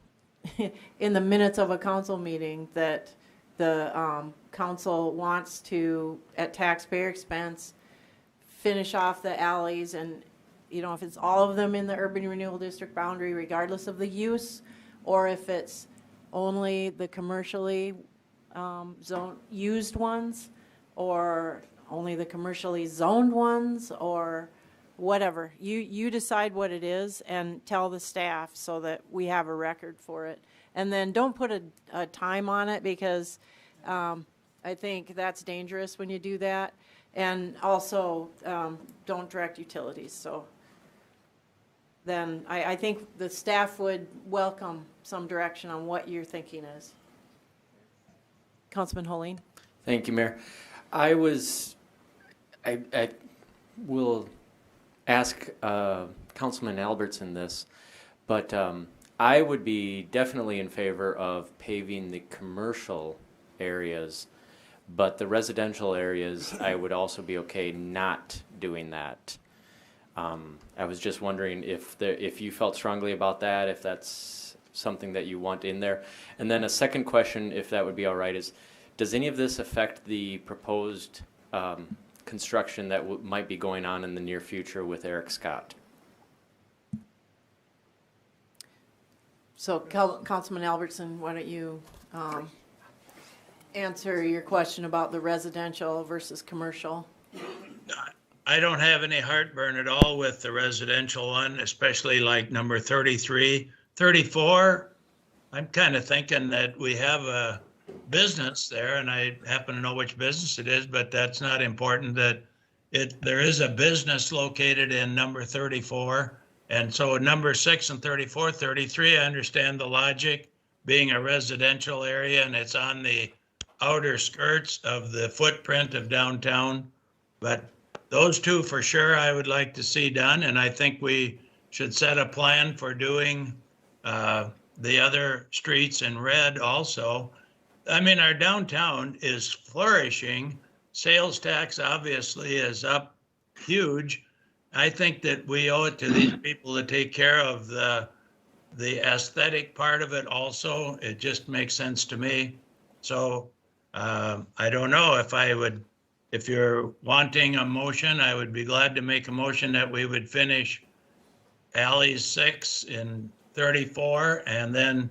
in the minutes of a council meeting that the council wants to, at taxpayer expense, finish off the alleys, and if it's all of them in the urban renewal district boundary regardless of the use, or if it's only the commercially used ones, or only the commercially zoned ones, or whatever. You decide what it is and tell the staff so that we have a record for it. And then don't put a time on it, because I think that's dangerous when you do that. And also don't direct utilities. So then I think the staff would welcome some direction on what your thinking is. Councilman Holeen. Thank you, Mayor. I will ask Councilman Albertson this, but I would be definitely in favor of paving the commercial areas, but the residential areas, I would also be okay not doing that. I was just wondering if you felt strongly about that, if that's something that you want in there. And then a second question, if that would be all right, is does any of this affect the proposed construction that might be going on in the near future with Eric Scott? So Councilman Albertson, why don't you answer your question about the residential versus commercial? I don't have any heartburn at all with the residential one, especially like number 33. 34, I'm kind of thinking that we have a business there, and I happen to know which business it is, but that's not important. That there is a business located in number 34, and so number 6 and 34, 33, I understand the logic, being a residential area, and it's on the outer skirts of the footprint of downtown. But those two for sure I would like to see done, and I think we should set a plan for doing the other streets in red also. I mean, our downtown is flourishing. Sales tax obviously is up huge. I think that we owe it to these people to take care of the aesthetic part of it also. It just makes sense to me. So I don't know if you're wanting a motion, I would be glad to make a motion that we would finish alleys 6 in 34, and then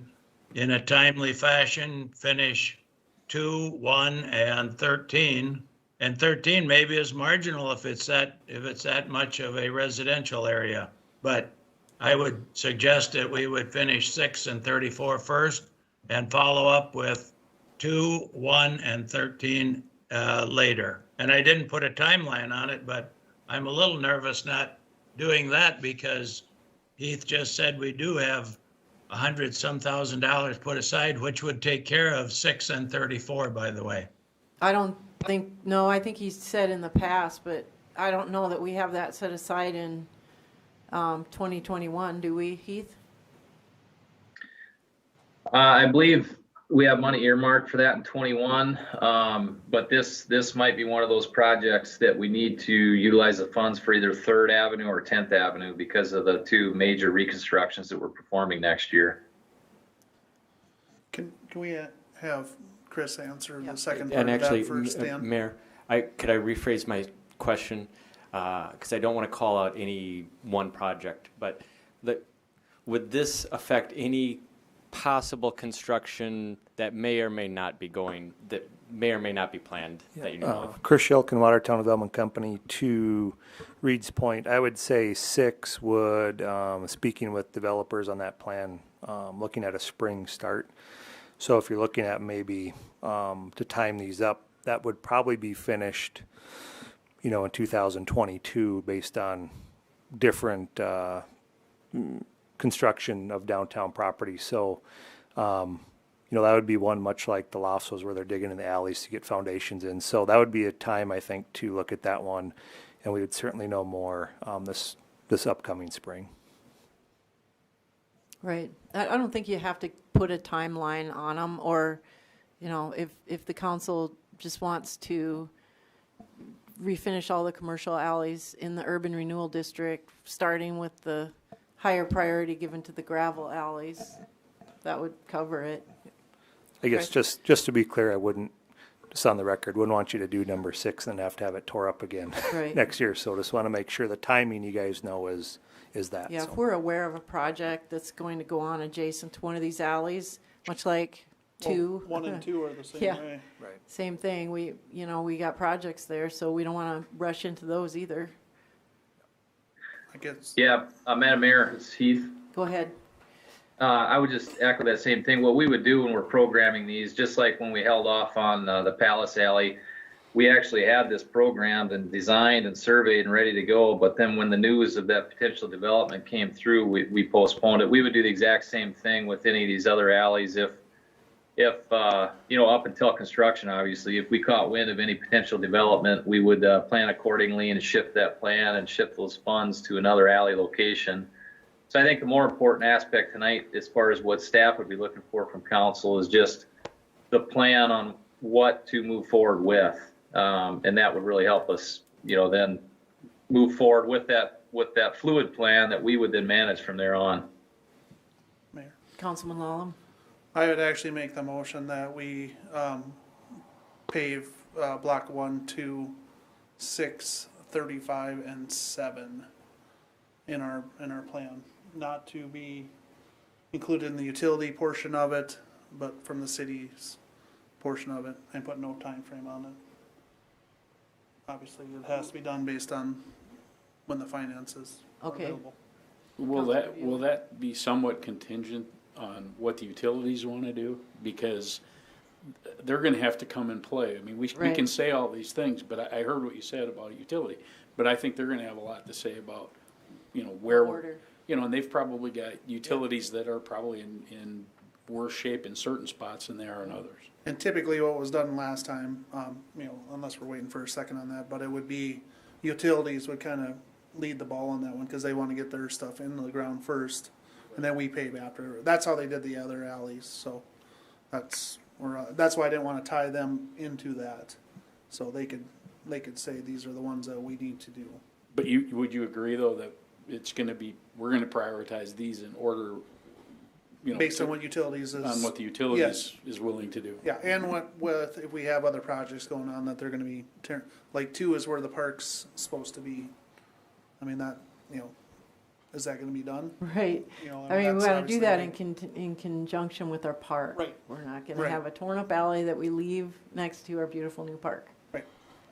in a timely fashion finish 2, 1, and 13. And 13 maybe is marginal if it's that much of a residential area. But I would suggest that we would finish 6 and 34 first, and follow up with 2, 1, and 13 later. And I didn't put a timeline on it, but I'm a little nervous not doing that, because Heath just said we do have $100-some thousand put aside, which would take care of 6 and 34, by the way. I think he said in the past, but I don't know that we have that set aside in 2021, do we, Heath? I believe We have money earmarked for that in 21, but this might be one of those projects that we need to utilize the funds for either 3rd Avenue or 10th Avenue because of the 2 major reconstructions that we're performing next year. Can we have Chris answer the second part And of actually, that first, Dan? Mayor, could I rephrase my question? Because I don't want to call out any one project, but would this affect any possible construction that may or may not be planned that you know of? Chris Shilkin, Watertown Development Company, to Reed's point, I would say 6 would, speaking with developers on that plan, looking at a spring start. So if you're looking at maybe to time these up, that would probably be finished, in 2022 based on different construction of downtown property. So, that would be one much like the Lofsos where they're digging in the alleys to get foundations in. So that would be a time, I think, to look at that one. And we would certainly know more this upcoming spring. Right. I don't think you have to put a timeline on them, or, if the council just wants to refinish all the commercial alleys in the urban renewal district, starting with the higher priority given to the gravel alleys, that would cover it. I guess just to be clear, I wouldn't, just on the record, wouldn't want you to do number 6 and have to have it tore up again next year. So just want to make sure the timing you guys know is that. Yeah, so. if we're aware of a project that's going to go on adjacent to one of these alleys, much like 2. 1 and 2 are the same way. Right. Same thing. We got projects there, so we don't want to rush into those either. I guess. Yeah, Madam Mayor, it's Heath. Go ahead. I would just echo that same thing. What we would do when we're programming these, just like when we held off on the Palace Alley, we actually had this programmed and designed and surveyed and ready to go. But then when the news of that potential development came through, we postponed it. We would do the exact same thing with any of these other alleys. If up until construction, obviously, if we caught wind of any potential development, we would plan accordingly and shift that plan and shift those funds to another alley location. So I think the more important aspect tonight, as far as what staff would be looking for from council, is just the plan on what to move forward with. And that would really help us, then move forward with that fluid plan that we would then manage from there on. Mayor. Councilman Lallam. I would actually make the motion that we pave block 1, 2, 6, 35, and 7 in our plan. Not to be included in the utility portion of it, but from the city's portion of it, and put no time frame on it. Obviously, it has to be done based on when the finances are available. Will that be somewhat contingent on what the utilities want to do? Because they're going to have to come and play. I mean, we can say all these things, but I heard what you said about utility. But I think they're going to have a lot to say about, where, and they've probably got utilities that are probably in worse shape in certain spots than they are in others. And typically what was done last time, unless we're waiting for a second on that, but it would be utilities would kind of lead the ball on that one because they want to get their stuff into the ground first, and then we pave after. That's how they did the other alleys. So that's why I didn't want to tie them into that, so they could say these are the ones that we need to do. But would you agree though that we're going to prioritize these in order? Based on what utilities the utilities is willing to do. Yeah, and if we have other projects going on that they're going to be like 2 is where the park's supposed to be. I mean that is that going to be done? Right. We want to do that in conjunction with our park. Right. We're not going to have a torn up alley that we leave next to our beautiful new park. Right.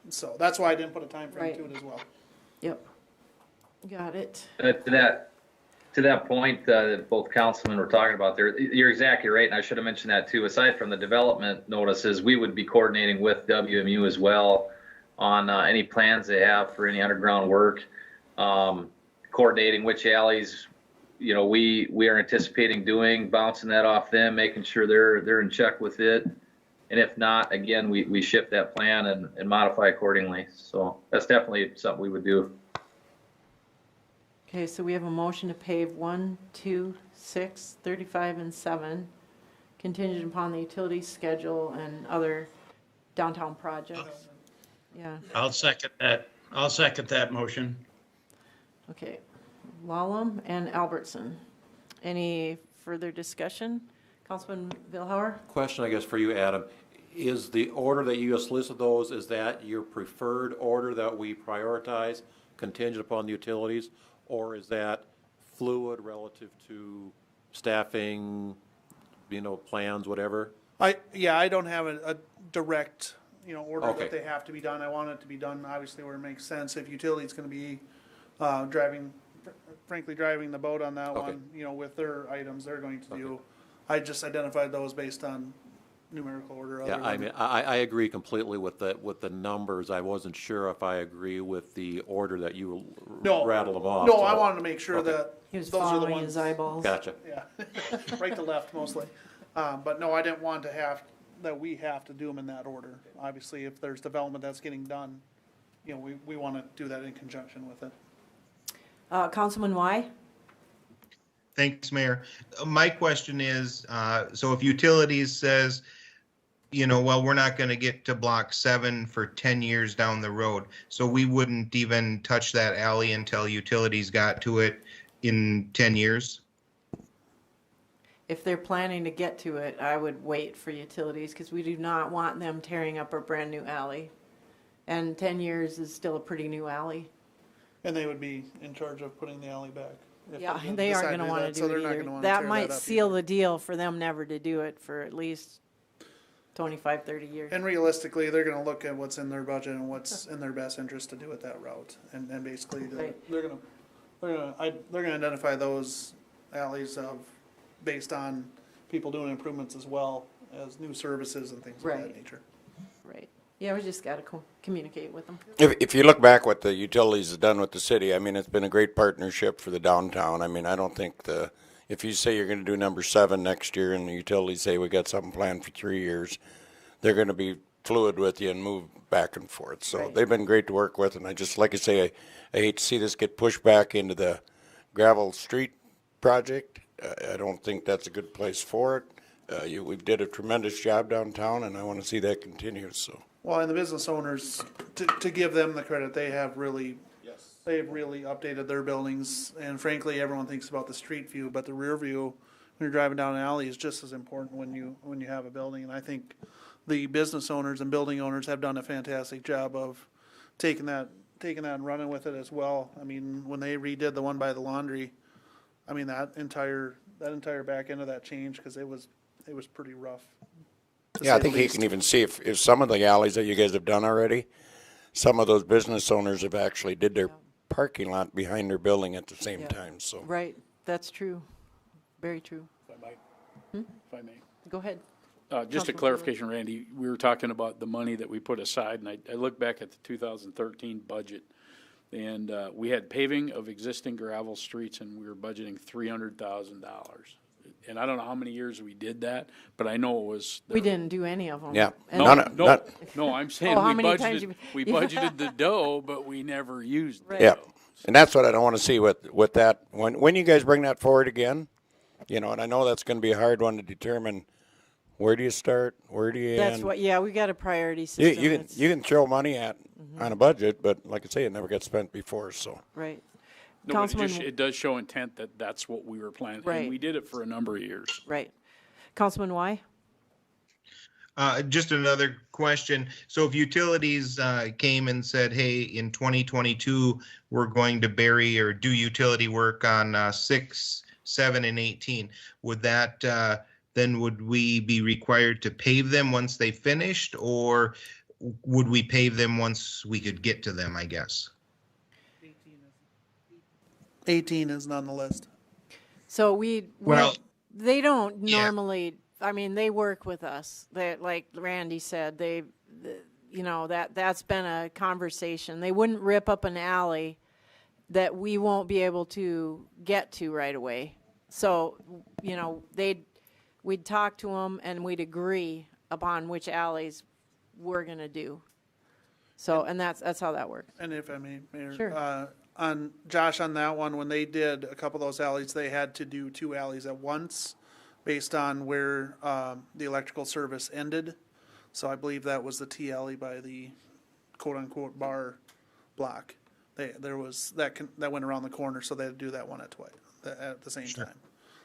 So that's why I didn't put a time frame to it as well. Yep. Got it. To that point that both councilmen were talking about there, you're exactly right, and I should have mentioned that too. Aside from the development notices, we would be coordinating with WMU as well on any plans they have for any underground work, coordinating which alleys, we are anticipating doing, bouncing that off them, making sure they're in check with it. And if not, again, we shift that plan and modify accordingly. So that's definitely something we would do. Okay, so we have a motion to pave 1, 2, 6, 35, and 7. contingent upon the utility schedule and other downtown projects. Yeah, I'll second that. I'll second that motion. okay. Lalum and Albertson. Any further discussion? Councilman Vilhauer? Question, I guess, for you, Adam. Is the order that you just listed those, is that your preferred order that we prioritize contingent upon the utilities? Or is that fluid relative to staffing, plans, whatever? I don't have a direct, order Okay. that they have to be done. I want it to be done, obviously, where it makes sense. If utility's gonna be, frankly, driving the boat on that Okay. one, with their items they're going to do. I just identified those based on numerical order. Yeah, other I than- mean, I agree completely with the numbers. I wasn't sure if I agree with the order that you No, rattled them off. No, so- I wanted to make sure Okay. that He was those are the following ones. his eyeballs. Gotcha. Yeah, right to left mostly. But no, I didn't want to that we have to do them in that order. Obviously, if there's development that's getting done, we want to do that in conjunction with it. Councilman Y? Thanks, Mayor. My question is, so if utilities says, well, we're not going to get to block 7 for 10 years down the road, so we wouldn't even touch that alley until utilities got to it in 10 years? If they're planning to get to it, I would wait for utilities because we do not want them tearing up our brand-new alley. And 10 years is still a pretty new alley. And they would be in charge of putting the alley back. if Yeah, they they aren't decide going to want that, to so do they're it not either. gonna wanna That tear might up seal the deal for them never to do it for at least 25, 30 years. And realistically, they're gonna look at what's in their budget and what's in their best interest to do it that route. And basically, Right. they're gonna identify those alleys based on people doing improvements as well as new services and things of that Right. nature. Right. Yeah, we just got to communicate with them. If you look back what the utilities have done with the city, I mean, it's been a great partnership for the downtown. I mean, I don't think if you say you're going to do number 7 next year and the utilities say we got something planned for 3 years, they're going to be fluid with you and move back and forth. So Right. they've been great to work with, and I just, like I say, I hate to see this get pushed back into the gravel street project. I don't think that's a good place for it. We did a tremendous job downtown, and I want to see that continue, so. Well, and the business owners, to give them the credit, they've really updated their buildings. And frankly, everyone thinks about the street view, but the rear view, when you're driving down an alley, is just as important when you have a building. And I think the business owners and building owners have done a fantastic job of taking that and running with it as well. I mean, when they redid the one by the laundry, I mean, that entire back end of that change, because it was pretty rough. to Yeah, I say the think he least. can even see if some of the alleys that you guys have done already, some of those business owners have actually did their parking lot behind their building at the same Yeah. time, so. Right. That's true. Very true. If I might. Hmm? If I may. Go ahead. Just a Councilman clarification, Randy, we were talking about the money that we put aside, and I look back at the 2013 budget, and we had paving of existing gravel streets, and we were budgeting $300,000. And I don't know how many years we did that, but I know it was. We didn't do any of them. Yeah. And No, I'm saying Oh, how we many times we Yeah. budgeted the dough, but we never used the Yeah, dough. and that's what I don't want to see with that. When you guys bring that forward again, and I know that's going to be a hard one to determine. Where do you start? Where do you That's end? what, yeah, we got a priority system. You can throw money at on a budget, but like I say, it never got spent before, so. Right. No, but Councilman, it does show intent that that's what we were planning, Right. and we did it for a number of years. right. Councilman Y? Just another question. So if utilities came and said, hey, in 2022, we're going to bury or do utility work on 6, 7, and 18, would that, then would we be required to pave them once they finished, or would we pave them once we could get to them, I guess? 18 is on the list. So Well, they don't yeah. normally, I mean, they work with us. They, like Randy said, that's been a conversation. They wouldn't rip up an alley that we won't be able to get to right away. So, we'd talk to them and we'd agree upon which alleys we're gonna do. So, and that's how that works. And if I may, Mayor. Sure. On Josh, on that one, when they did a couple of those alleys, they had to do 2 alleys at once based on where the electrical service ended. So I believe that was the T alley by the quote-unquote bar block. There was that went around the corner, so they had to do that one at the same time.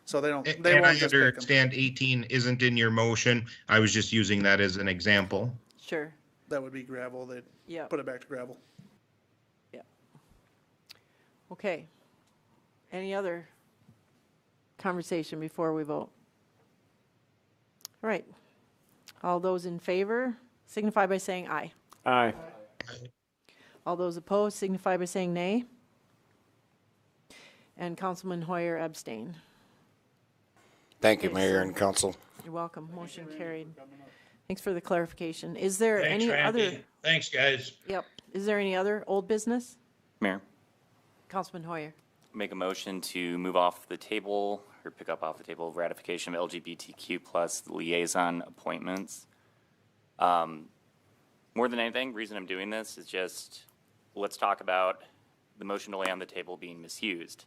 So they don't. They And won't I just pick 'em. understand 18 isn't in your motion. I was just using that as an example. Sure. That would be gravel. They'd put it back to gravel. Yeah. Okay. Any other conversation before we vote? All right. All those in favor signify by saying aye. Aye. All those opposed signify by saying nay. And Councilman Hoyer abstain. Thank you, Okay, Mayor so- and Council. You're welcome. Motion carried. Thanks for the clarification. Is there Thanks, any Randy. other? Thanks, guys. Yep. Is there any other old business? Mayor, Councilman Hoyer. make a motion to move off the table or pick up off the table ratification of LGBTQ plus liaison appointments. More than anything, reason I'm doing this is just, let's talk about the motion to lay on the table being misused.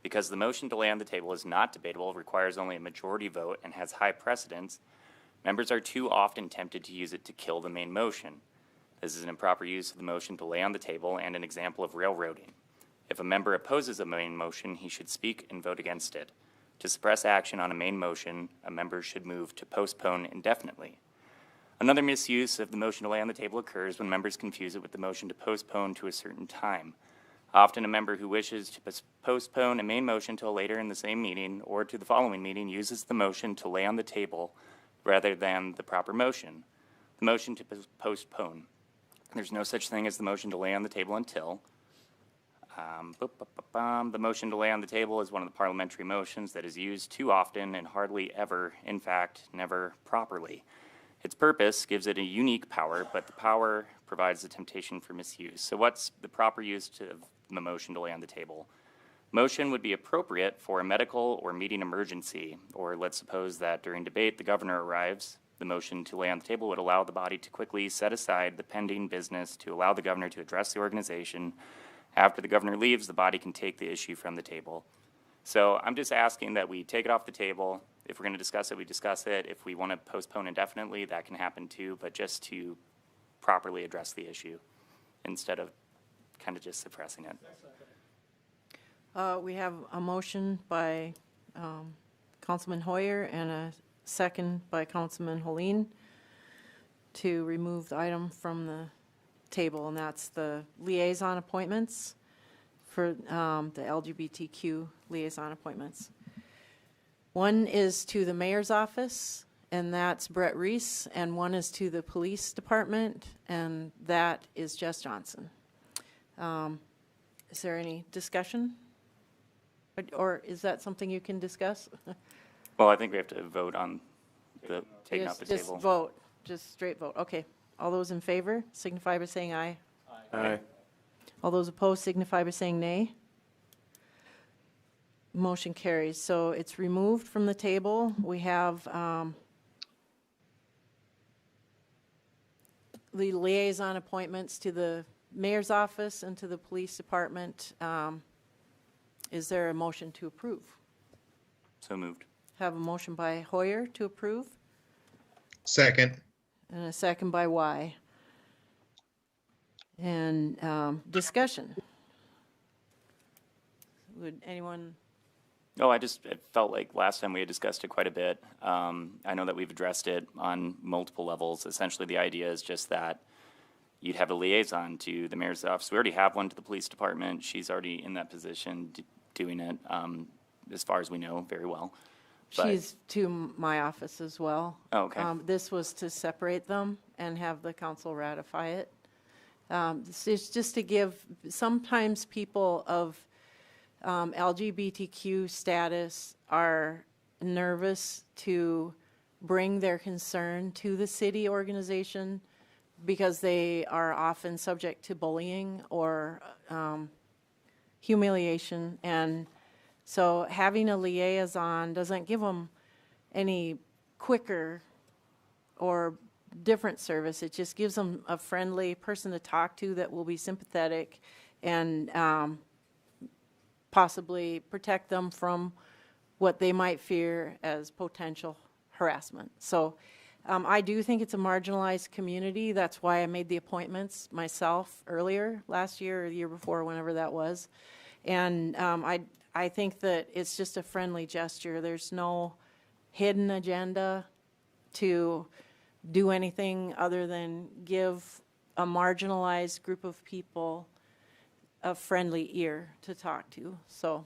Because the motion to lay on the table is not debatable, requires only a majority vote, and has high precedence, members are too often tempted to use it to kill the main motion. This is an improper use of the motion to lay on the table and an example of railroading. If a member opposes a main motion, he should speak and vote against it. To suppress action on a main motion, a member should move to postpone indefinitely. Another misuse of the motion to lay on the table occurs when members confuse it with the motion to postpone to a certain time. Often a member who wishes to postpone a main motion till later in the same meeting or to the following meeting uses the motion to lay on the table rather than the proper motion, the motion to postpone. There's no such thing as the motion to lay on the table until. The motion to lay on the table is one of the parliamentary motions that is used too often and hardly ever, in fact, never properly. Its purpose gives it a unique power, but the power provides the temptation for misuse. So what's the proper use of the motion to lay on the table? Motion would be appropriate for a medical or meeting emergency, or let's suppose that during debate the governor arrives. The motion to lay on the table would allow the body to quickly set aside the pending business to allow the governor to address the organization. After the governor leaves, the body can take the issue from the table. So I'm just asking that we take it off the table. If we're going to discuss it, we discuss it. If we want to postpone indefinitely, that can happen too, but just to properly address the issue instead of kind of just suppressing it. We have a motion by Councilman Hoyer and a second by Councilman Holin to remove the item from the table, and that's the liaison appointments for the LGBTQ liaison appointments. One is to the mayor's office, and that's Brett Reese, and one is to the police department, and that is Jess Johnson. Is there any discussion? Or is that something you can discuss? Well, I think we have to vote on the taking off the Just table. vote, just straight vote. Okay. All those in favor signify by saying aye. Aye. All those opposed signify by saying nay. Motion carries. So it's removed from the table. We have the liaison appointments to the mayor's office and to the police department. Is there a motion to approve? So moved. Have a motion by Hoyer to approve Second. and a second by Y. And discussion. Would anyone? Oh, I felt like last time we had discussed it quite a bit. I know that we've addressed it on multiple levels. Essentially, the idea is just that you'd have a liaison to the mayor's office. We already have one to the police department. She's already in that position doing it, as far as we know, very well. But- She's to my office as well. Oh, okay. This was to separate them and have the council ratify it. This is just to give, sometimes people of LGBTQ status are nervous to bring their concern to the city organization because they are often subject to bullying or humiliation. And so having a liaison doesn't give them any quicker or different service. It just gives them a friendly person to talk to that will be sympathetic and possibly protect them from what they might fear as potential harassment. So I do think it's a marginalized community. That's why I made the appointments myself earlier, last year or the year before, whenever that was. And I think that it's just a friendly gesture. There's no hidden agenda to do anything other than give a marginalized group of people a friendly ear to talk to. So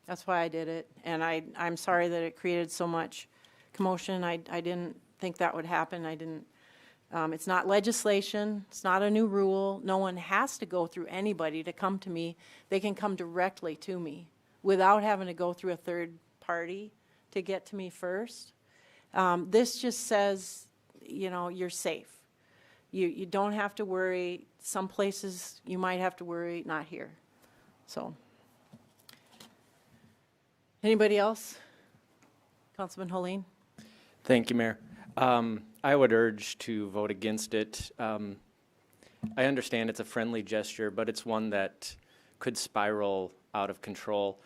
that's why I did it. And I'm sorry that it created so much commotion. I didn't think that would happen. I didn't. It's not legislation. It's not a new rule. No one has to go through anybody to come to me. They can come directly to me without having to go through a third party to get to me first. This just says, you know, you're safe. You don't have to worry. Some places you might have to worry, not here. So, anybody else? Councilman Holeen? Thank you, Mayor. I would urge to vote against it. I understand it's a friendly gesture, but it's one that could spiral out of control.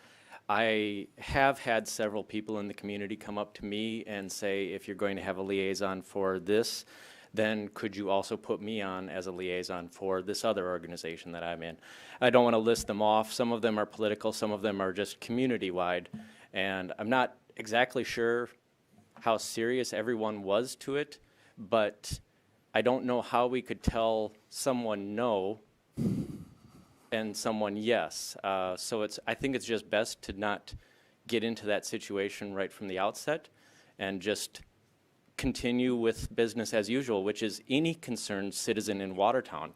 I have had several people in the community come up to me and say, if you're going to have a liaison for this, then could you also put me on as a liaison for this other organization that I'm in? I don't want to list them off. Some of them are political, some of them are just community-wide, and I'm not exactly sure how serious everyone was to it, but I don't know how we could tell someone no and someone yes. So I think it's just best to not get into that situation right from the outset and just continue with business as usual, which is any concerned citizen in Watertown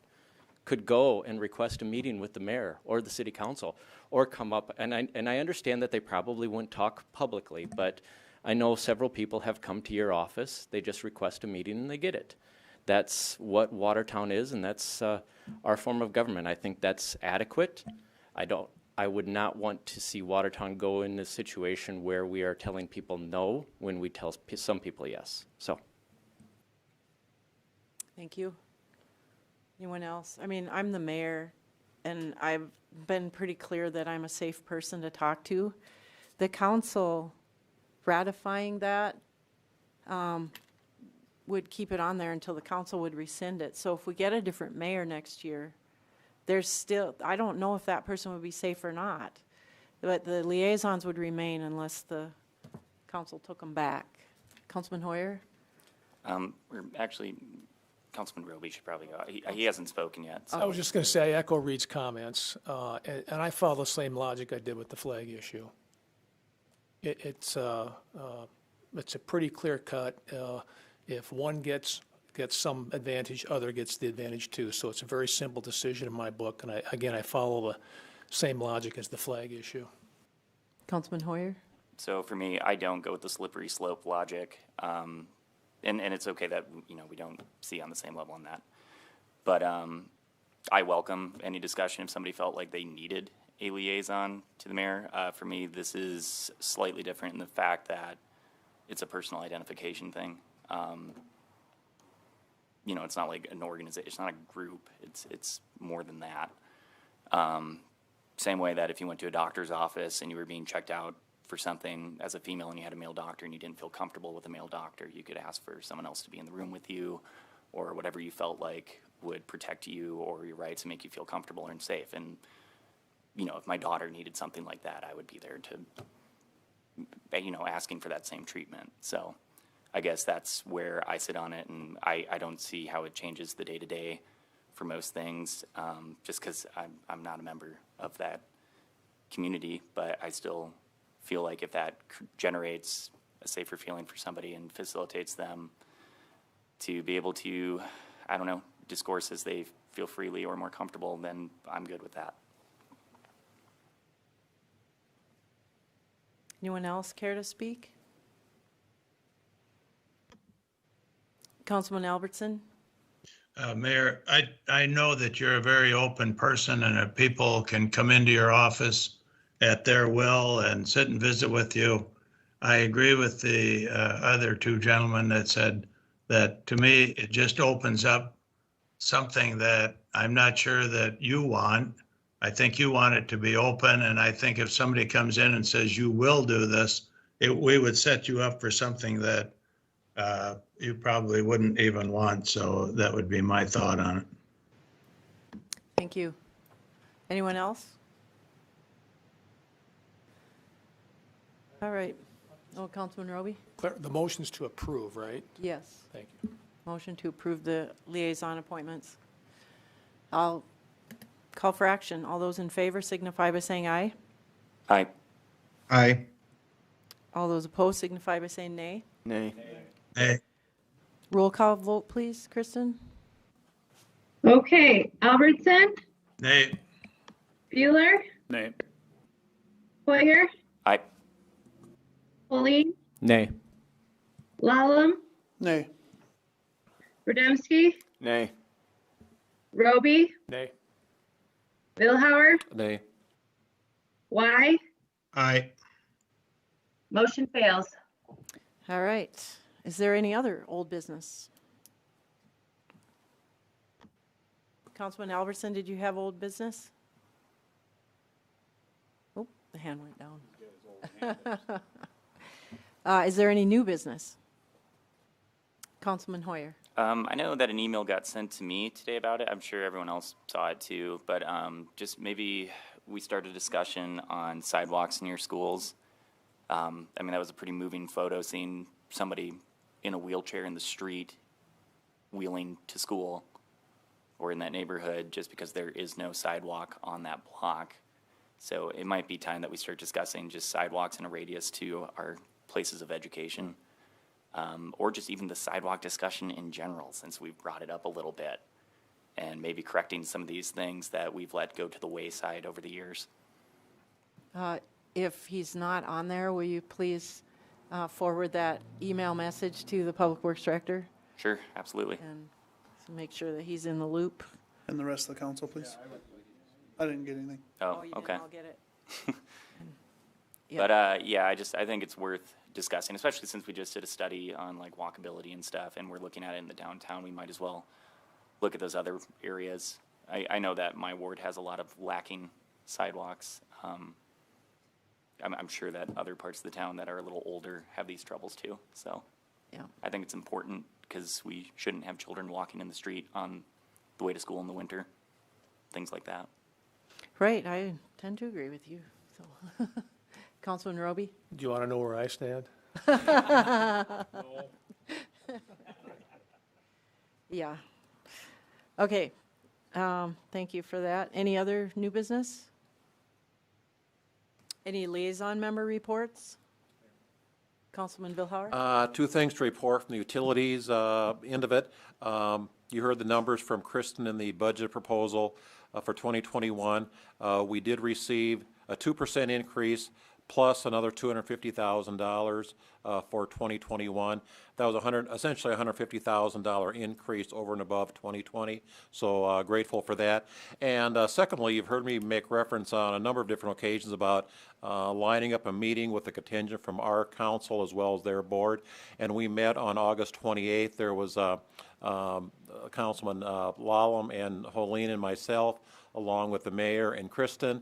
could go and request a meeting with the mayor or the city council or come up. And I understand that they probably wouldn't talk publicly, but I know several people have come to your office. They just request a meeting and they get it. That's what Watertown is, and that's our form of government. I think that's adequate. I would not want to see Watertown go in a situation where we are telling people no when we tell some people yes. So. Thank you. Anyone else? I mean, I'm the mayor, and I've been pretty clear that I'm a safe person to talk to. The council ratifying that would keep it on there until the council would rescind it. So if we get a different mayor next year, there's still, I don't know if that person would be safe or not, but the liaisons would remain unless the council took them back. Councilman Hoyer? We're actually, Councilman Roby should probably go. He hasn't spoken yet. So. I was just going to say, I echo Reed's comments, and I follow the same logic I did with the flag issue. It's a pretty clear cut. If one gets some advantage, other gets the advantage too. So it's a very simple decision in my book, and I follow the same logic as the flag issue. Councilman Hoyer? So for me, I don't go with the slippery slope logic, and it's okay that we don't see on the same level on that. But I welcome any discussion if somebody felt like they needed a liaison to the mayor. For me, this is slightly different in the fact that it's a personal identification thing. It's not like an organization, it's not a group, it's more than that. Same way that if you went to a doctor's office and you were being checked out for something as a female and you had a male doctor and you didn't feel comfortable with a male doctor, you could ask for someone else to be in the room with you or whatever you felt like would protect you or your rights and make you feel comfortable and safe. And, if my daughter needed something like that, I would be there to, asking for that same treatment. So I guess that's where I sit on it, and I don't see how it changes the day-to-day for most things, just because I'm not a member of that community, but I still feel like if that generates a safer feeling for somebody and facilitates them to be able to, discourse as they feel freely or more comfortable, then I'm good with that. Anyone else care to speak? Councilman Albertson? Mayor, I know that you're a very open person and that people can come into your office at their will and sit and visit with you. I agree with the other two gentlemen that said that, to me, it just opens up something that I'm not sure that you want, I think you want it to be open, and I think if somebody comes in and says you will do this, we would set you up for something that you probably wouldn't even want. So that would be my thought on it. Thank you. Anyone else? All right. Oh, Councilman Roby? The motion's to approve, right? Yes. Thank you. Motion to approve the liaison appointments. I'll call for action. All those in favor signify by saying aye. Aye. Aye. All those opposed signify by saying nay. Nay. Hey, Roll call vote, please, Kristen. Okay, Albertson, Nate, Bueller, Nay. Hoyer, Aye. Pauline, Nay. Lallam, Nay. Rademski, Nay. Roby, Nay. Vilhauer, Nay. Y. Aye. Motion fails. All right. Is there any other old business? Councilman Albertson, did you have old business? Oh, the hand went down. Is there any new business? Councilman Hoyer. I know that an email got sent to me today about it. I'm sure everyone else saw it too, but just maybe we start a discussion on sidewalks near schools. I mean, that was a pretty moving photo, seeing somebody in a wheelchair in the street wheeling to school or in that neighborhood just because there is no sidewalk on that block. So it might be time that we start discussing just sidewalks in a radius to our places of education, or just even the sidewalk discussion in general, since we've brought it up a little bit, and maybe correcting some of these things that we've let go to the wayside over the years. If he's not on there, will you please forward that email message to the Public Works Director Sure, absolutely. and to make sure that he's in the loop? And the rest of the council, please. I didn't get anything. Oh, you okay. didn't all get it. But yeah, I think it's worth discussing, especially since we just did a study on like walkability and stuff, and we're looking at it in the downtown. We might as well look at those other areas. I know that my ward has a lot of lacking sidewalks. I'm sure that other parts of the town that are a little older have these troubles too. So yeah, I think it's important because we shouldn't have children walking in the street on the way to school in the winter, things like that. Right, I tend to agree with you. So, Councilman Roby? Do you want to know where I stand? Yeah. Okay. Thank you for that. Any other new business? Any liaison member reports? Councilman Vilhauer? Two things to report from the utilities end of it. You heard the numbers from Kristen in the budget proposal for 2021. We did receive a 2% increase plus another $250,000 for 2021. That was essentially a $150,000 increase over and above 2020. So grateful for that. And secondly, you've heard me make reference on a number of different occasions about lining up a meeting with the contingent from our council as well as their board. And we met on August 28th. There was Councilman Lallam and Holeen and myself, along with the mayor and Kristen,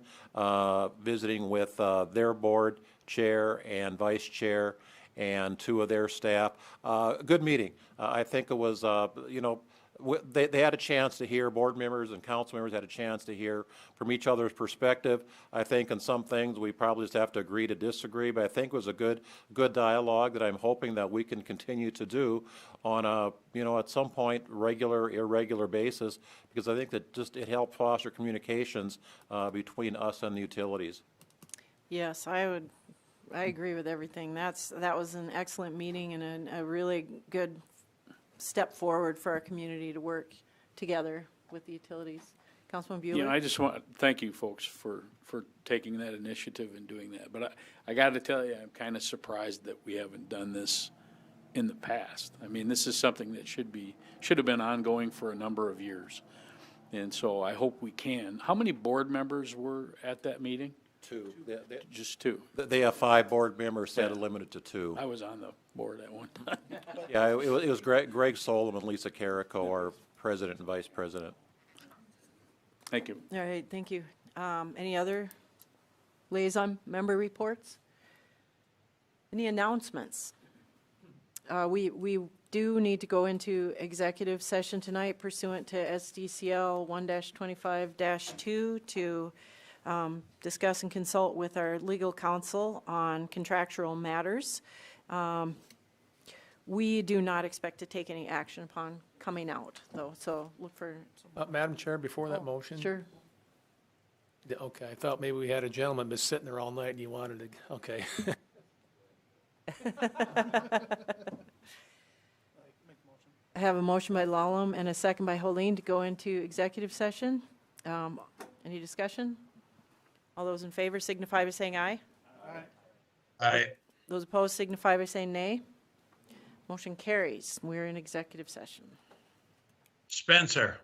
visiting with their board chair and vice chair and two of their staff. Good meeting. I think it was, they had a chance to hear, board members and council members had a chance to hear from each other's perspective. I think in some things we probably just have to agree to disagree, but I think it was a good dialogue that I'm hoping that we can continue to do on a, at some point, regular, irregular basis, because I think that just it helped foster communications between us and the utilities. Yes, I agree with everything. That was an excellent meeting and a really good step forward for our community to work together with the utilities. Councilman Bueller? Yeah, I just want to thank you folks for taking that initiative and doing that. But I got to tell you, I'm kind of surprised that we haven't done this in the past. I mean, this is something that should have been ongoing for a number of years. And so I hope we can. How many board members were at that meeting? Two. Just two. They have 5 board members, so yeah. Limited to 2. I was on the board at one time. Yeah, it was Greg Solomon and Lisa Carrico, our president and vice president. Thank you. All right, thank you. Any other liaison member reports? Any announcements? We do need to go into executive session tonight pursuant to SDCL 1-25-2 to discuss and consult with our legal counsel on contractual matters. We do not expect to take any action upon coming out, though, so look for. Madam Chair, before that motion? Sure. Okay, I thought maybe we had a gentleman been sitting there all night and you wanted to, okay. I have a motion by Lalum and a second by Holeen to go into executive session. Any discussion? All those in favor signify by saying aye. Aye. Those opposed signify by saying nay. Motion carries. We're in executive session. Spencer.